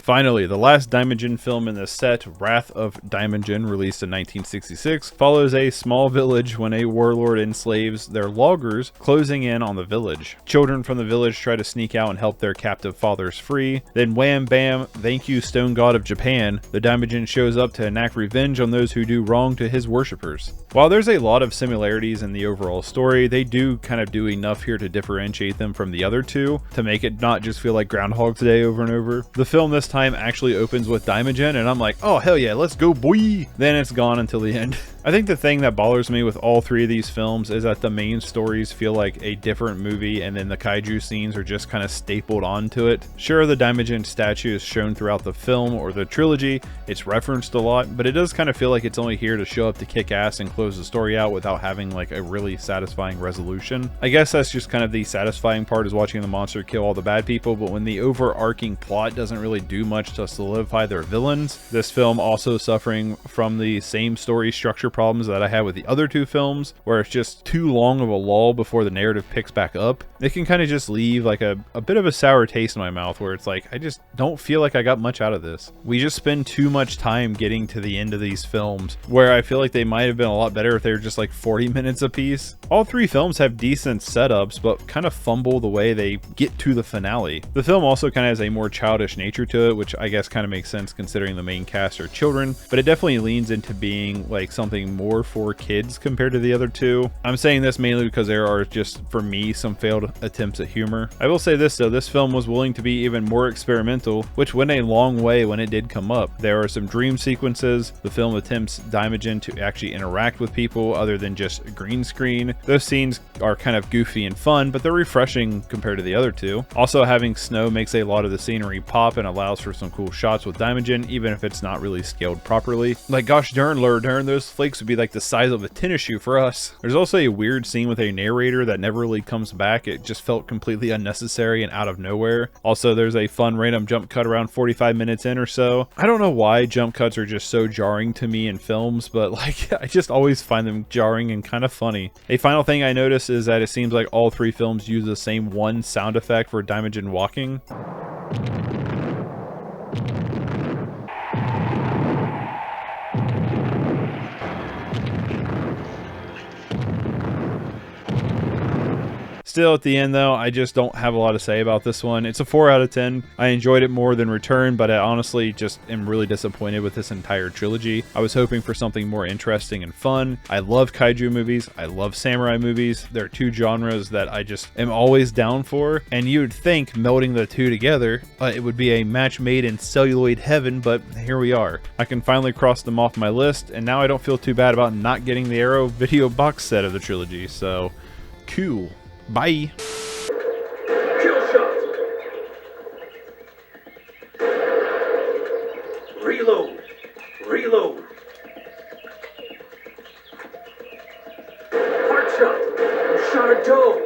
Finally, the last Daimajin film in the set, Wrath of Daimajin, released in 1966, follows a small village when a warlord enslaves their loggers, closing in on the village. Children from the village try to sneak out and help their captive fathers free. Then wham bam, thank you Stone God of Japan, the Daimajin shows up to enact revenge on those who do wrong to his worshippers. While there's a lot of similarities in the overall story, they do kind of do enough here to differentiate them from the other two, to make it not just feel like Groundhog's Day over and over. The film this time actually opens with Daimajin, and I'm like, oh hell yeah, let's go boy! Then it's gone until the end. I think the thing that bothers me with all three of these films is that the main stories feel like a different movie, and then the kaiju scenes are just kind of stapled onto it. Sure, the Daimajin statue is shown throughout the film or the trilogy, it's referenced a lot, but it does kind of feel like it's only here to show up to kick ass and close the story out without having like a really satisfying resolution. I guess that's just kind of the satisfying part, is watching the monster kill all the bad people, but when the overarching plot doesn't really do much to solidify their villains, this film also suffering from the same story structure problems that I had with the other two films, where it's just too long of a lull before the narrative picks back up. It can kind of just leave like a bit of a sour taste in my mouth, where it's like, I just don't feel like I got much out of this. We just spend too much time getting to the end of these films, where I feel like they might have been a lot better if they were just like 40 minutes a piece. All three films have decent setups, but kind of fumble the way they get to the finale. The film also kind of has a more childish nature to it, which I guess kind of makes sense considering the main cast are children, but it definitely leans into being like something more for kids compared to the other two. I'm saying this mainly because there are just, for me, some failed attempts at humor. I will say this though, this film was willing to be even more experimental, which went a long way when it did come up. There are some dream sequences. The film attempts Daimajin to actually interact with people other than just green screen. Those scenes are kind of goofy and fun, but they're refreshing compared to the other two. Also, having snow makes a lot of the scenery pop and allows for some cool shots with Daimajin, even if it's not really scaled properly. Like, gosh darn, those flakes would be like the size of a tennis shoe for us. There's also a weird scene with a narrator that never really comes back. It just felt completely unnecessary and out of nowhere. Also, there's a fun random jump cut around 45 minutes in or so. I don't know why jump cuts are just so jarring to me in films, but like, I just always find them jarring and kind of funny. A final thing I noticed is that it seems like all three films use the same one sound effect for Daimajin walking. Still, at the end though, I just don't have a lot to say about this one. It's a 4 out of 10. I enjoyed it more than Return, but I honestly just am really disappointed with this entire trilogy. I was hoping for something more interesting and fun. I love kaiju movies. I love samurai movies. They're two genres that I just am always down for. And you would think melding the two together, it would be a match made in celluloid heaven, but here we are. I can finally cross them off my list, and now I don't feel too bad about not getting the Arrow video box set of the trilogy, so cool. Bye. Kill shot. Reload. Reload. Heart shot. You shot a doe.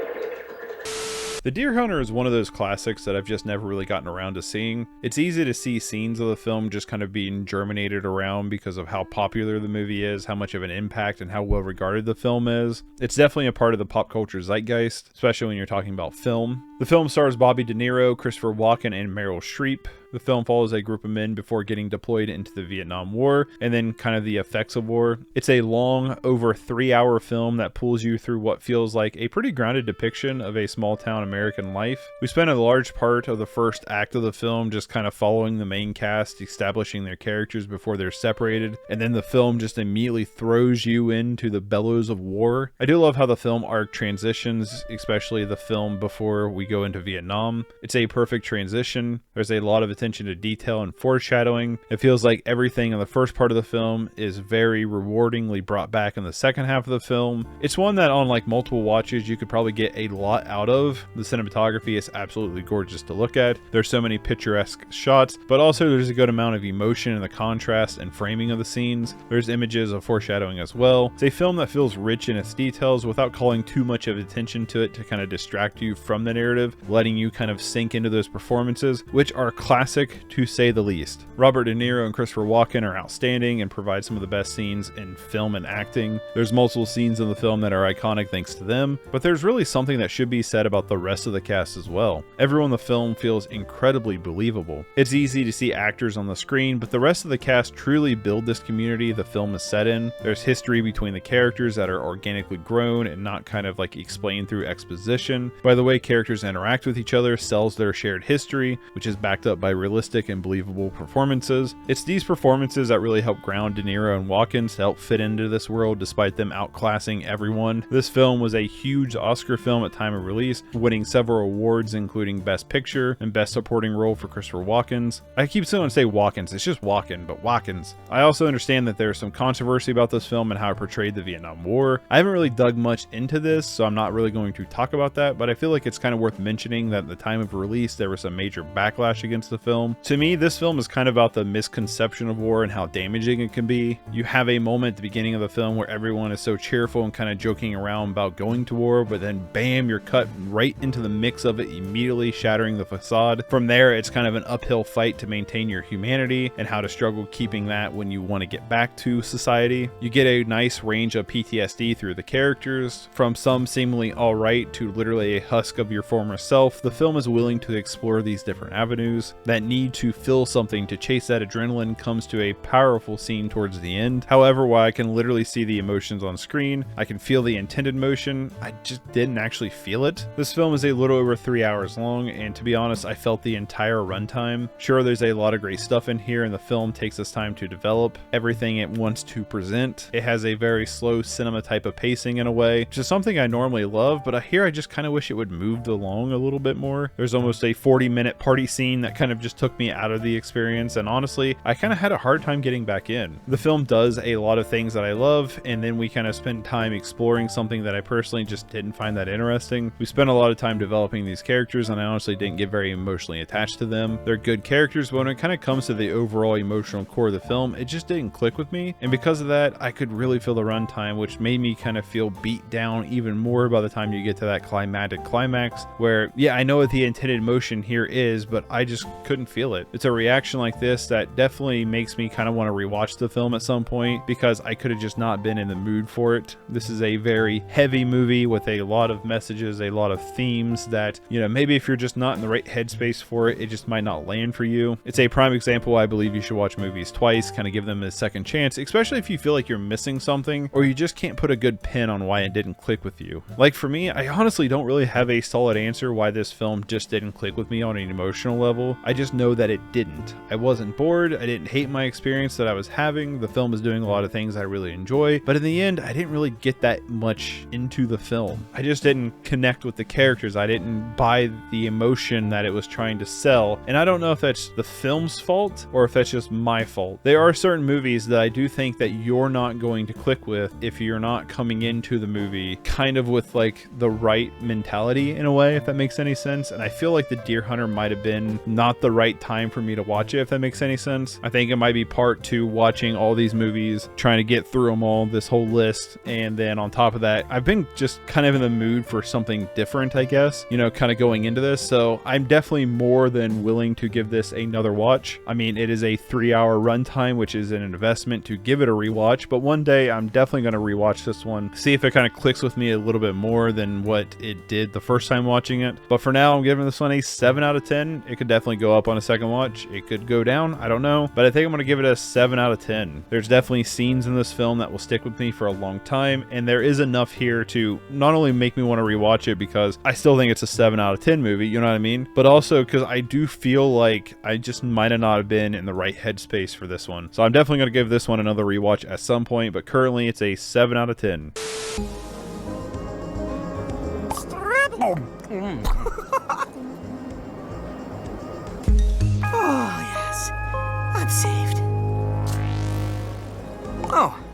The Deer Hunter is one of those classics that I've just never really gotten around to seeing. It's easy to see scenes of the film just kind of being germinated around because of how popular the movie is, how much of an impact and how well regarded the film is. It's definitely a part of the pop culture zeitgeist, especially when you're talking about film. The film stars Bobby De Niro, Christopher Walken, and Meryl Streep. The film follows a group of men before getting deployed into the Vietnam War, and then kind of the effects of war. It's a long, over 3-hour film that pulls you through what feels like a pretty grounded depiction of a small town American life. We spend a large part of the first act of the film just kind of following the main cast, establishing their characters before they're separated, and then the film just immediately throws you into the bellows of war. I do love how the film arc transitions, especially the film before we go into Vietnam. It's a perfect transition. There's a lot of attention attention to detail and foreshadowing. It feels like everything in the first part of the film is very rewardingly brought back in the second half of the film. It's one that on like multiple watches you could probably get a lot out of. The cinematography is absolutely gorgeous to look at. There's so many picturesque shots, but also there's a good amount of emotion in the contrast and framing of the scenes. There's images of foreshadowing as well. It's a film that feels rich in its details without calling too much of attention to it to kind of distract you from the narrative, letting you kind of sink into those performances, which are classic to say the least. Robert De Niro and Christopher Walken are outstanding and provide some of the best scenes in film and acting. There's multiple scenes in the film that are iconic thanks to them, but there's really something that should be said about the rest of the cast as well. Everyone in the film feels incredibly believable. It's easy to see actors on the screen, but the rest of the cast truly build this community the film is set in. There's history between the characters that are organically grown and not kind of like explained through exposition. By the way characters interact with each other sells their shared history, which is backed up by realistic and believable performances. It's these performances that really help ground De Niro and Walken to help fit into this world despite them outclassing everyone. This film was a huge Oscar film at time of release, winning several awards including Best Picture and Best Supporting Role for Christopher Walken. I keep saying say Walken, it's just Walken, but Walken. I also understand that there's some controversy about this film and how it portrayed the Vietnam War. I haven't really dug much into this, so I'm not really going to talk about that, but I feel like it's kind of worth mentioning that at the time of release there was some major backlash against the film. To me, this film is kind of about the misconception of war and how damaging it can be. You have a moment at the beginning of the film where everyone is so cheerful and kind of joking around about going to war, but then bam, you're cut right into the mix of it, immediately shattering the facade. From there, it's kind of an uphill fight to maintain your humanity and how to struggle keeping that when you want to get back to society. You get a nice range of PTSD through the characters, from some seemingly alright to literally a husk of your former self. The film is willing to explore these different avenues. That need to feel something to chase that adrenaline comes to a powerful scene towards the end. However, while I can literally see the emotions on screen, I can feel the intended motion, I just didn't actually feel it. This film is a little over 3 hours long, and to be honest, I felt the entire runtime. Sure, there's a lot of great stuff in here, and the film takes its time to develop everything it wants to present. It has a very slow cinema type of pacing in a way, which is something I normally love, but here I just kind of wish it would move along a little bit more. There's almost a 40-minute party scene that kind of just took me out of the experience, and honestly, I kind of had a hard time getting back in. The film does a lot of things that I love, and then we kind of spend time exploring something that I personally just didn't find that interesting. We spent a lot of time developing these characters, and I honestly didn't get very emotionally attached to them. They're good characters, but when it kind of comes to the overall emotional core of the film, it just didn't click with me, and because of that, I could really feel the runtime, which made me kind of feel beat down even more by the time you get to that climactic climax, where, yeah, I know what the intended motion here is, but I just couldn't feel it. It's a reaction like this that definitely makes me kind of want to rewatch the film at some point, because I could have just not been in the mood for it. This is a very heavy movie with a lot of messages, a lot of themes that, you know, maybe if you're just not in the right headspace for it, it just might not land for you. It's a prime example I believe you should watch movies twice, kind of give them a second chance, especially if you feel like you're missing something or you just can't put a good pin on why it didn't click with you. Like for me, I honestly don't really have a solid answer why this film just didn't click with me on an emotional level. I just know that it didn't. I wasn't bored, I didn't hate my experience that I was having. The film is doing a lot of things I really enjoy, but in the end, I didn't really get that much into the film. I just didn't connect with the characters. I didn't buy the emotion that it was trying to sell, and I don't know if that's the film's fault or if that's just my fault. There are certain movies that I do think that you're not going to click with if you're not coming into the movie kind of with like the right mentality in a way, if that makes any sense. And I feel like The Deer Hunter might have been not the right time for me to watch it, if that makes any sense. I think it might be part two, watching all these movies, trying to get through them all, this whole list, and then on top of that, I've been just kind of in the mood for something different, I guess, you know, kind of going into this. So I'm definitely more than willing to give this another watch. I mean, it is a 3-hour runtime, which is an investment to give it a rewatch, but one day I'm definitely going to rewatch this one, see if it kind of clicks with me a little bit more than what it did the first time watching it. But for now, I'm giving this one a 7 out of 10. It could definitely go up on a second watch. It could go down, I don't know, but I think I'm going to give it a 7 out of 10. There's definitely scenes in this film that will stick with me for a long time, and there is enough here to not only make me want to rewatch it because I still think it's a 7 out of 10 movie, you know what I mean, but also because I do feel like I just might have not been in the right headspace for this one. So I'm definitely going to give this one another rewatch at some point, but currently it's a 7 out of 10.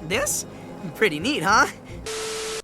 This? Pretty neat, huh?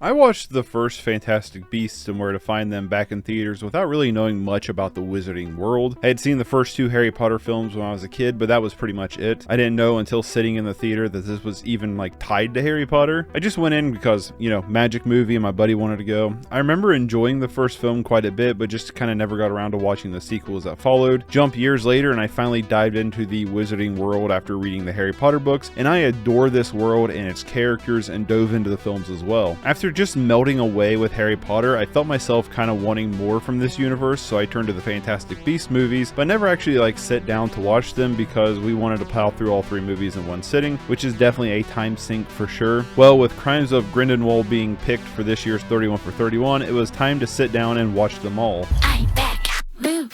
I watched the first Fantastic Beasts and Where to Find Them back in theaters without really knowing much about the wizarding world. I had seen the first 2 Harry Potter films when I was a kid, but that was pretty much it. I didn't know until sitting in the theater that this was even like tied to Harry Potter. I just went in because, you know, magic movie and my buddy wanted to go. I remember enjoying the first film quite a bit, but just kind of never got around to watching the sequels that followed. Jump years later and I finally dived into the wizarding world after reading the Harry Potter books, and I adore this world and its characters and dove into the films as well. After just melting away with Harry Potter, I felt myself kind of wanting more from this universe, so I turned to the Fantastic Beasts movies, but never actually like sit down to watch them because we wanted to plow through all 3 movies in one sitting, which is definitely a time sink for sure. Well, with Crimes of Grindelwald being picked for this year's 31 for 31, it was time to sit down and watch them all. I'm back. Boo.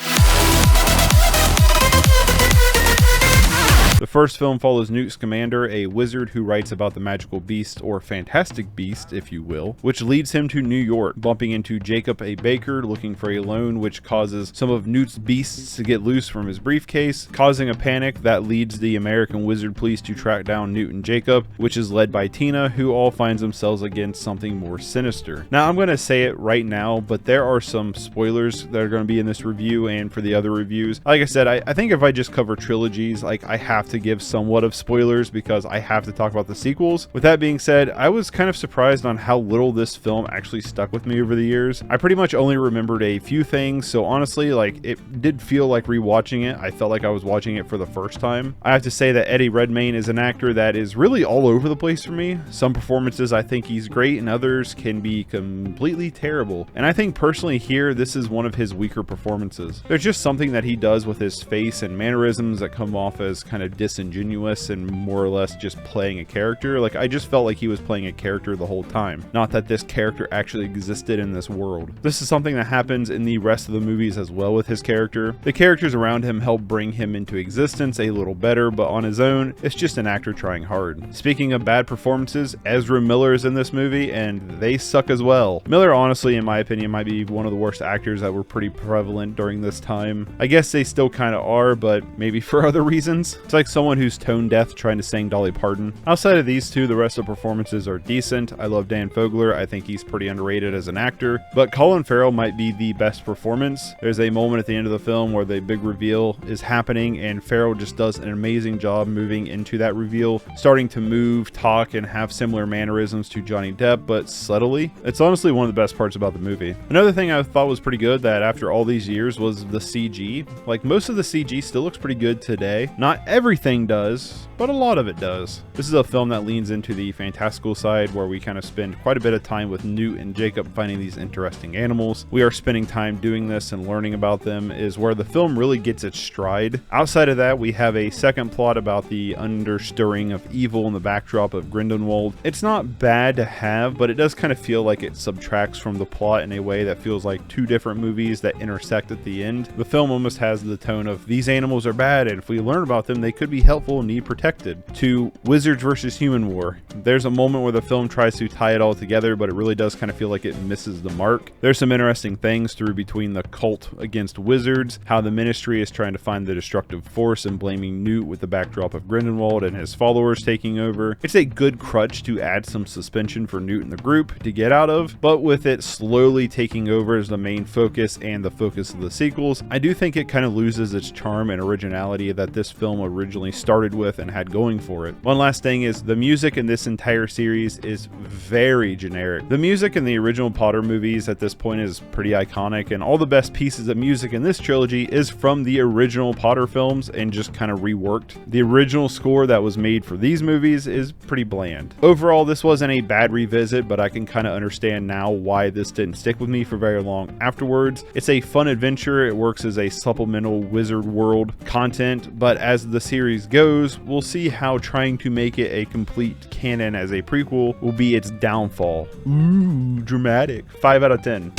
The first film follows Newt Scamander, a wizard who writes about the magical beast, or fantastic beast, if you will, which leads him to New York, bumping into Jacob, a baker, looking for a loan, which causes some of Newt's beasts to get loose from his briefcase, causing a panic that leads the American wizard police to track down Newt and Jacob, which is led by Tina, who all finds themselves against something more sinister. Now, I'm going to say it right now, but there are some spoilers that are going to be in this review and for the other reviews. Like I said, I think if I just cover trilogies, like I have to give somewhat of spoilers because I have to talk about the sequels. With that being said, I was kind of surprised on how little this film actually stuck with me over the years. I pretty much only remembered a few things, so honestly, like, it did feel like rewatching it. I felt like I was watching it for the first time. I have to say that Eddie Redmayne is an actor that is really all over the place for me. Some performances I think he's great and others can be completely terrible. And I think personally here, this is one of his weaker performances. There's just something that he does with his face and mannerisms that come off as kind of disingenuous and more or less just playing a character. Like, I just felt like he was playing a character the whole time, not that this character actually existed in this world. This is something that happens in the rest of the movies as well with his character. The characters around him help bring him into existence a little better, but on his own, it's just an actor trying hard. Speaking of bad performances, Ezra Miller is in this movie, and they suck as well. Miller, honestly, in my opinion, might be one of the worst actors that were pretty prevalent during this time. I guess they still kind of are, but maybe for other reasons. It's like someone who's tone deaf trying to sing Dolly Parton. Outside of these two, the rest of the performances are decent. I love Dan Fogler. I think he's pretty underrated as an actor, but Colin Farrell might be the best performance. There's a moment at the end of the film where the big reveal is happening, and Farrell just does an amazing job moving into that reveal, starting to move, talk, and have similar mannerisms to Johnny Depp, but subtly. It's honestly one of the best parts about the movie. Another thing I thought was pretty good that after all these years was the CG. Like, most of the CG still looks pretty good today. Not everything does, but a lot of it does. This is a film that leans into the fantastical side where we kind of spend quite a bit of time with Newt and Jacob finding these interesting animals. We are spending time doing this and learning about them is where the film really gets its stride. Outside of that, we have a second plot about the understirring of evil in the backdrop of Grindelwald. It's not bad to have, but it does kind of feel like it subtracts from the plot in a way that feels like two different movies that intersect at the end. The film almost has the tone of these animals are bad, and if we learn about them, they could be helpful and need protected, to wizards versus human war. There's a moment where the film tries to tie it all together, but it really does kind of feel like it misses the mark. There's some interesting things through between the cult against wizards, how the ministry is trying to find the destructive force and blaming Newt with the backdrop of Grindelwald and his followers taking over. It's a good crutch to add some suspension for Newt and the group to get out of, but with it slowly taking over as the main focus and the focus of the sequels, I do think it kind of loses its charm and originality that this film originally started with and had going for it. One last thing is the music in this entire series is very generic. The music in the original Potter movies at this point is pretty iconic, and all the best pieces of music in this trilogy is from the original Potter films and just kind of reworked. The original score that was made for these movies is pretty bland. Overall, this wasn't a bad revisit, but I can kind of understand now why this didn't stick with me for very long afterwards. It's a fun adventure. It works as a supplemental Wizard World content, but as the series goes, we'll see how trying to make it a complete canon as a prequel will be its downfall. Ooh, dramatic. 5 out of 10.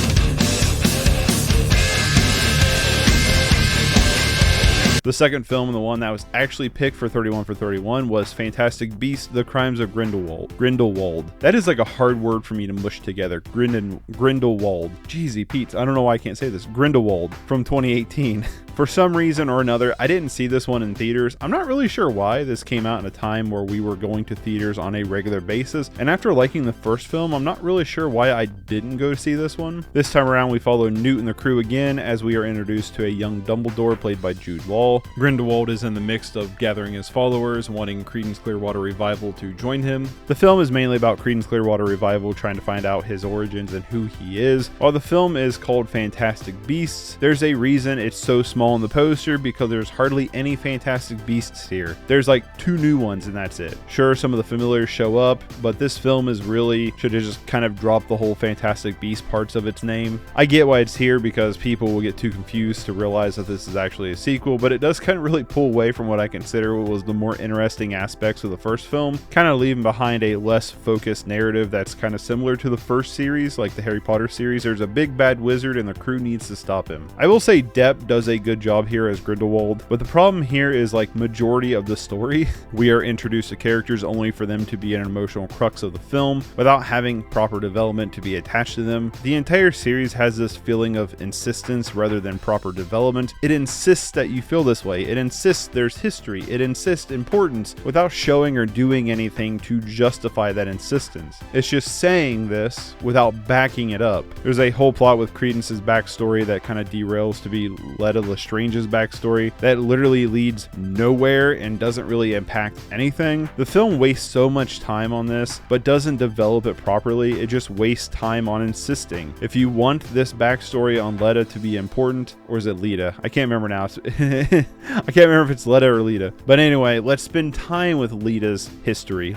The second film, and the one that was actually picked for 31 for 31, was Fantastic Beasts: The Crimes of Grindelwald. That is like a hard word for me to mush together. Grindelwald. Jeezy Pete, I don't know why I can't say this. Grindelwald from 2018. For some reason or another, I didn't see this one in theaters. I'm not really sure why. This came out in a time where we were going to theaters on a regular basis, and after liking the first film, I'm not really sure why I didn't go see this one. This time around, we follow Newt and the crew again as we are introduced to a young Dumbledore played by Jude Law. Grindelwald is in the midst of gathering his followers, wanting Creedence Clearwater Revival to join him. The film is mainly about Creedence Clearwater Revival trying to find out his origins and who he is. While the film is called Fantastic Beasts, there's a reason it's so small in the poster, because there's hardly any Fantastic Beasts here. There's like 2 new ones and that's it. Sure, some of the familiars show up, but this film is really should have just kind of dropped the whole Fantastic Beast parts of its name. I get why it's here, because people will get too confused to realize that this is actually a sequel, but it does kind of really pull away from what I consider was the more interesting aspects of the first film, kind of leaving behind a less focused narrative that's kind of similar to the first series, like the Harry Potter series. There's a big bad wizard and the crew needs to stop him. I will say Depp does a good job here as Grindelwald, but the problem here is like majority of the story, we are introduced to characters only for them to be an emotional crux of the film without having proper development to be attached to them. The entire series has this feeling of insistence rather than proper development. It insists that you feel this way. It insists there's history. It insists importance without showing or doing anything to justify that insistence. It's just saying this without backing it up. There's a whole plot with Credence's backstory that kind of derails to be Letta Lestrange's backstory that literally leads nowhere and doesn't really impact anything. The film wastes so much time on this, but doesn't develop it properly. It just wastes time on insisting. If you want this backstory on Letta to be important, or is it Lita? I can't remember now. I can't remember if it's Letta or Lita. But anyway, let's spend time with Letta's history.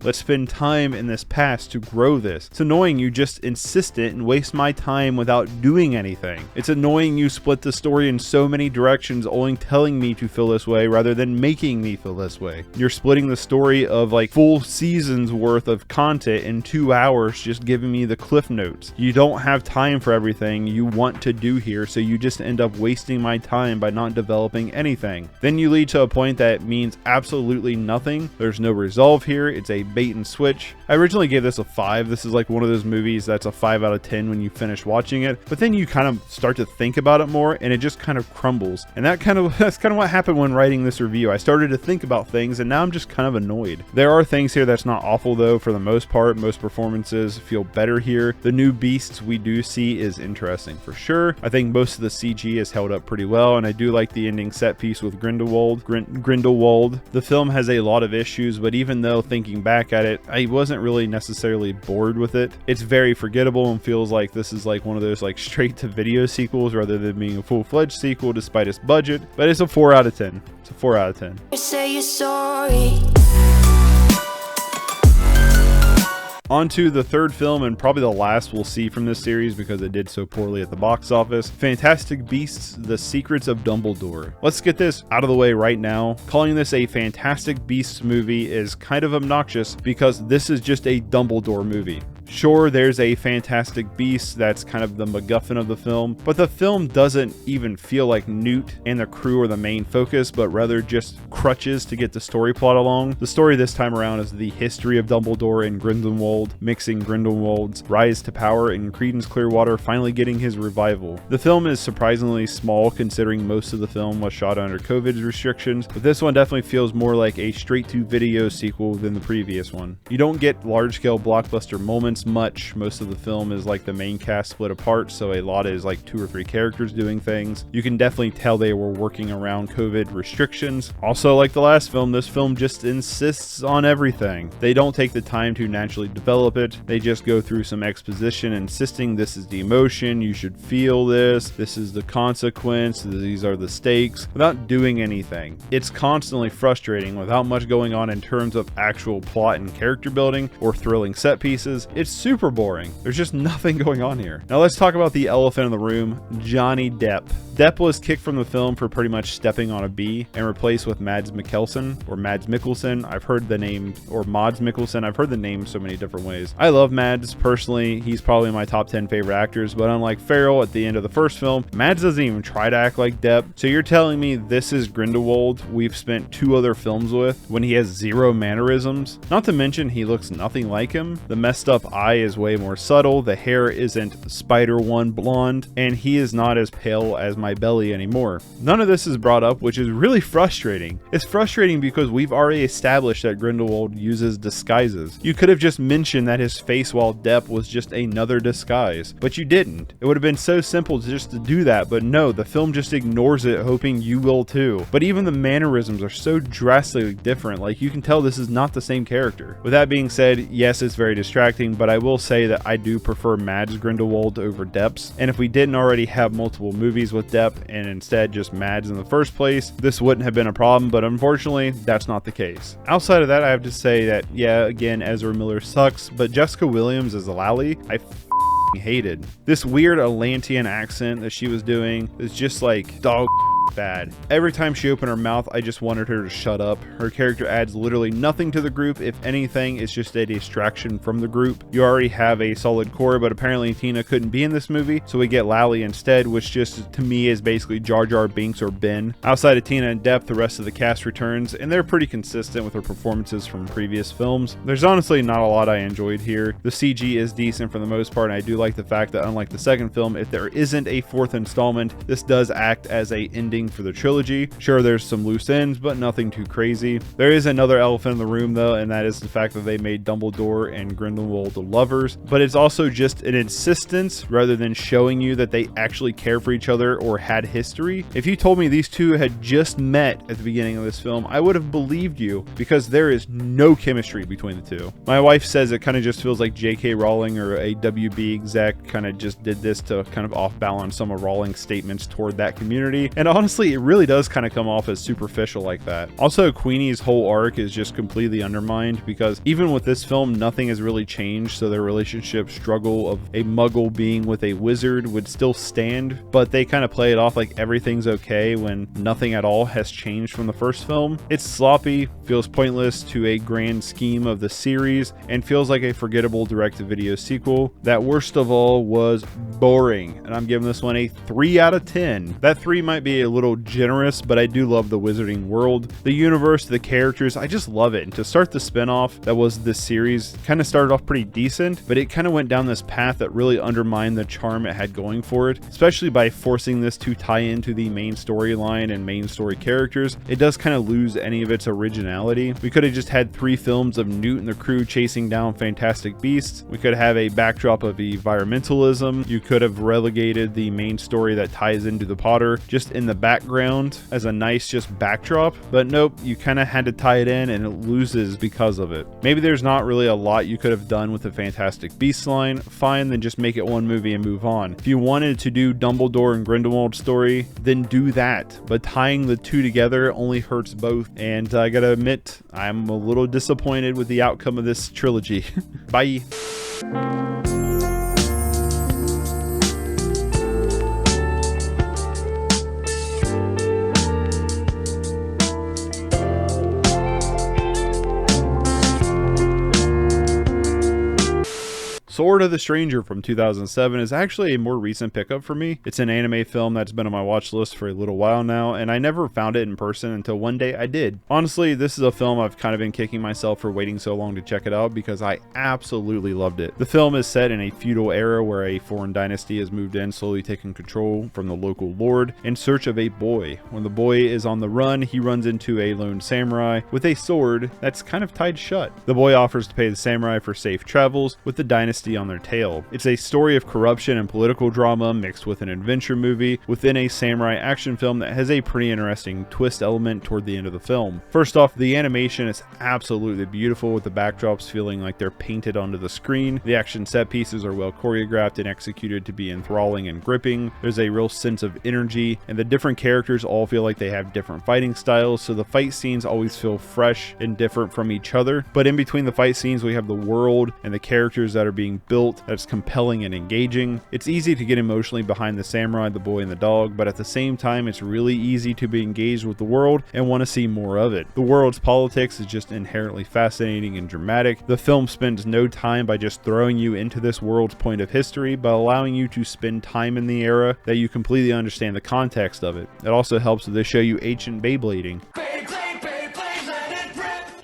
Let's spend time in this past to grow this. It's annoying you just insist it and waste my time without doing anything. It's annoying you split the story in so many directions, only telling me to feel this way rather than making me feel this way. You're splitting the story of like full seasons worth of content in 2 hours, just giving me the cliff notes. You don't have time for everything you want to do here, so you just end up wasting my time by not developing anything. Then you lead to a point that means absolutely nothing. There's no resolve here. It's a bait and switch. I originally gave this a 5. This is like one of those movies that's a 5 out of 10 when you finish watching it, but then you kind of start to think about it more and it just kind of crumbles. And that's kind of what happened when writing this review. I started to think about things and now I'm just kind of annoyed. There are things here that's not awful though. For the most part, most performances feel better here. The new beasts we do see is interesting for sure. I think most of the CG is held up pretty well, and I do like the ending set piece with Grindelwald. The film has a lot of issues, but even though thinking back at it, I wasn't really necessarily bored with it. It's very forgettable and feels like this is like one of those like straight to video sequels rather than being a full-fledged sequel despite its budget, but it's a 4 out of 10. It's a 4 out of 10. Say you're sorry. On to the third film, and probably the last we'll see from this series because it did so poorly at the box office. Fantastic Beasts: The Secrets of Dumbledore. Let's get this out of the way right now. Calling this a Fantastic Beasts movie is kind of obnoxious because this is just a Dumbledore movie. Sure, there's a Fantastic Beast that's kind of the MacGuffin of the film, but the film doesn't even feel like Newt and the crew are the main focus, but rather just crutches to get the story plot along. The story this time around is the history of Dumbledore and Grindelwald, mixing Grindelwald's rise to power and Creedence Clearwater finally getting his revival. The film is surprisingly small considering most of the film was shot under COVID restrictions, but this one definitely feels more like a straight-to-video sequel than the previous one. You don't get large-scale blockbuster moments much. Most of the film is like the main cast split apart, so a lot is like 2 or 3 characters doing things. You can definitely tell they were working around COVID restrictions. Also, like the last film, this film just insists on everything. They don't take the time to naturally develop it. They just go through some exposition insisting this is the emotion, you should feel this is the consequence, these are the stakes, without doing anything. It's constantly frustrating without much going on in terms of actual plot and character building or thrilling set pieces. It's super boring. There's just nothing going on here. Now let's talk about the elephant in the room, Johnny Depp. Depp was kicked from the film for pretty much stepping on a bee and replaced with Mads Mikkelsen. I've heard the name, or Mads Mikkelsen. I've heard the name so many different ways. I love Mads personally. He's probably my top 10 favorite actors, but unlike Farrell at the end of the first film, Mads doesn't even try to act like Depp. So you're telling me this is Grindelwald we've spent 2 other films with when he has 0 mannerisms? Not to mention he looks nothing like him. The messed up eye is way more subtle. The hair isn't Spider-One blonde, and he is not as pale as my belly anymore. None of this is brought up, which is really frustrating. It's frustrating because we've already established that Grindelwald uses disguises. You could have just mentioned that his face while Depp was just another disguise, but you didn't. It would have been so simple just to do that, but no, the film just ignores it, hoping you will too. But even the mannerisms are so drastically different, like you can tell this is not the same character. With that being said, yes, it's very distracting, but I will say that I do prefer Mads Grindelwald over Depp's, and if we didn't already have multiple movies with Depp and instead just Mads in the first place, this wouldn't have been a problem, but unfortunately, that's not the case. Outside of that, I have to say that, yeah, again, Ezra Miller sucks, but Jessica Williams as Lally, I hated. This weird Atlantean accent that she was doing is just like dog bad. Every time she opened her mouth, I just wanted her to shut up. Her character adds literally nothing to the group. If anything, it's just a distraction from the group. You already have a solid core, but apparently Tina couldn't be in this movie, so we get Lally instead, which just to me is basically Jar Jar Binks or Ben. Outside of Tina and Depp, the rest of the cast returns, and they're pretty consistent with their performances from previous films. There's honestly not a lot I enjoyed here. The CG is decent for the most part, and I do like the fact that unlike the second film, if there isn't a fourth installment, this does act as a ending for the trilogy. Sure, there's some loose ends, but nothing too crazy. There is another elephant in the room though, and that is the fact that they made Dumbledore and Grindelwald lovers, but it's also just an insistence rather than showing you that they actually care for each other or had history. If you told me these two had just met at the beginning of this film, I would have believed you, because there is no chemistry between the two. My wife says it kind of just feels like J.K. Rowling or a WB exec kind of just did this to kind of off balance some of Rowling's statements toward that community, and honestly it really does kind of come off as superficial like that. Also, Queenie's whole arc is just completely undermined, because even with this film nothing has really changed, so their relationship struggle of a muggle being with a wizard would still stand, but they kind of play it off like everything's okay when nothing at all has changed from the first film. It's sloppy, feels pointless to a grand scheme of the series, and feels like a forgettable direct-to-video sequel that worst of all was boring, and I'm giving this one a 3 out of 10. That 3 might be a little generous, but I do love the wizarding world, the universe, the characters. I just love it. And to start the spinoff that was this series kind of started off pretty decent, but it kind of went down this path that really undermined the charm it had going for it, especially by forcing this to tie into the main storyline and main story characters. It does kind of lose any of its originality. We could have just had 3 films of Newt and the crew chasing down fantastic beasts. We could have a backdrop of environmentalism. You could have relegated the main story that ties into the Potter just in the background as a nice just backdrop, but nope, you kind of had to tie it in, and it loses because of it. Maybe there's not really a lot you could have done with the Fantastic Beasts line. Fine, then just make it one movie and move on. If you wanted to do Dumbledore and Grindelwald story, then do that, but tying the two together only hurts both, and I gotta admit, I'm a little disappointed with the outcome of this trilogy. Bye. Sword of the Stranger from 2007 is actually a more recent pickup for me. It's an anime film that's been on my watch list for a little while now, and I never found it in person until one day I did. Honestly, this is a film I've kind of been kicking myself for waiting so long to check it out, because I absolutely loved it. The film is set in a feudal era where a foreign dynasty has moved in, slowly taking control from the local lord in search of a boy. When the boy is on the run, he runs into a lone samurai with a sword that's kind of tied shut. The boy offers to pay the samurai for safe travels with the dynasty on their tail. It's a story of corruption and political drama mixed with an adventure movie within a samurai action film that has a pretty interesting twist element toward the end of the film. First off, the animation is absolutely beautiful, with the backdrops feeling like they're painted onto the screen. The action set pieces are well choreographed and executed to be enthralling and gripping. There's a real sense of energy, and the different characters all feel like they have different fighting styles, so the fight scenes always feel fresh and different from each other. But in between the fight scenes, we have the world and the characters that are being built that's compelling and engaging. It's easy to get emotionally behind the samurai, the boy, and the dog, but at the same time it's really easy to be engaged with the world and want to see more of it. The world's politics is just inherently fascinating and dramatic. The film spends no time by just throwing you into this world's point of history, but allowing you to spend time in the era that you completely understand the context of it. It also helps to show you ancient Beyblading.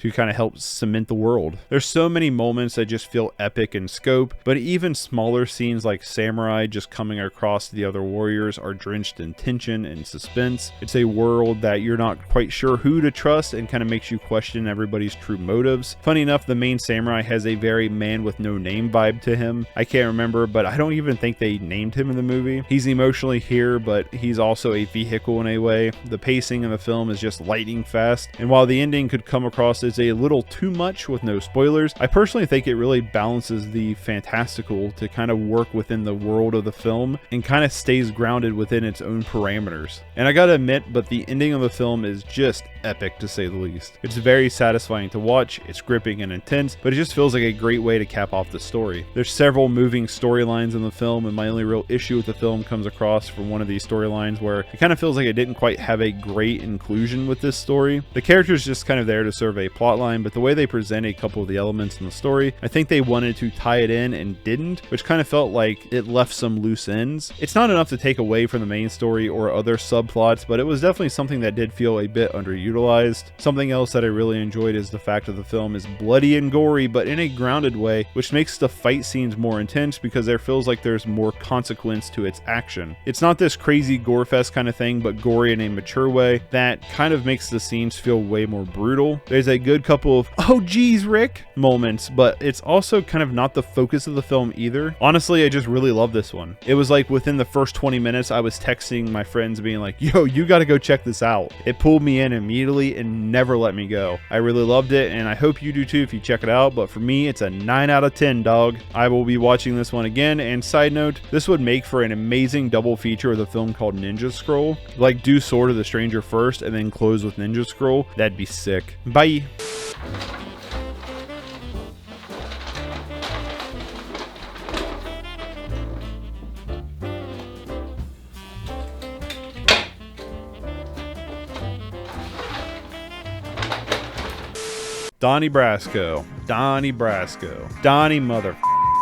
to kind of help cement the world. There's so many moments that just feel epic in scope, but even smaller scenes like samurai just coming across the other warriors are drenched in tension and suspense. It's a world that you're not quite sure who to trust and kind of makes you question everybody's true motives. Funny enough, the main samurai has a very man with no name vibe to him. I can't remember, but I don't even think they named him in the movie. He's emotionally here, but he's also a vehicle in a way. The pacing in the film is just lightning fast, and while the ending could come across as a little too much with no spoilers, I personally think it really balances the fantastical to kind of work within the world of the film and kind of stays grounded within its own parameters. And I gotta admit, but the ending of the film is just epic to say the least. It's very satisfying to watch, it's gripping and intense, but it just feels like a great way to cap off the story. There's several moving storylines in the film, and my only real issue with the film comes across from one of these storylines where it kind of feels like it didn't quite have a great inclusion with this story. The character's just kind of there to serve a plot line, but the way they present a couple of the elements in the story, I think they wanted to tie it in and didn't, which kind of felt like it left some loose ends. It's not enough to take away from the main story or other subplots, but it was definitely something that did feel a bit underutilized. Something else that I really enjoyed is the fact that the film is bloody and gory, but in a grounded way, which makes the fight scenes more intense because there feels like there's more consequence to its action. It's not this crazy gore fest kind of thing, but gory in a mature way that kind of makes the scenes feel way more brutal. There's a good couple of "oh geez Rick" moments, but it's also kind of not the focus of the film either. Honestly, I just really love this one. It was like within the first 20 minutes I was texting my friends being like, yo, you gotta go check this out. It pulled me in immediately and never let me go. I really loved it, and I hope you do too if you check it out, but for me it's a 9 out of 10, dog. I will be watching this one again, and side note, this would make for an amazing double feature with a film called Ninja Scroll. Like do Sword of the Stranger first and then close with Ninja Scroll. That'd be sick. Bye! Donnie Brasco. Donnie mother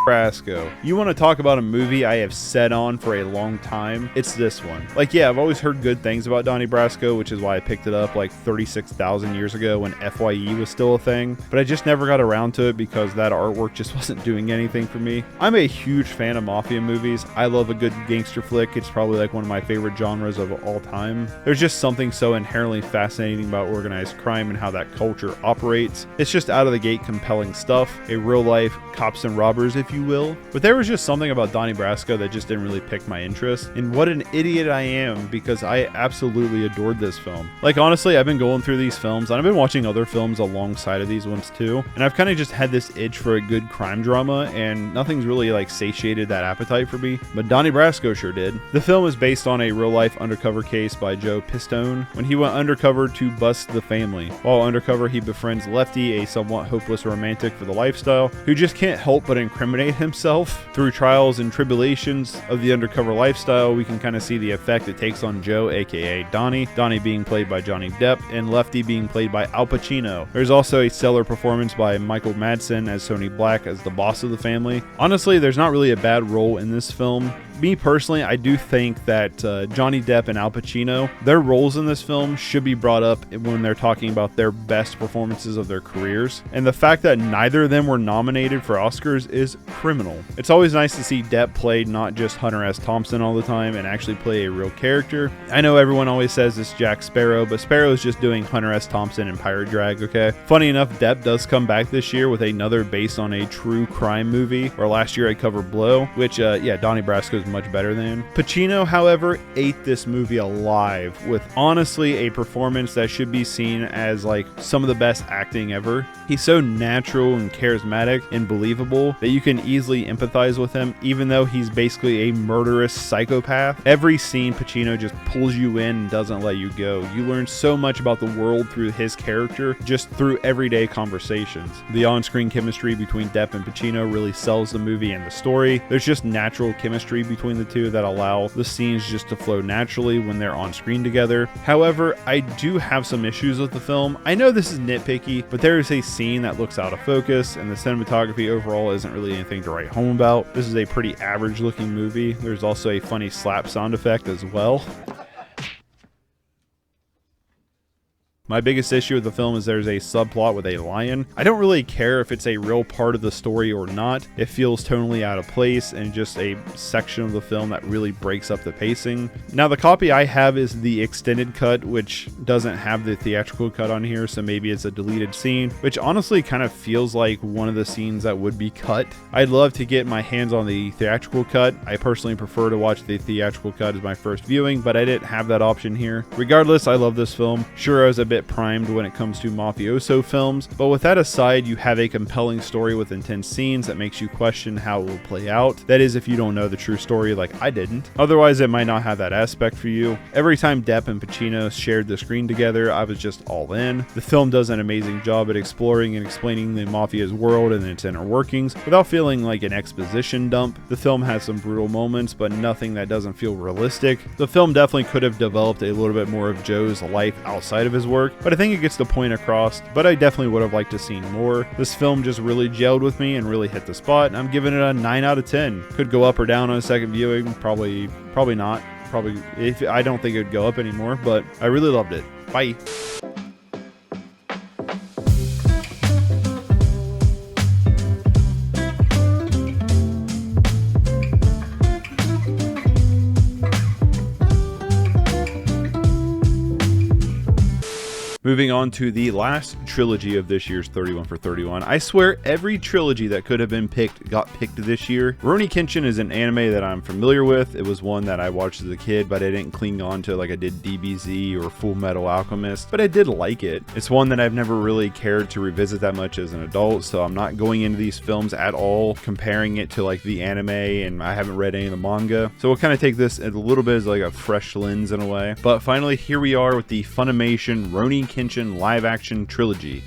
Brasco. You want to talk about a movie I have said on for a long time? It's this one. Like, yeah, I've always heard good things about Donnie Brasco, which is why I picked it up like 36,000 years ago when FYE was still a thing, but I just never got around to it because that artwork just wasn't doing anything for me. I'm a huge fan of mafia movies. I love a good gangster flick. It's probably like one of my favorite genres of all time. There's just something so inherently fascinating about organized crime and how that culture operates. It's just out of the gate compelling stuff. A real life cops and robbers, if you will. But there was just something about Donnie Brasco that just didn't really pick my interest. And what an idiot I am, because I absolutely adored this film. Like, honestly, I've been going through these films and I've been watching other films alongside of these ones too, and I've kind of just had this itch for a good crime drama, and nothing's really like satiated that appetite for me, but Donnie Brasco sure did. The film is based on a real life undercover case by Joe Pistone when he went undercover to bust the family. While undercover, he befriends Lefty, a somewhat hopeless romantic for the lifestyle, who just can't help but incriminate himself. Through trials and tribulations of the undercover lifestyle, we can kind of see the effect it takes on Joe, aka Donnie being played by Johnny Depp, and Lefty being played by Al Pacino. There's also a stellar performance by Michael Madsen as Tony Black as the boss of the family. Honestly, there's not really a bad role in this film. Me personally, I do think that Johnny Depp and Al Pacino, their roles in this film should be brought up when they're talking about their best performances of their careers. And the fact that neither of them were nominated for Oscars is criminal. It's always nice to see Depp play not just Hunter S. Thompson all the time and actually play a real character. I know everyone always says it's Jack Sparrow, but Sparrow is just doing Hunter S. Thompson in Pirate Drag, okay? Funny enough, Depp does come back this year with another based on a true crime movie, or last year I covered Blow, which, yeah, Donnie Brasco is much better than. Pacino, however, ate this movie alive with honestly a performance that should be seen as like some of the best acting ever. He's so natural and charismatic and believable that you can easily empathize with him, even though he's basically a murderous psychopath. Every scene, Pacino just pulls you in and doesn't let you go. You learn so much about the world through his character, just through everyday conversations. The on-screen chemistry between Depp and Pacino really sells the movie and the story. There's just natural chemistry between the two that allow the scenes just to flow naturally when they're on screen together. However, I do have some issues with the film. I know this is nitpicky, but there is a scene that looks out of focus, and the cinematography overall isn't really anything to write home about. This is a pretty average looking movie. There's also a funny slap sound effect as well. My biggest issue with the film is there's a subplot with a lion. I don't really care if it's a real part of the story or not. It feels tonally out of place and just a section of the film that really breaks up the pacing. Now, the copy I have is the extended cut, which doesn't have the theatrical cut on here, so maybe it's a deleted scene, which honestly kind of feels like one of the scenes that would be cut. I'd love to get my hands on the theatrical cut. I personally prefer to watch the theatrical cut as my first viewing, but I didn't have that option here. Regardless, I love this film. Sure, I was a bit primed when it comes to mafioso films, but with that aside, you have a compelling story with intense scenes that makes you question how it will play out. That is, if you don't know the true story like I didn't. Otherwise, it might not have that aspect for you. Every time Depp and Pacino shared the screen together, I was just all in. The film does an amazing job at exploring and explaining the mafia's world and its inner workings without feeling like an exposition dump. The film has some brutal moments, but nothing that doesn't feel realistic. The film definitely could have developed a little bit more of Joe's life outside of his work, but I think it gets the point across, but I definitely would have liked to see more. This film just really gelled with me and really hit the spot. I'm giving it a 9 out of 10. Could go up or down on a second viewing, probably not. I don't think it would go up anymore, but I really loved it. Bye. Moving on to the last trilogy of this year's 31 for 31. I swear every trilogy that could have been picked got picked this year. Rurouni Kenshin is an anime that I'm familiar with. It was one that I watched as a kid, but I didn't cling on to like I did DBZ or Full Metal Alchemist, but I did like it. It's one that I've never really cared to revisit that much as an adult, so I'm not going into these films at all comparing it to like the anime, and I haven't read any of the manga. So we'll kind of take this a little bit as like a fresh lens in a way. But finally, here we are with the Funimation Rurouni Kenshin live action trilogy.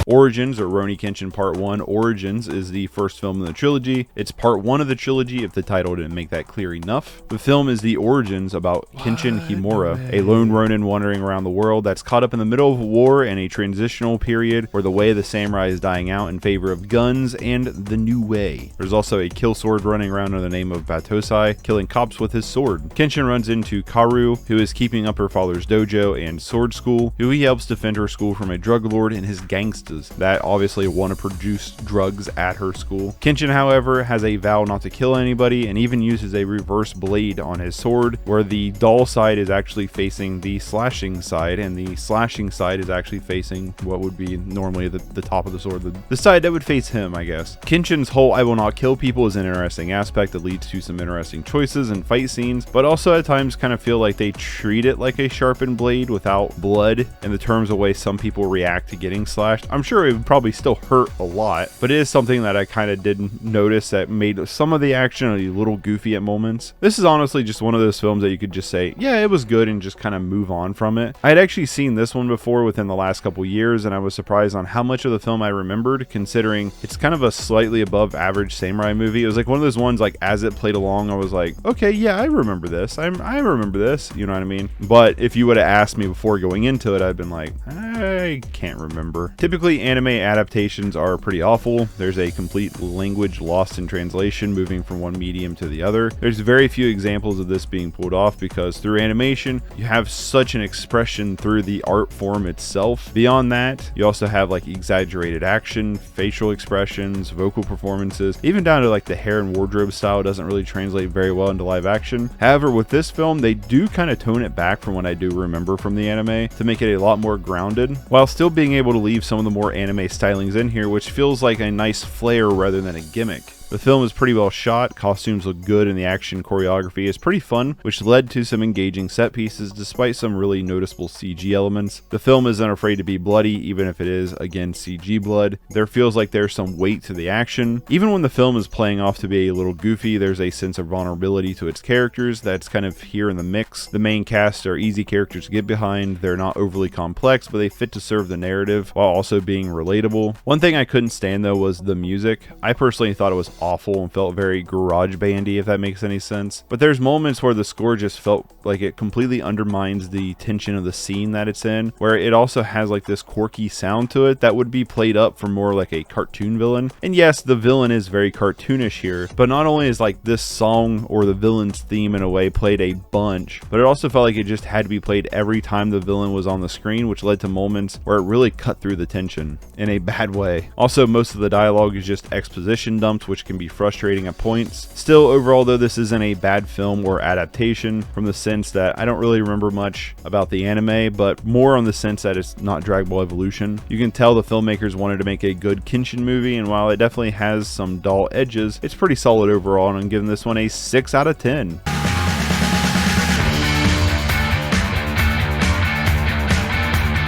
Origins, or Rurouni Kenshin Part 1. Origins is the first film in the trilogy. It's part 1 of the trilogy if the title didn't make that clear enough. The film is the origins about Kenshin Himura, a lone ronin wandering around the world that's caught up in the middle of a war and a transitional period where the way of the samurai is dying out in favor of guns and the new way. There's also a kill sword running around under the name of Batosai, killing cops with his sword. Kenshin runs into Karu, who is keeping up her father's dojo and sword school, who he helps defend her school from a drug lord and his gangsters that obviously want to produce drugs at her school. Kenshin, however, has a vow not to kill anybody and even uses a reverse blade on his sword, where the dull side is actually facing the slashing side and the slashing side is actually facing what would be normally the top of the sword, the side that would face him, I guess. Kenshin's whole I will not kill people is an interesting aspect that leads to some interesting choices and fight scenes, but also at times kind of feel like they treat it like a sharpened blade without blood in the terms of way some people react to getting slashed. I'm sure it would probably still hurt a lot, but it is something that I kind of did notice that made some of the action a little goofy at moments. This is honestly just one of those films that you could just say, yeah, it was good, and just kind of move on from it. I had actually seen this one before within the last couple years, and I was surprised on how much of the film I remembered, considering it's kind of a slightly above average samurai movie. It was like one of those ones, like as it played along, I was like, okay, yeah, I remember this. I remember this, you know what I mean? But if you would have asked me before going into it, I'd been like, I can't remember. Typically, anime adaptations are pretty awful. There's a complete language lost in translation, moving from one medium to the other. There's very few examples of this being pulled off because through animation, you have such an expression through the art form itself. Beyond that, you also have like exaggerated action, facial expressions, vocal performances, even down to like the hair and wardrobe style doesn't really translate very well into live action. However, with this film, they do kind of tone it back from what I do remember from the anime to make it a lot more grounded, while still being able to leave some of the more anime stylings in here, which feels like a nice flair rather than a gimmick. The film is pretty well shot, costumes look good, and the action choreography is pretty fun, which led to some engaging set pieces despite some really noticeable CG elements. The film isn't afraid to be bloody, even if it is, again, CG blood. There feels like there's some weight to the action. Even when the film is playing off to be a little goofy, there's a sense of vulnerability to its characters that's kind of here in the mix. The main cast are easy characters to get behind. They're not overly complex, but they fit to serve the narrative while also being relatable. One thing I couldn't stand though was the music. I personally thought it was awful and felt very garage bandy, if that makes any sense. But there's moments where the score just felt like it completely undermines the tension of the scene that it's in, where it also has like this quirky sound to it that would be played up for more like a cartoon villain. And yes, the villain is very cartoonish here, but not only is like this song or the villain's theme in a way played a bunch, but it also felt like it just had to be played every time the villain was on the screen, which led to moments where it really cut through the tension in a bad way. Also, most of the dialogue is just exposition dumps, which can be frustrating at points. Still, overall though, this isn't a bad film or adaptation, from the sense that I don't really remember much about the anime, but more on the sense that it's not Dragon Ball Evolution. You can tell the filmmakers wanted to make a good Kenshin movie, and while it definitely has some dull edges, it's pretty solid overall, and I'm giving this one a 6 out of 10.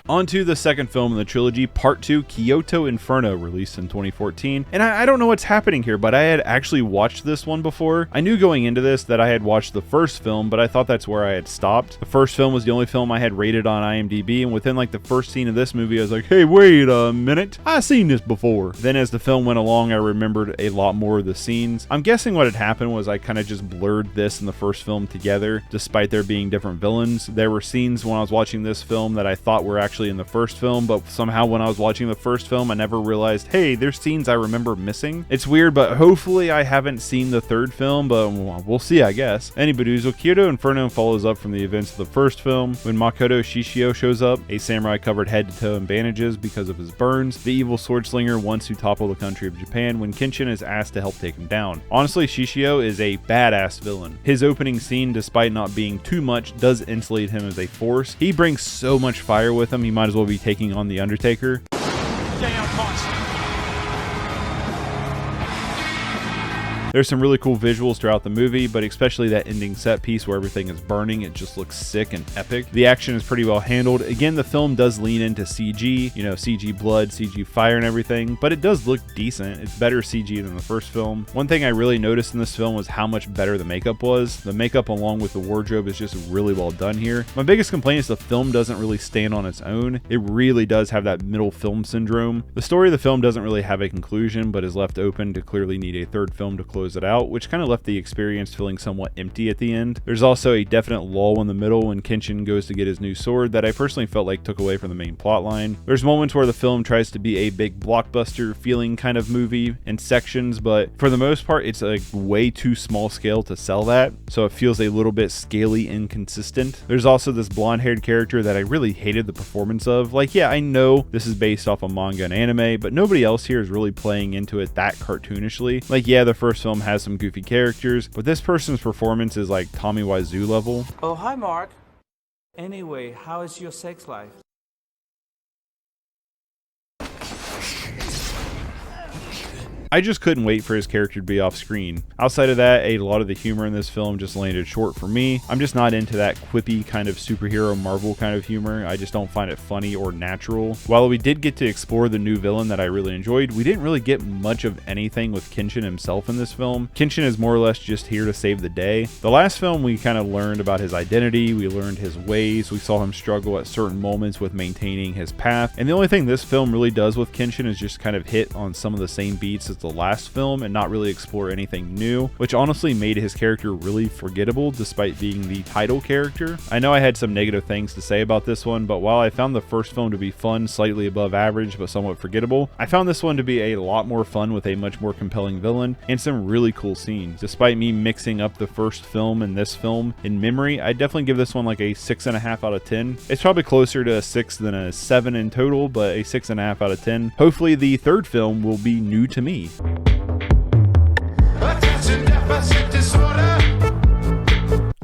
On to the second film in the trilogy, Part 2, Kyoto Inferno, released in 2014. And I don't know what's happening here, but I had actually watched this one before. I knew going into this that I had watched the first film, but I thought that's where I had stopped. The first film was the only film I had rated on IMDb, and within like the first scene of this movie, I was like, hey, wait a minute, I've seen this before. Then as the film went along, I remembered a lot more of the scenes. I'm guessing what had happened was I kind of just blurred this and the first film together, despite there being different villains. There were scenes when I was watching this film that I thought were actually in the first film, but somehow when I was watching the first film, I never realized, hey, there's scenes I remember missing. It's weird, but hopefully I haven't seen the third film, but we'll see, I guess. Anyways, Kyoto Inferno follows up from the events of the first film. When Makoto Shishio shows up, a samurai covered head to toe in bandages because of his burns, the evil sword slinger wants to topple the country of Japan when Kenshin is asked to help take him down. Honestly, Shishio is a badass villain. His opening scene, despite not being too much, does insulate him as a force. He brings so much fire with him, he might as well be taking on the Undertaker. There's some really cool visuals throughout the movie, but especially that ending set piece where everything is burning, it just looks sick and epic. The action is pretty well handled. Again, the film does lean into CG, you know, CG blood, CG fire and everything, but it does look decent. It's better CG than the first film. One thing I really noticed in this film was how much better the makeup was. The makeup along with the wardrobe is just really well done here. My biggest complaint is the film doesn't really stand on its own. It really does have that middle film syndrome. The story of the film doesn't really have a conclusion, but is left open to clearly need a third film to close it out, which kind of left the experience feeling somewhat empty at the end. There's also a definite lull in the middle when Kenshin goes to get his new sword that I personally felt like took away from the main plot line. There's moments where the film tries to be a big blockbuster feeling kind of movie in sections, but for the most part it's like way too small scale to sell that, so it feels a little bit scaly inconsistent. There's also this blonde haired character that I really hated the performance of. Like, yeah, I know this is based off of manga and anime, but nobody else here is really playing into it that cartoonishly. Like, yeah, the first film has some goofy characters, but this person's performance is like Tommy Wiseau level. Oh, hi, Mark. Anyway, how is your sex life? I just couldn't wait for his character to be off screen. Outside of that, a lot of the humor in this film just landed short for me. I'm just not into that quippy kind of superhero Marvel kind of humor. I just don't find it funny or natural. While we did get to explore the new villain that I really enjoyed, we didn't really get much of anything with Kenshin himself in this film. Kenshin is more or less just here to save the day. The last film, we kind of learned about his identity, we learned his ways, we saw him struggle at certain moments with maintaining his path, and the only thing this film really does with Kenshin is just kind of hit on some of the same beats as the last film and not really explore anything new, which honestly made his character really forgettable despite being the title character. I know I had some negative things to say about this one, but while I found the first film to be fun, slightly above average, but somewhat forgettable, I found this one to be a lot more fun with a much more compelling villain and some really cool scenes. Despite me mixing up the first film and this film in memory, I definitely give this one like a 6.5 out of 10. It's probably closer to a 6 than a 7 in total, but a 6.5 out of 10. Hopefully the third film will be new to me.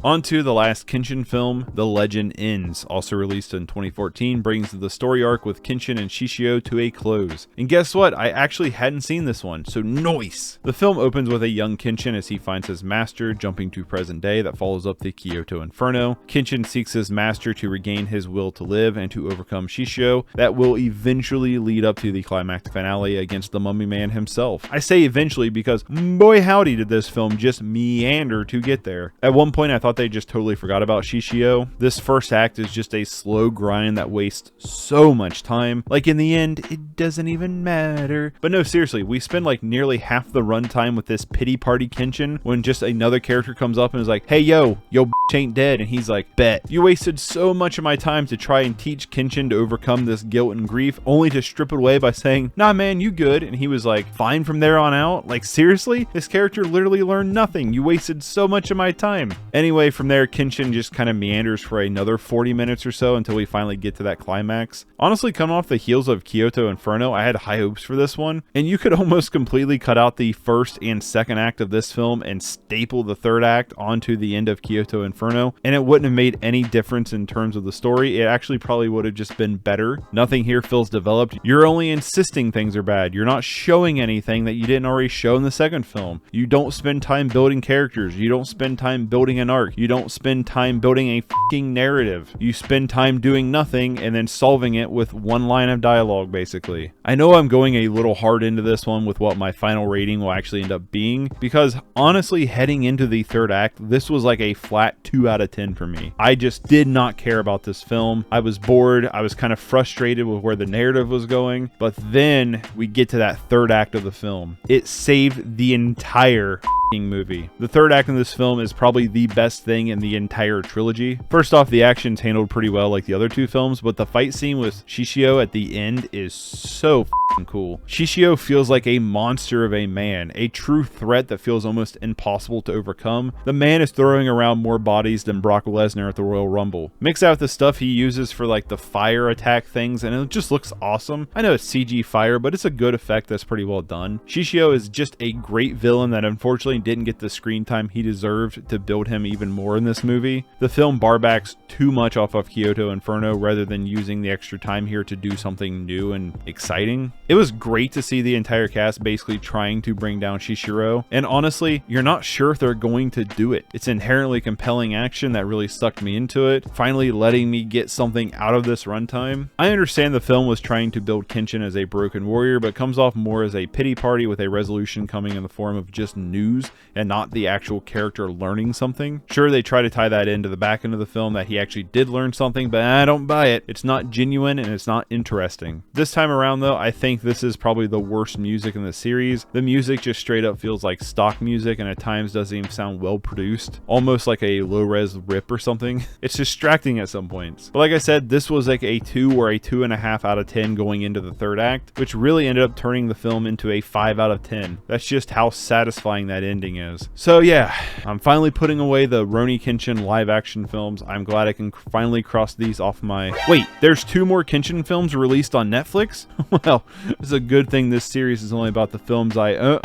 On to the last Kenshin film, The Legend Ends, also released in 2014, brings the story arc with Kenshin and Shishio to a close. And guess what? I actually hadn't seen this one, so nice! The film opens with a young Kenshin as he finds his master, jumping to present day that follows up the Kyoto Inferno. Kenshin seeks his master to regain his will to live and to overcome Shishio. That will eventually lead up to the climactic finale against the Mummy Man himself. I say eventually because boy howdy did this film just meander to get there. At one point I thought thought they just totally forgot about Shishio. This first act is just a slow grind that wastes so much time. Like in the end, it doesn't even matter. But no, seriously, we spend like nearly half the runtime with this pity party Kenshin when just another character comes up and is like, hey yo bitch ain't dead, and he's like, bet. You wasted so much of my time to try and teach Kenshin to overcome this guilt and grief, only to strip it away by saying, nah man, you good, and he was like, fine from there on out. Like seriously? This character literally learned nothing. You wasted so much of my time. Anyway, from there, Kenshin just kind of meanders for another 40 minutes or so until we finally get to that climax. Honestly, coming off the heels of Kyoto Inferno, I had high hopes for this one, and you could almost completely cut out the first and second act of this film and staple the third act onto the end of Kyoto Inferno, and it wouldn't have made any difference in terms of the story. It actually probably would have just been better. Nothing here feels developed. You're only insisting things are bad. You're not showing anything that you didn't already show in the second film. You don't spend time building characters. You don't spend time building an arc. You don't spend time building a fucking narrative. You spend time doing nothing and then solving it with one line of dialogue, basically. I know I'm going a little hard into this one with what my final rating will actually end up being, because honestly, heading into the third act, this was like a flat 2 out of 10 for me. I just did not care about this film. I was bored. I was kind of frustrated with where the narrative was going, but then we get to that third act of the film. It saved the entire movie. The third act in this film is probably the best thing in the entire trilogy. First off, the action's handled pretty well like the other two films, but the fight scene with Shishio at the end is so cool. Shishio feels like a monster of a man, a true threat that feels almost impossible to overcome. The man is throwing around more bodies than Brock Lesnar at the Royal Rumble. Mix out the stuff he uses for like the fire attack things, and it just looks awesome. I know it's CG fire, but it's a good effect that's pretty well done. Shishio is just a great villain that unfortunately didn't get the screen time he deserved to build him even more in this movie. The film barbacks too much off of Kyoto Inferno rather than using the extra time here to do something new and exciting. It was great to see the entire cast basically trying to bring down Shishiro, and honestly, you're not sure if they're going to do it. It's inherently compelling action that really sucked me into it, finally letting me get something out of this runtime. I understand the film was trying to build Kenshin as a broken warrior, but comes off more as a pity party with a resolution coming in the form of just news and not the actual character learning something. Sure, they try to tie that into the back end of the film that he actually did learn something, but I don't buy it. It's not genuine and it's not interesting. This time around though, I think this is probably the worst music in the series. The music just straight up feels like stock music and at times doesn't even sound well produced, almost like a low-res rip or something. It's distracting at some points. But like I said, this was like a 2 or a 2.5 out of 10 going into the third act, which really ended up turning the film into a 5 out of 10. That's just how satisfying that ending is. So yeah, I'm finally putting away the Rurouni Kenshin live action films. I'm glad I can finally cross these off my... Wait, there's 2 more Kenshin films released on Netflix? Well, it's a good thing this series is only about the films I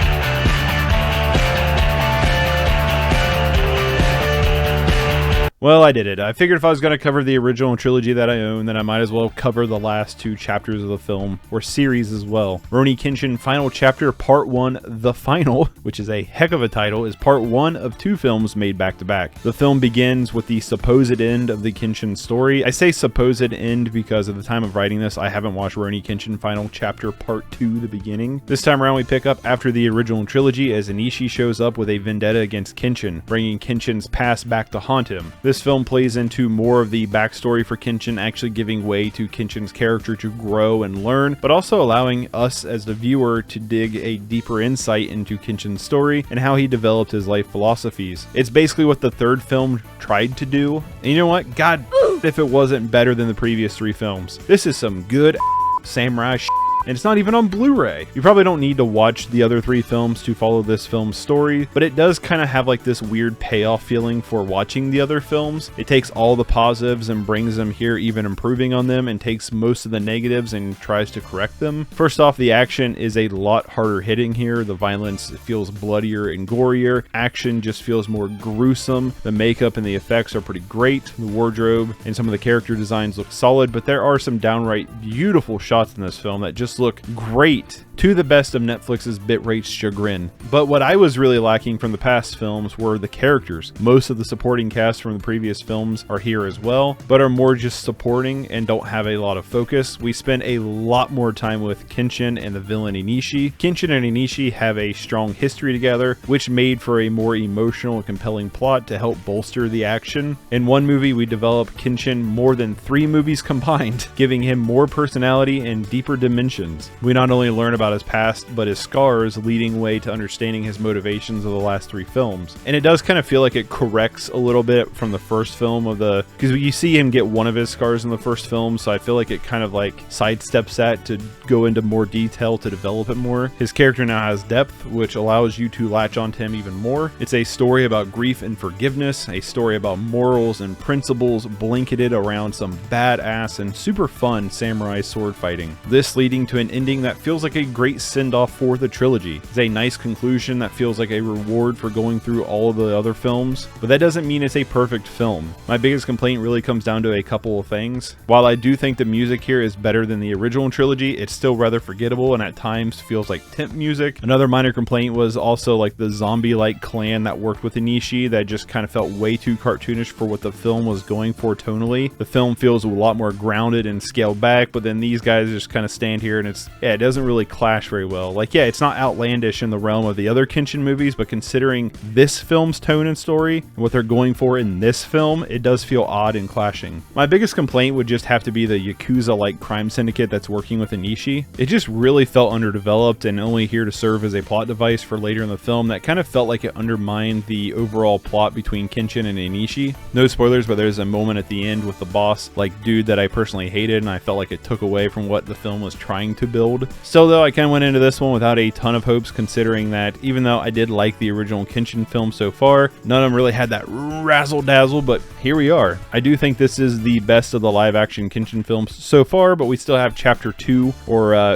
Well, I did it. I figured if I was going to cover the original trilogy that I own, then I might as well cover the last 2 chapters of the film, or series as well. Rurouni Kenshin Final Chapter Part 1 The Final, which is a heck of a title, is part 1 of 2 films made back to back. The film begins with the supposed end of the Kenshin story. I say supposed end because at the time of writing this, I haven't watched Rurouni Kenshin Final Chapter Part 2, The Beginning. This time around, we pick up after the original trilogy as Anishi shows up with a vendetta against Kenshin, bringing Kenshin's past back to haunt him. This film plays into more of the backstory for Kenshin, actually giving way to Kenshin's character to grow and learn, but also allowing us as the viewer to dig a deeper insight into Kenshin's story and how he developed his life philosophies. It's basically what the third film tried to do, and you know what? God, if it wasn't better than the previous 3 films. This is some good samurai shit. And it's not even on Blu-ray. You probably don't need to watch the other 3 films to follow this film's story, but it does kind of have like this weird payoff feeling for watching the other films. It takes all the positives and brings them here, even improving on them, and takes most of the negatives and tries to correct them. First off, the action is a lot harder hitting here. The violence feels bloodier and gorier. Action just feels more gruesome. The makeup and the effects are pretty great. The wardrobe and some of the character designs look solid, but there are some downright beautiful shots in this film that just look great to the best of Netflix's bitrate's chagrin. But what I was really lacking from the past films were the characters. Most of the supporting cast from the previous films are here as well, but are more just supporting and don't have a lot of focus. We spend a lot more time with Kenshin and the villain Inishi. Kenshin and Inishi have a strong history together, which made for a more emotional and compelling plot to help bolster the action. In one movie, we develop Kenshin more than 3 movies combined, giving him more personality and deeper dimensions. We not only learn about his past, but his scars, leading way to understanding his motivations of the last 3 films. And it does kind of feel like it corrects a little bit from the first film because you see him get one of his scars in the first film, so I feel like it kind of like sidesteps that to go into more detail to develop it more. His character now has depth, which allows you to latch onto him even more. It's a story about grief and forgiveness, a story about morals and principles blanketed around some badass and super fun samurai sword fighting. This leading to an ending that feels like a great send-off for the trilogy. It's a nice conclusion that feels like a reward for going through all of the other films, but that doesn't mean it's a perfect film. My biggest complaint really comes down to a couple of things. While I do think the music here is better than the original trilogy, it's still rather forgettable and at times feels like temp music. Another minor complaint was also like the zombie-like clan that worked with Inishi that just kind of felt way too cartoonish for what the film was going for tonally. The film feels a lot more grounded and scaled back, but then these guys just kind of stand here and it doesn't really clash very well. Like, yeah, it's not outlandish in the realm of the other Kenshin movies, but considering this film's tone and story and what they're going for in this film, it does feel odd and clashing. My biggest complaint would just have to be the Yakuza-like crime syndicate that's working with Inishi. It just really felt underdeveloped and only here to serve as a plot device for later in the film that kind of felt like it undermined the overall plot between Kenshin and Inishi. No spoilers, but there's a moment at the end with the boss, like, dude that I personally hated, and I felt like it took away from what the film was trying to build. Still though, I kind of went into this one without a ton of hopes, considering that even though I did like the original Kenshin film so far, none of them really had that razzle-dazzle, but here we are. I do think this is the best of the live-action Kenshin films so far, but we still have Chapter 2, Rurouni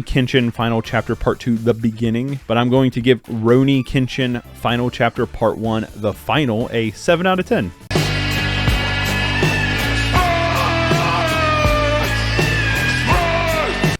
Kenshin Final Chapter Part 2, The Beginning, but I'm going to give Rurouni Kenshin Final Chapter Part 1, The Final, a 7 out of 10.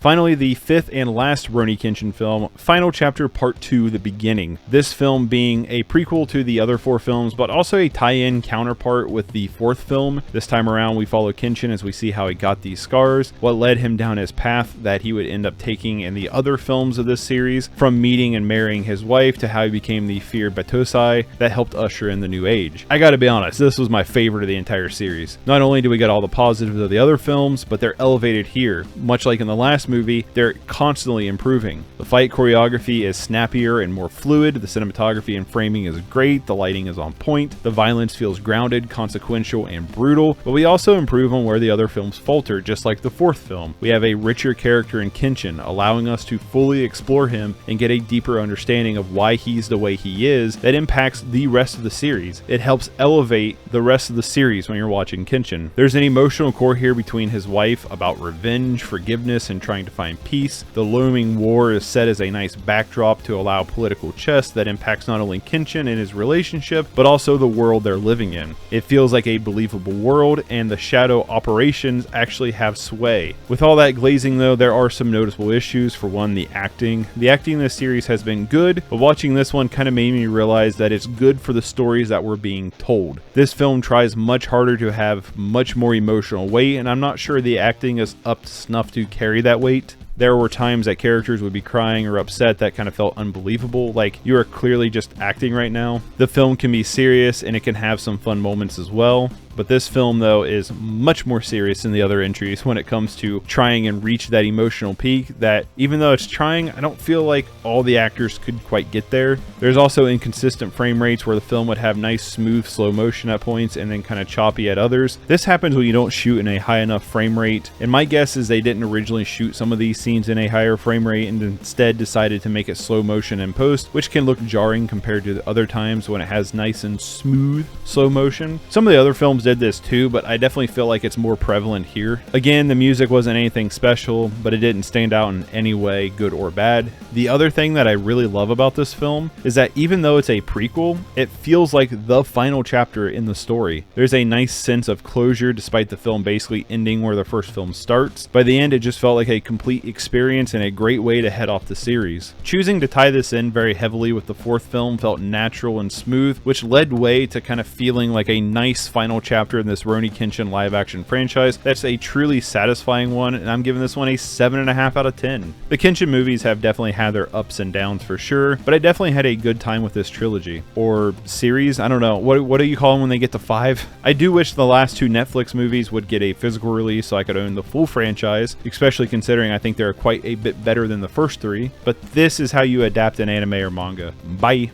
Finally, the 5th and last Rurouni Kenshin film, Final Chapter Part 2, The Beginning. This film being a prequel to the other 4 films, but also a tie-in counterpart with the 4th film. This time around, we follow Kenshin as we see how he got these scars, what led him down his path that he would end up taking in the other films of this series, from meeting and marrying his wife to how he became the feared Batosai that helped usher in the new age. I gotta be honest, this was my favorite of the entire series. Not only do we get all the positives of the other films, but they're elevated here. Much like in the last movie, they're constantly improving. The fight choreography is snappier and more fluid, the cinematography and framing is great, the lighting is on point, the violence feels grounded, consequential, and brutal, but we also improve on where the other films falter, just like the 4th film. We have a richer character in Kenshin, allowing us to fully explore him and get a deeper understanding of why he's the way he is that impacts the rest of the series. It helps elevate the rest of the series when you're watching Kenshin. There's an emotional core here between his wife about revenge, forgiveness, and trying to find peace. The looming war is set as a nice backdrop to allow political chess that impacts not only Kenshin and his relationship, but also the world they're living in. It feels like a believable world, and the shadow operations actually have sway. With all that glazing though, there are some noticeable issues. For one, the acting. The acting in this series has been good, but watching this one kind of made me realize that it's good for the stories that were being told. This film tries much harder to have much more emotional weight, and I'm not sure the acting is up to snuff to carry that weight. There were times that characters would be crying or upset that kind of felt unbelievable, like you are clearly just acting right now. The film can be serious and it can have some fun moments as well. But this film, though, is much more serious than the other entries when it comes to trying and reach that emotional peak that, even though it's trying, I don't feel like all the actors could quite get there. There's also inconsistent frame rates where the film would have nice, smooth, slow motion at points and then kind of choppy at others. This happens when you don't shoot in a high enough frame rate, and my guess is they didn't originally shoot some of these scenes in a higher frame rate and instead decided to make it slow motion in post, which can look jarring compared to the other times when it has nice and smooth slow motion. Some of the other films did this too, but I definitely feel like it's more prevalent here. Again, the music wasn't anything special, but it didn't stand out in any way, good or bad. The other thing that I really love about this film is that even though it's a prequel, it feels like the final chapter in the story. There's a nice sense of closure despite the film basically ending where the first film starts. By the end, it just felt like a complete experience and a great way to head off the series. Choosing to tie this in very heavily with the fourth film felt natural and smooth, which led way to kind of feeling like a nice final chapter in this Rurouni Kenshin live action franchise. That's a truly satisfying one, and I'm giving this one a 7.5 out of 10. The Kenshin movies have definitely had their ups and downs for sure, but I definitely had a good time with this trilogy. Or series, I don't know. What do you call them when they get to 5? I do wish the last 2 Netflix movies would get a physical release so I could own the full franchise, especially considering I think they're quite a bit better than the first 3. But this is how you adapt an anime or manga. Bye.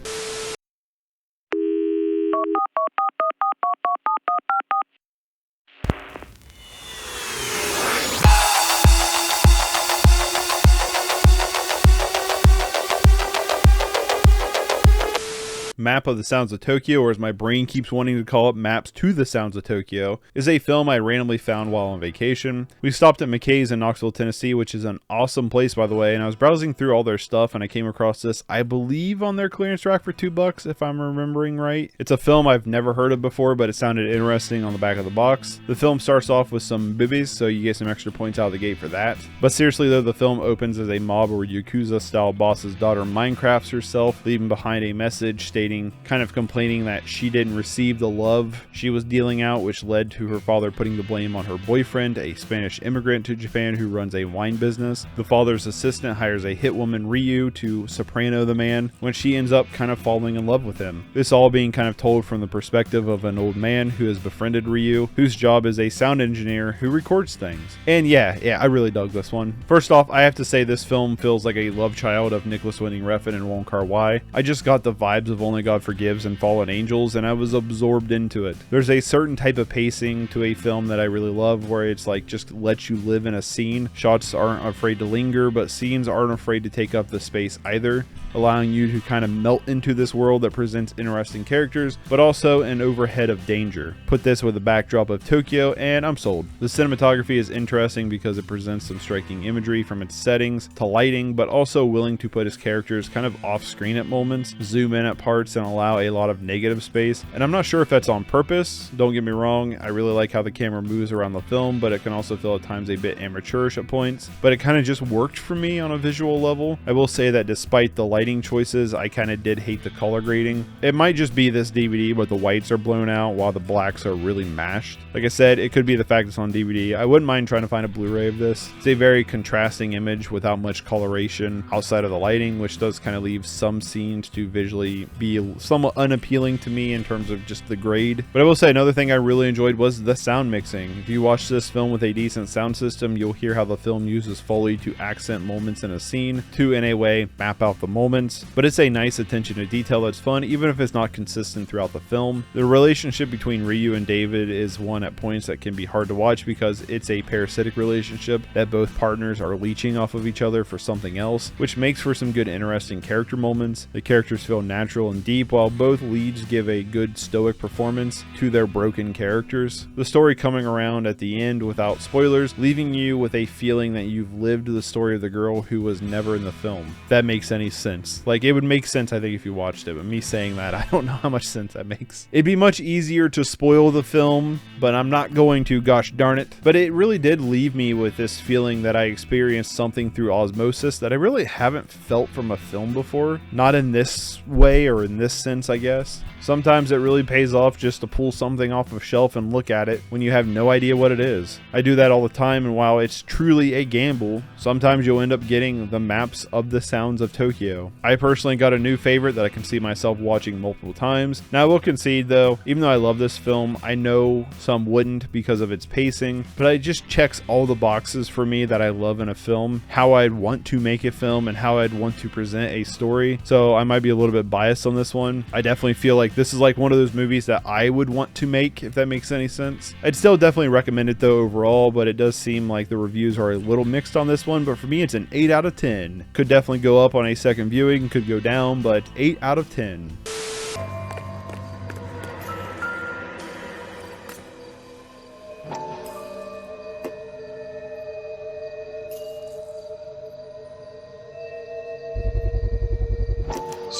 Map of the Sounds of Tokyo, or as my brain keeps wanting to call it, Maps to the Sounds of Tokyo, is a film I randomly found while on vacation. We stopped at McKay's in Knoxville, Tennessee, which is an awesome place, by the way, and I was browsing through all their stuff and I came across this, I believe, on their clearance rack for $2, if I'm remembering right. It's a film I've never heard of before, but it sounded interesting on the back of the box. The film starts off with some boobies, so you get some extra points out of the gate for that. But seriously though, the film opens as a mob or Yakuza-style boss's daughter Minecrafts herself, leaving behind a message stating, kind of complaining that she didn't receive the love she was dealing out, which led to her father putting the blame on her boyfriend, a Spanish immigrant to Japan who runs a wine business. The father's assistant hires a hitwoman, Ryu, to soprano the man, when she ends up kind of falling in love with him. This all being kind of told from the perspective of an old man who has befriended Ryu, whose job is a sound engineer who records things. And yeah, I really dug this one. First off, I have to say this film feels like a love child of Nicholas Winding Refn and Wong Kar-wai. I just got the vibes of Only God Forgives and Fallen Angels, and I was absorbed into it. There's a certain type of pacing to a film that I really love, where it's like just lets you live in a scene. Shots aren't afraid to linger, but scenes aren't afraid to take up the space either, allowing you to kind of melt into this world that presents interesting characters, but also an overhead of danger. Put this with a backdrop of Tokyo, and I'm sold. The cinematography is interesting because it presents some striking imagery from its settings to lighting, but also willing to put its characters kind of off screen at moments, zoom in at parts, and allow a lot of negative space. And I'm not sure if that's on purpose. Don't get me wrong, I really like how the camera moves around the film, but it can also feel at times a bit amateurish at points. But it kind of just worked for me on a visual level. I will say that despite the lighting choices, I kind of did hate the color grading. It might just be this DVD, but the whites are blown out while the blacks are really mashed. Like I said, it could be the fact it's on DVD. I wouldn't mind trying to find a Blu-ray of this. It's a very contrasting image without much coloration outside of the lighting, which does kind of leave some scenes to visually be somewhat unappealing to me in terms of just the grade. But I will say another thing I really enjoyed was the sound mixing. If you watch this film with a decent sound system, you'll hear how the film uses Foley to accent moments in a scene to, in a way, map out the moments. But it's a nice attention to detail that's fun, even if it's not consistent throughout the film. The relationship between Ryu and David is one at points that can be hard to watch because it's a parasitic relationship that both partners are leeching off of each other for something else, which makes for some good interesting character moments. The characters feel natural and deep, while both leads give a good stoic performance to their broken characters. The story coming around at the end without spoilers, leaving you with a feeling that you've lived the story of the girl who was never in the film. If that makes any sense. Like, it would make sense, I think, if you watched it, but me saying that, I don't know how much sense that makes. It'd be much easier to spoil the film, but I'm not going to, gosh darn it. But it really did leave me with this feeling that I experienced something through osmosis that I really haven't felt from a film before. Not in this way or in this sense, I guess. Sometimes it really pays off just to pull something off a shelf and look at it when you have no idea what it is. I do that all the time, and while it's truly a gamble, sometimes you'll end up getting the maps of the sounds of Tokyo. I personally got a new favorite that I can see myself watching multiple times. Now I will concede though, even though I love this film, I know some wouldn't because of its pacing, but it just checks all the boxes for me that I love in a film, how I'd want to make a film and how I'd want to present a story. So I might be a little bit biased on this one. I definitely feel like this is like one of those movies that I would want to make, if that makes any sense. I'd still definitely recommend it though overall, but it does seem like the reviews are a little mixed on this one, but for me it's an 8 out of 10. Could definitely go up on a second viewing, could go down, but 8 out of 10.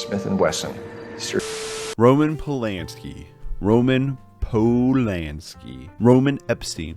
Smith & Wesson. Roman Polanski. Roman Epstein.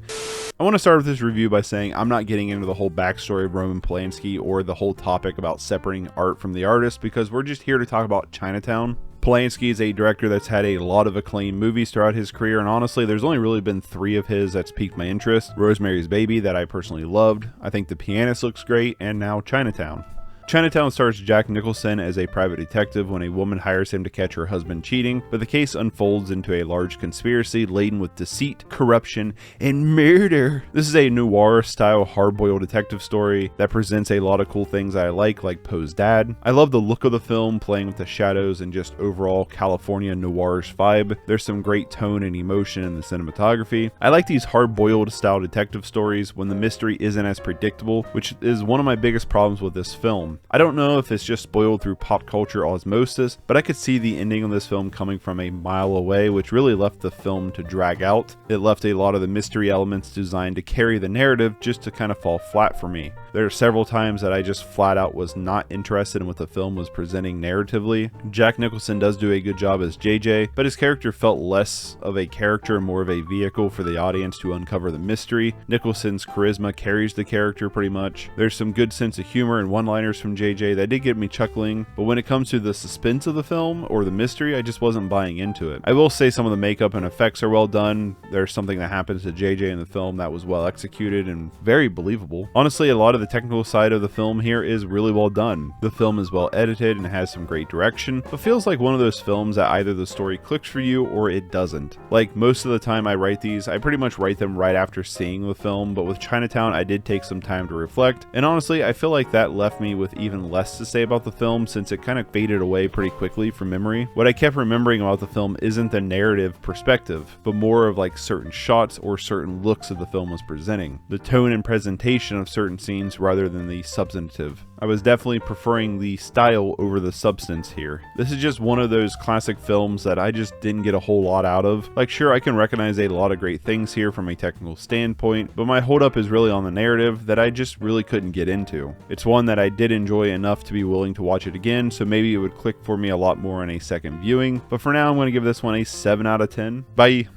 I want to start with this review by saying I'm not getting into the whole backstory of Roman Polanski or the whole topic about separating art from the artist, because we're just here to talk about Chinatown. Polanski is a director that's had a lot of acclaimed movies throughout his career, and honestly, there's only really been 3 of his that's piqued my interest. Rosemary's Baby, that I personally loved, I Think the Pianist looks great, and now Chinatown. Chinatown stars Jack Nicholson as a private detective when a woman hires him to catch her husband cheating, but the case unfolds into a large conspiracy laden with deceit, corruption, and murder. This is a noir-style hard-boiled detective story that presents a lot of cool things I like Poe's dad. I love the look of the film, playing with the shadows and just overall California noirish vibe. There's some great tone and emotion in the cinematography. I like these hard-boiled style detective stories when the mystery isn't as predictable, which is one of my biggest problems with this film. I don't know if it's just spoiled through pop culture osmosis, but I could see the ending of this film coming from a mile away, which really left the film to drag out. It left a lot of the mystery elements designed to carry the narrative just to kind of fall flat for me. There are several times that I just flat out was not interested in what the film was presenting narratively. Jack Nicholson does do a good job as JJ, but his character felt less of a character and more of a vehicle for the audience to uncover the mystery. Nicholson's charisma carries the character pretty much. There's some good sense of humor and one-liners from JJ that did get me chuckling, but when it comes to the suspense of the film or the mystery, I just wasn't buying into it. I will say some of the makeup and effects are well done. There's something that happens to JJ in the film that was well executed and very believable. Honestly, a lot of the technical side of the film here is really well done. The film is well edited and has some great direction, but feels like one of those films that either the story clicks for you or it doesn't. Like most of the time I write these, I pretty much write them right after seeing the film, but with Chinatown I did take some time to reflect, and honestly I feel like that left me with even less to say about the film since it kind of faded away pretty quickly from memory. What I kept remembering about the film isn't the narrative perspective, but more of like certain shots or certain looks that the film was presenting. The tone and presentation of certain scenes rather than the substantive. I was definitely preferring the style over the substance here. This is just one of those classic films that I just didn't get a whole lot out of. Like sure, I can recognize a lot of great things here from a technical standpoint, but my holdup is really on the narrative that I just really couldn't get into. It's one that I did enjoy enough to be willing to watch it again, so maybe it would click for me a lot more in a second viewing, but for now I'm going to give this one a 7 out of 10. Bye!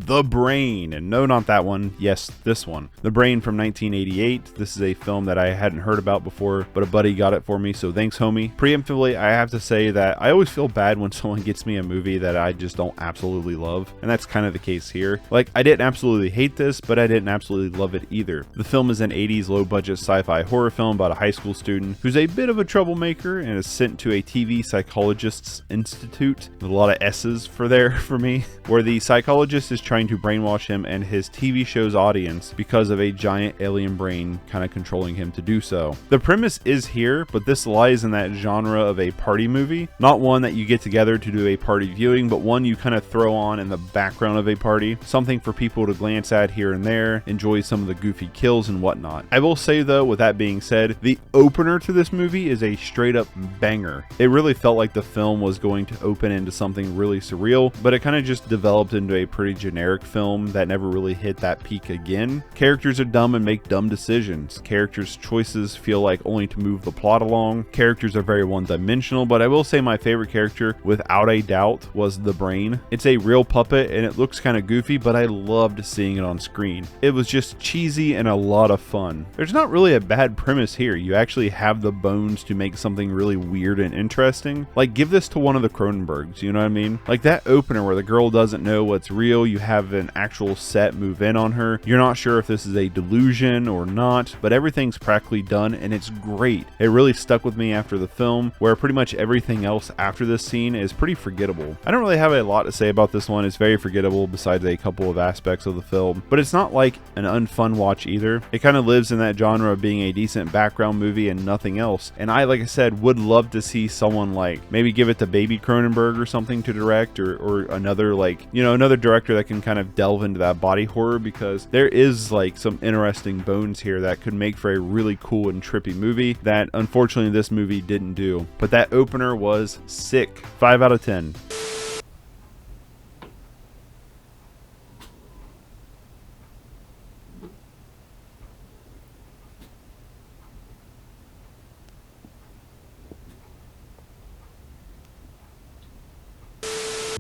The Brain, and no, not that one, yes, this one. The Brain from 1988. This is a film that I hadn't heard about before, but a buddy got it for me, so thanks homie. Preemptively, I have to say that I always feel bad when someone gets me a movie that I just don't absolutely love, and that's kind of the case here. Like, I didn't absolutely hate this, but I didn't absolutely love it either. The film is an 80s low-budget sci-fi horror film about a high school student who's a bit of a troublemaker and is sent to a TV psychologist's institute, with a lot of S's for me, where the psychologist is trying to brainwash him and his TV show's audience because of a giant alien brain kind of controlling him to do so. The premise is here, but this lies in that genre of a party movie. Not one that you get together to do a party viewing, but one you kind of throw on in the background of a party. Something for people to glance at here and there, enjoy some of the goofy kills and whatnot. I will say though, with that being said, the opener to this movie is a straight up banger. It really felt like the film was going to open into something really surreal, but it kind of just developed into a pretty generic film that never really hit that peak again. Characters are dumb and make dumb decisions. Characters' choices feel like only to move the plot along. Characters are very one-dimensional, but I will say my favorite character, without a doubt, was the Brain. It's a real puppet and it looks kind of goofy, but I loved seeing it on screen. It was just cheesy and a lot of fun. There's not really a bad premise here. You actually have the bones to make something really weird and interesting. Like, give this to one of the Cronenbergs, you know what I mean? Like that opener where the girl doesn't know what's real, you have an actual set move in on her. You're not sure if this is a delusion or not, but everything's practically done and it's great. It really stuck with me after the film, where pretty much everything else after this scene is pretty forgettable. I don't really have a lot to say about this one. It's very forgettable besides a couple of aspects of the film, but it's not like an unfun watch either. It kind of lives in that genre of being a decent background movie and nothing else, and I, like I said, would love to see someone like maybe give it to Baby Cronenberg or something to direct, or another, like, you know, another director that can kind of delve into that body horror, because there is like some interesting bones here that could make for a really cool and trippy movie that unfortunately this movie didn't do. But that opener was sick. 5 out of 10.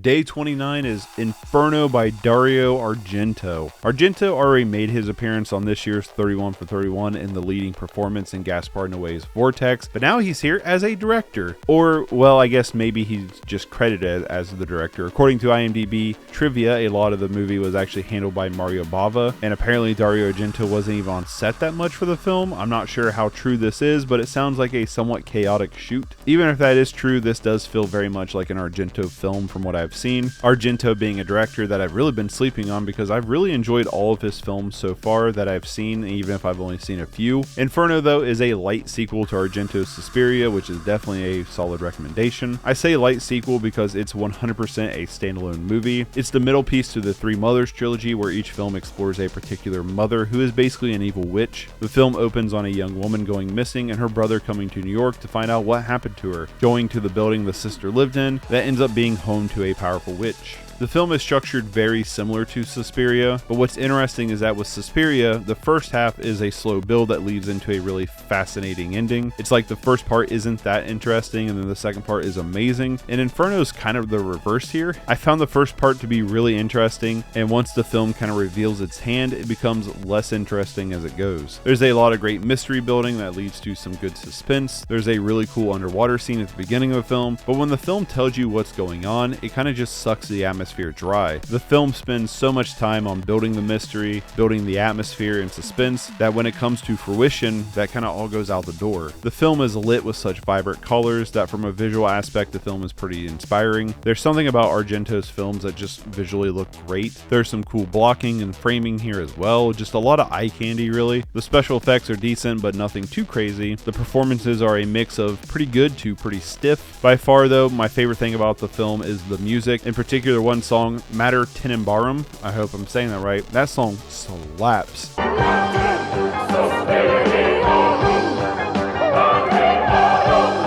Day 29 is Inferno by Dario Argento. Argento already made his appearance on this year's 31 for 31 in the leading performance in Gaspar Noé's Vortex, but now he's here as a director. Or, well, I guess maybe he's just credited as the director. According to IMDb trivia, a lot of the movie was actually handled by Mario Bava, and apparently Dario Argento wasn't even on set that much for the film. I'm not sure how true this is, but it sounds like a somewhat chaotic shoot. Even if that is true, this does feel very much like an Argento film from what I've seen. Argento being a director that I've really been sleeping on because I've really enjoyed all of his films so far that I've seen, even if I've only seen a few. Inferno, though, is a light sequel to Argento's Suspiria, which is definitely a solid recommendation. I say light sequel because it's 100% a standalone movie. It's the middle piece to the three Mothers trilogy, where each film explores a particular mother who is basically an evil witch. The film opens on a young woman going missing and her brother coming to New York to find out what happened to her, going to the building the sister lived in that ends up being home to a powerful witch. The film is structured very similar to Suspiria, but what's interesting is that with Suspiria, the first half is a slow build that leads into a really fascinating ending. It's like the first part isn't that interesting and then the second part is amazing, and Inferno is kind of the reverse here. I found the first part to be really interesting, and once the film kind of reveals its hand, it becomes less interesting as it goes. There's a lot of great mystery building that leads to some good suspense. There's a really cool underwater scene at the beginning of the film, but when the film tells you what's going on, it kind of just sucks the atmosphere dry. The film spends so much time on building the mystery, building the atmosphere and suspense, that when it comes to fruition, that kind of all goes out the door. The film is lit with such vibrant colors that from a visual aspect, the film is pretty inspiring. There's something about Argento's films that just visually look great. There's some cool blocking and framing here as well, just a lot of eye candy really. The special effects are decent, but nothing too crazy. The performances are a mix of pretty good to pretty stiff. By far though, my favorite thing about the film is the music, in particular one song, Mater Tenenbaum. I hope I'm saying that right. That song slaps.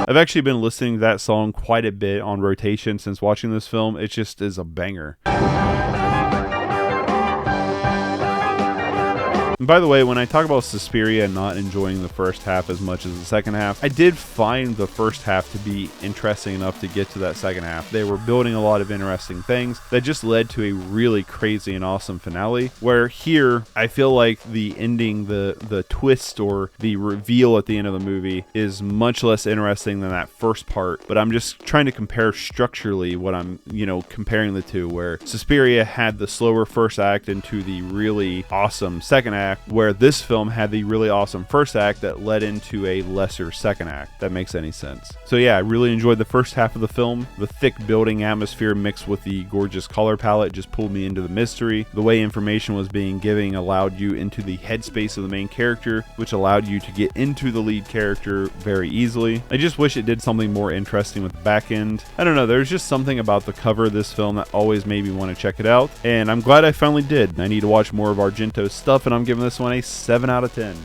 I've actually been listening to that song quite a bit on rotation since watching this film. It just is a banger. And by the way, when I talk about Suspiria not enjoying the first half as much as the second half, I did find the first half to be interesting enough to get to that second half. They were building a lot of interesting things that just led to a really crazy and awesome finale, where here I feel like the ending, the twist or the reveal at the end of the movie is much less interesting than that first part. But I'm just trying to compare structurally what I'm, comparing the two, where Suspiria had the slower first act into the really awesome second act, where this film had the really awesome first act that led into a lesser second act. That makes any sense. So yeah, I really enjoyed the first half of the film. The thick building atmosphere mixed with the gorgeous color palette just pulled me into the mystery. The way information was being given allowed you into the headspace of the main character, which allowed you to get into the lead character very easily. I just wish it did something more interesting with the back end. I don't know, there's just something about the cover of this film that always made me want to check it out, and I'm glad I finally did. I need to watch more of Argento's stuff, and I'm giving this one a 7 out of 10.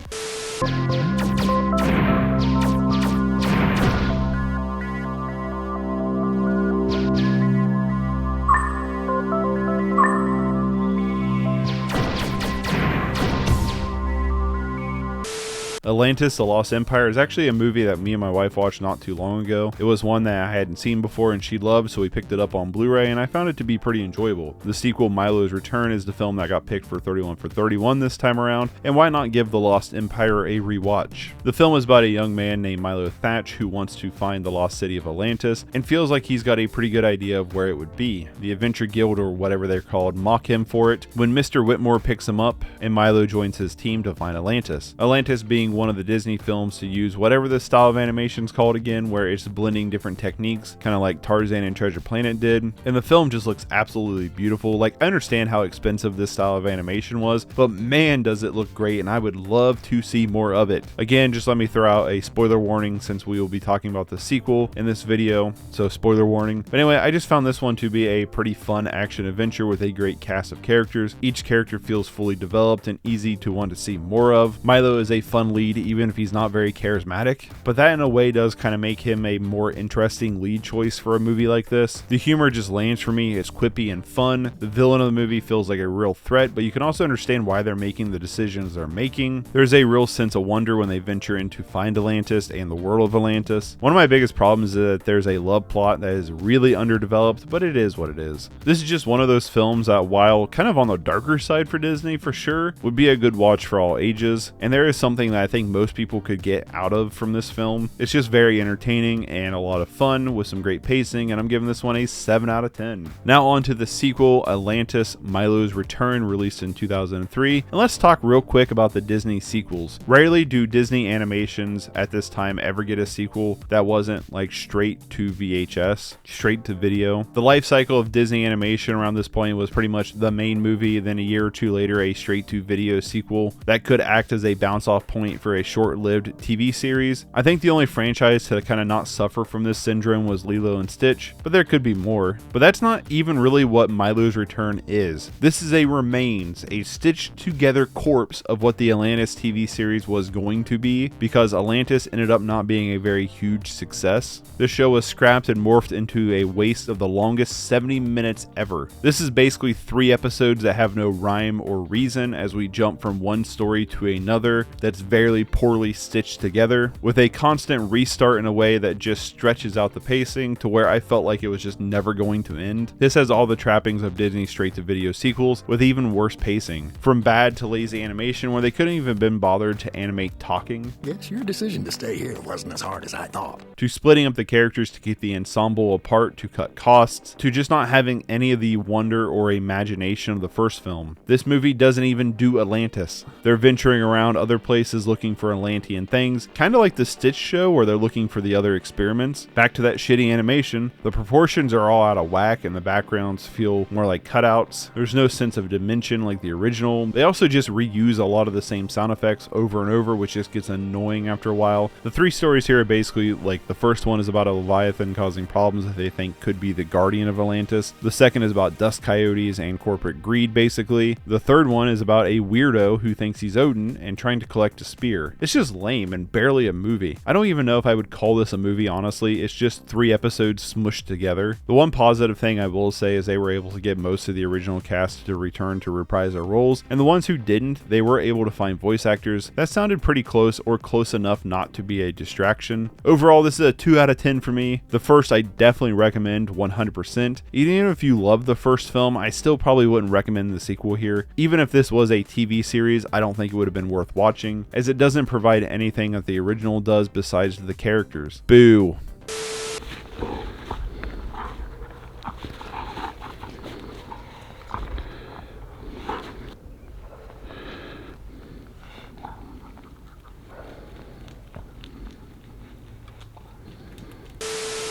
Atlantis, The Lost Empire is actually a movie that me and my wife watched not too long ago. It was one that I hadn't seen before and she loved, so we picked it up on Blu-ray and I found it to be pretty enjoyable. The sequel, Milo's Return, is the film that got picked for 31 for 31 this time around, and why not give The Lost Empire a rewatch? The film is about a young man named Milo Thatch who wants to find the lost city of Atlantis and feels like he's got a pretty good idea of where it would be. The Adventure Guild, or whatever they're called, mock him for it when Mr. Whitmore picks him up and Milo joins his team to find Atlantis. Atlantis being one one of the Disney films to use whatever this style of animation is called again, where it's blending different techniques, kind of like Tarzan and Treasure Planet did. And the film just looks absolutely beautiful. Like, I understand how expensive this style of animation was, but man, does it look great, and I would love to see more of it. Again, just let me throw out a spoiler warning since we will be talking about the sequel in this video, so spoiler warning. But anyway, I just found this one to be a pretty fun action adventure with a great cast of characters. Each character feels fully developed and easy to want to see more of. Milo is a fun lead even if he's not very charismatic, but that in a way does kind of make him a more interesting lead choice for a movie like this. The humor just lands for me, it's quippy and fun. The villain of the movie feels like a real threat, but you can also understand why they're making the decisions they're making. There's a real sense of wonder when they venture in to find Atlantis and the world of Atlantis. One of my biggest problems is that there's a love plot that is really underdeveloped, but it is what it is. This is just one of those films that, while kind of on the darker side for Disney for sure, would be a good watch for all ages, and there is something that I think most people could get out of from this film. It's just very entertaining and a lot of fun with some great pacing, and I'm giving this one a 7 out of 10. Now on to the sequel, Atlantis: Milo's Return, released in 2003, and let's talk real quick about the Disney sequels. Rarely do Disney animations at this time ever get a sequel that wasn't like straight to VHS, straight to video. The life cycle of Disney animation around this point was pretty much the main movie, then a year or two later a straight to video sequel that could act as a bounce off point for a short-lived TV series. I think the only franchise to kind of not suffer from this syndrome was Lilo and Stitch, but there could be more. But that's not even really what Milo's Return is. This is a remains, a stitched together corpse of what the Atlantis TV series was going to be, because Atlantis ended up not being a very huge success. The show was scrapped and morphed into a waste of the longest 70 minutes ever. This is basically 3 episodes that have no rhyme or reason as we jump from one story to another that's very poorly stitched together, with a constant restart in a way that just stretches out the pacing to where I felt like it was just never going to end. This has all the trappings of Disney straight-to-video sequels, with even worse pacing. From bad to lazy animation where they couldn't even been bothered to animate talking. Yes, your decision to stay here wasn't as hard as I thought. To splitting up the characters to keep the ensemble apart to cut costs, to just not having any of the wonder or imagination of the first film. This movie doesn't even do Atlantis. They're venturing around other places looking for Atlantean things, kind of like the Stitch show where they're looking for the other experiments. Back to that shitty animation, the proportions are all out of whack and the backgrounds feel more like cutouts. There's no sense of dimension like the original. They also just reuse a lot of the same sound effects over and over, which just gets annoying after a while. The 3 stories here are basically like, the first one is about a Leviathan causing problems that they think could be the guardian of Atlantis. The second is about dust coyotes and corporate greed basically. The third one is about a weirdo who thinks he's Odin and trying to collect a spear. It's just lame and barely a movie. I don't even know if I would call this a movie, honestly. It's just 3 episodes smushed together. The one positive thing I will say is they were able to get most of the original cast to return to reprise their roles, and the ones who didn't, they were able to find voice actors that sounded pretty close or close enough not to be a distraction. Overall, this is a 2 out of 10 for me. The first I definitely recommend 100%. Even if you love the first film, I still probably wouldn't recommend the sequel here. Even if this was a TV series, I don't think it would have been worth watching, as it doesn't provide anything that the original does besides the characters. Boo.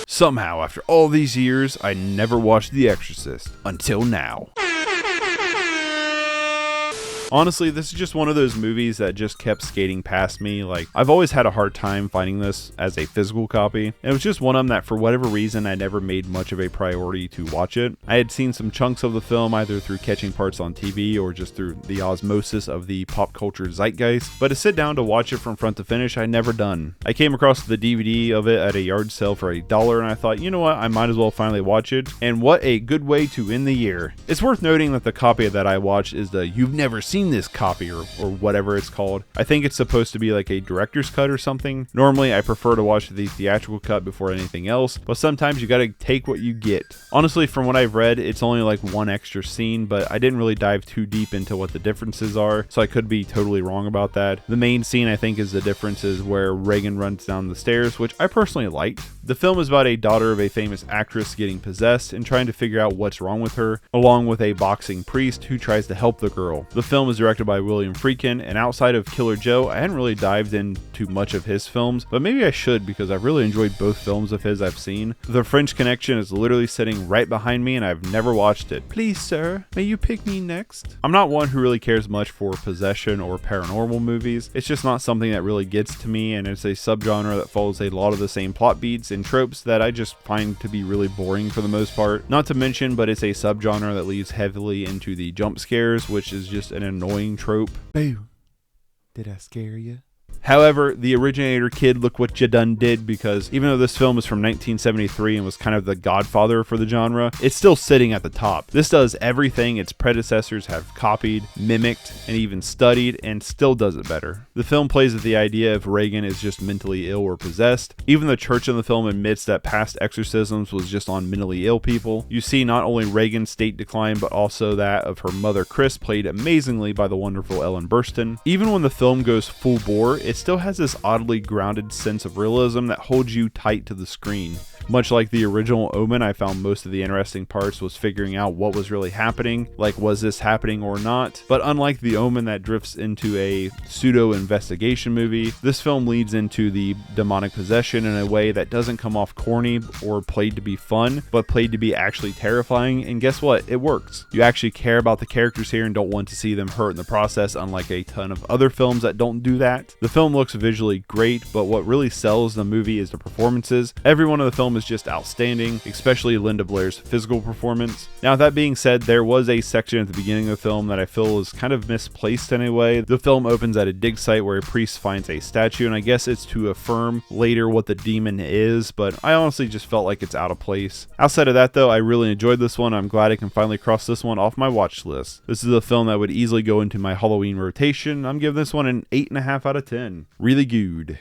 Somehow, after all these years, I never watched The Exorcist. Until now. Honestly, this is just one of those movies that just kept skating past me. Like, I've always had a hard time finding this as a physical copy, and it was just one of them that for whatever reason I never made much of a priority to watch it. I had seen some chunks of the film either through catching parts on TV or just through the osmosis of the pop culture zeitgeist, but to sit down to watch it from front to finish, I'd never done. I came across the DVD of it at a yard sale for $1, and I thought, you know what, I might as well finally watch it, and what a good way to end the year. It's worth noting that the copy that I watched is the You've Never Seen This copy or whatever it's called. I think it's supposed to be like a director's cut or something. Normally I prefer to watch the theatrical cut before anything else, but sometimes you gotta take what you get. Honestly, from what I've read, it's only like 1 extra scene, but I didn't really dive too deep into what the differences are, so I could be totally wrong about that. The main scene I think is the differences where Reagan runs down the stairs, which I personally liked, The film is about a daughter of a famous actress getting possessed and trying to figure out what's wrong with her, along with a boxing priest who tries to help the girl. The film is directed by William Friedkin, and outside of Killer Joe, I hadn't really dived into much of his films, but maybe I should because I've really enjoyed both films of his I've seen. The French Connection is literally sitting right behind me and I've never watched it. Please, sir, may you pick me next? I'm not one who really cares much for possession or paranormal movies. It's just not something that really gets to me, and it's a subgenre that follows a lot of the same plot beats and tropes that I just find to be really boring for the most part. Not to mention, but it's a subgenre that leads heavily into the jump scares, which is just an annoying trope. Boo. Did I scare you? However, the originator kid, look what you done did, because even though this film is from 1973 and was kind of the godfather for the genre, it's still sitting at the top. This does everything its predecessors have copied, mimicked, and even studied, and still does it better. The film plays with the idea if Reagan is just mentally ill or possessed. Even the church in the film admits that past exorcisms was just on mentally ill people. You see not only Reagan's state decline, but also that of her mother Chris, played amazingly by the wonderful Ellen Burstyn. Even when the film goes full bore, it still has this oddly grounded sense of realism that holds you tight to the screen. Much like the original Omen, I found most of the interesting parts was figuring out what was really happening, like was this happening or not. But unlike the Omen that drifts into a pseudo-investigation movie, this film leads into the demonic possession in a way that doesn't come off corny or played to be fun, but played to be actually terrifying, and guess what? It works. You actually care about the characters here and don't want to see them hurt in the process, unlike a ton of other films that don't do that. The film looks visually great, but what really sells the movie is the performances. Everyone in the film is just outstanding, especially Linda Blair's physical performance. Now, that being said, there was a section at the beginning of the film that I feel is kind of misplaced in a way. The film opens at a dig site where a priest finds a statue, and I guess it's to affirm later what the demon is, but I honestly just felt like it's out of place. Outside of that though, I really enjoyed this one. I'm glad I can finally cross this one off my watch list. This is a film that would easily go into my Halloween rotation. I'm giving this one an 8.5 out of 10. Really good.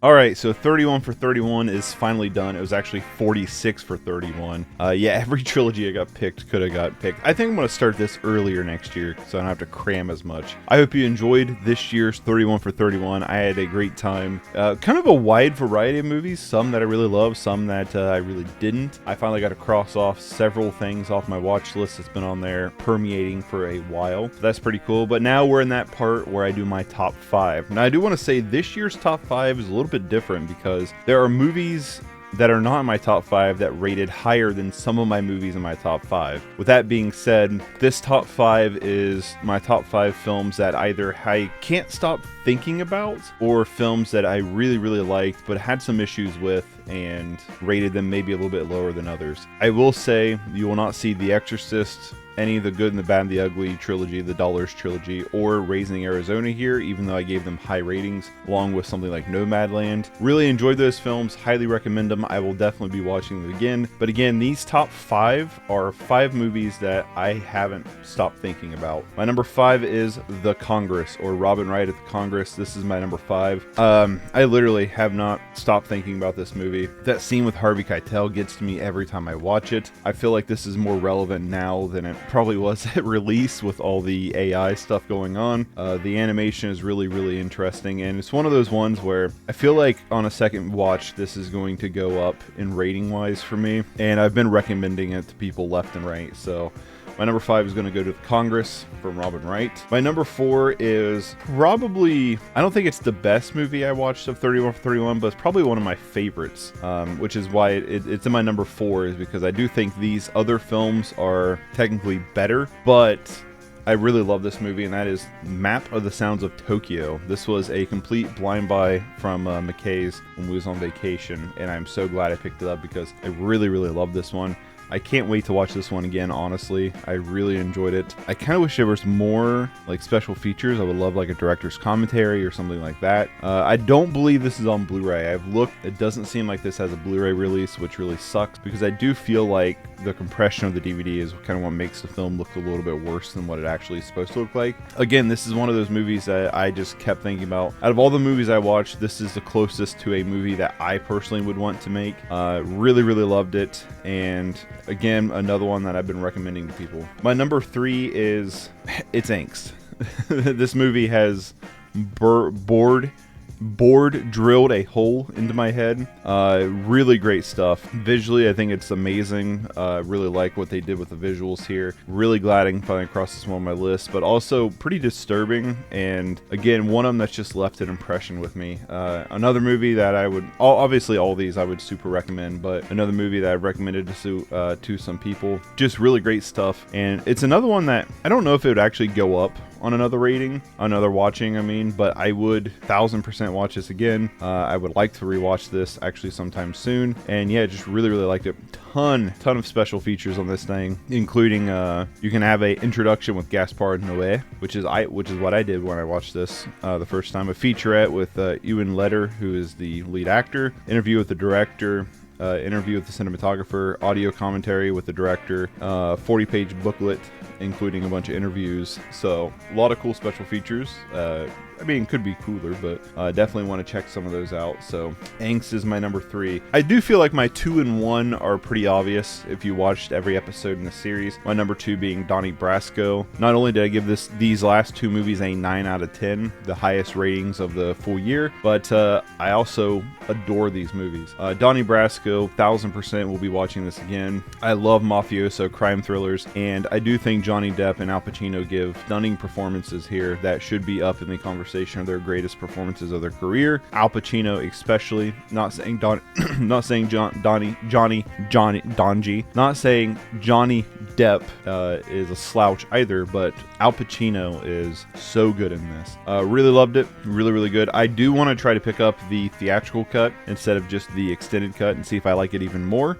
Alright, so 31 for 31 is finally done. It was actually 46 for 31. Yeah, every trilogy I got picked could have got picked. I think I'm going to start this earlier next year so I don't have to cram as much. I hope you enjoyed this year's 31 for 31. I had a great time. Kind of a wide variety of movies. Some that I really love, some that I really didn't. I finally got to cross off several things off my watch list that's been on there permeating for a while. So that's pretty cool. But now we're in that part where I do my top 5. Now I do want to say this year's top 5 is a little bit different because there are movies that are not in my top 5 that rated higher than some of my movies in my top 5. With that being said, this top 5 is my top 5 films that either I can't stop thinking about or films that I really liked but had some issues with and rated them maybe a little bit lower than others. I will say you will not see The Exorcist, any of the Good and the Bad and the Ugly trilogy, the Dollars Trilogy, or Raising Arizona here, even though I gave them high ratings, along with something like Nomadland. Really enjoyed those films, highly recommend them. I will definitely be watching them again. But again, these top 5 are 5 movies that I haven't stopped thinking about. My number 5 is The Congress, or Robin Wright at the Congress. This is my number 5. I literally have not stopped thinking about this movie. That scene with Harvey Keitel gets to me every time I watch it. I feel like this is more relevant now than it probably was at release with all the AI stuff going on. The animation is really interesting, and it's one of those ones where I feel like on a second watch this is going to go up in rating wise for me, and I've been recommending it to people left and right. So my number 5 is going to go to The Congress from Robin Wright. My number 4 is probably, I don't think it's the best movie I watched of 31 for 31, but it's probably one of my favorites, which is why it's in my number 4, is because I do think these other films are technically better, but I really love this movie, and that is Map of the Sounds of Tokyo. This was a complete blind buy from McKay's when we was on vacation, and I'm so glad I picked it up because I really love this one. I can't wait to watch this one again, honestly. I really enjoyed it. I kind of wish there was more like special features. I would love like a director's commentary or something like that. I don't believe this is on Blu-ray. I've looked. It doesn't seem like this has a Blu-ray release, which really sucks because I do feel like the compression of the DVD is kind of what makes the film look a little bit worse than what it actually is supposed to look like. Again, this is one of those movies that I just kept thinking about. Out of all the movies I watched, this is the closest to a movie that I personally would want to make. Really loved it, and again, another one that I've been recommending to people. My number 3 is, it's Angst. This movie has bored board drilled a hole into my head. Really great stuff. Visually, I think it's amazing. Really like what they did with the visuals here. Really glad I can finally cross this one on my list, but also pretty disturbing. And again, one of them that's just left an impression with me. Another movie that I would, obviously all these I would super recommend, but another movie that I've recommended to some people. Just really great stuff. And it's another one that I don't know if it would actually go up on another rating, another watching, I mean, but I would 1000% watch this again. I would like to rewatch this actually sometime soon. And yeah, just really liked it. Ton of special features on this thing, including you can have a introduction with Gaspar Noé, which is what I did when I watched this the first time. A featurette with Ewan Leder, who is the lead actor. Interview with the director. Interview with the cinematographer, audio commentary with the director, 40-page booklet, including a bunch of interviews. So a lot of cool special features. I mean, it could be cooler, but definitely want to check some of those out. So Angst is my number 3. I do feel like my 2 and 1 are pretty obvious if you watched every episode in the series. My number 2 being Donnie Brasco. Not only did I give these last 2 movies a 9 out of 10, the highest ratings of the full year, but I also adore these movies. Donnie Brasco, 1000% will be watching this again. I love mafioso crime thrillers, and I do think Johnny Depp and Al Pacino give stunning performances here that should be up in the conversation of their greatest performances of their career. Al Pacino especially, not saying Johnny Depp is a slouch either, but Al Pacino is so good in this. Really loved it. Really good. I do want to try to pick up the theatrical cut instead of just the extended cut and see if I like it even more.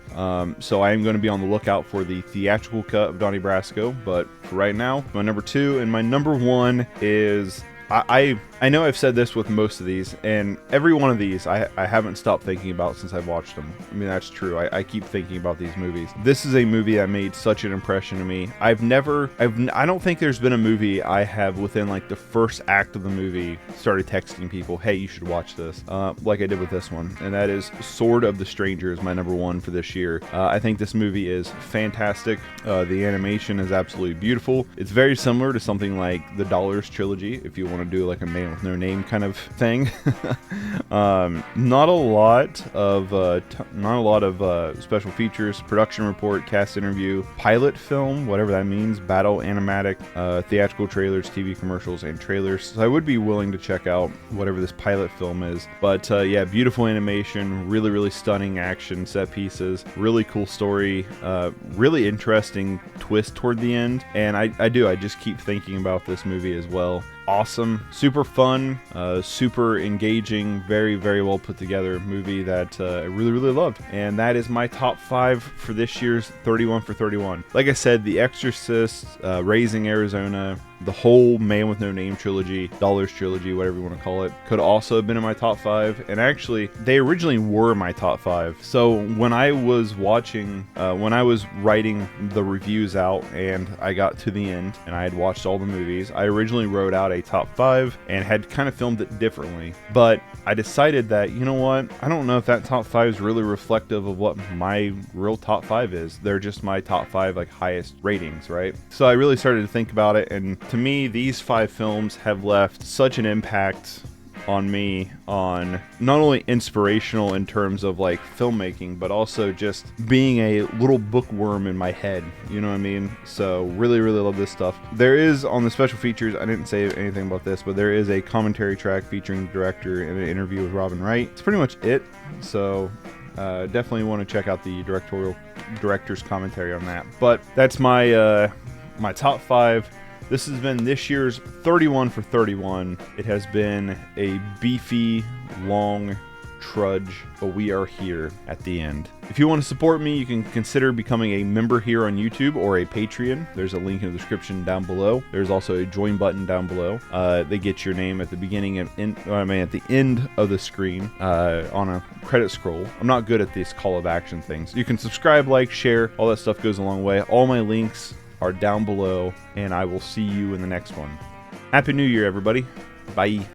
So I am going to be on the lookout for the theatrical cut of Donnie Brasco, but for right now, my number 2 and my number 1 is... I know I've said this with most of these, and every one of these I haven't stopped thinking about since I've watched them. I mean, that's true. I keep thinking about these movies. This is a movie that made such an impression to me. I don't think there's been a movie I have within like the first act of the movie started texting people, hey, you should watch this, like I did with this one. And that is Sword of the Stranger is my number 1 for this year. I think this movie is fantastic. The animation is absolutely beautiful. It's very similar to something like the Dollars Trilogy, if you want to do like a Man with No Name kind of thing. Not a lot of special features, production report, cast interview, pilot film, whatever that means, battle animatic, theatrical trailers, TV commercials, and trailers. So I would be willing to check out whatever this pilot film is. But yeah, beautiful animation, really stunning action set pieces, really cool story, really interesting twist toward the end. And I just keep thinking about this movie as well. Awesome, super fun, super engaging, very well put together movie that I really loved. And that is my top 5 for this year's 31 for 31. Like I said, The Exorcist, Raising Arizona, the whole Man with No Name trilogy, Dollars Trilogy, whatever you want to call it, could also have been in my top 5. And actually, they originally were my top 5. So when I was writing the reviews out and I got to the end and I had watched all the movies, I originally wrote out a top 5 and had kind of filmed it differently. But I decided that, you know what, I don't know if that top 5 is really reflective of what my real top 5 is. They're just my top 5 like highest ratings, right? So I really started to think about it, and to me, these 5 films have left such an impact on me, on not only inspirational in terms of like filmmaking, but also just being a little bookworm in my head, you know what I mean? So really love this stuff. There is, on the special features, I didn't say anything about this, but there is a commentary track featuring the director and an interview with Robin Wright. It's pretty much it. So definitely want to check out the director's commentary on that. But that's my my top 5. This has been this year's 31 for 31. It has been a beefy, long trudge, but we are here at the end. If you want to support me, you can consider becoming a member here on YouTube or a Patreon. There's a link in the description down below. There's also a join button down below. They get your name at the beginning and at the end of the screen on a credit scroll. I'm not good at these call of action things. You can subscribe, like, share. All that stuff goes a long way. All my links are down below, and I will see you in the next one. Happy New Year, everybody. Bye.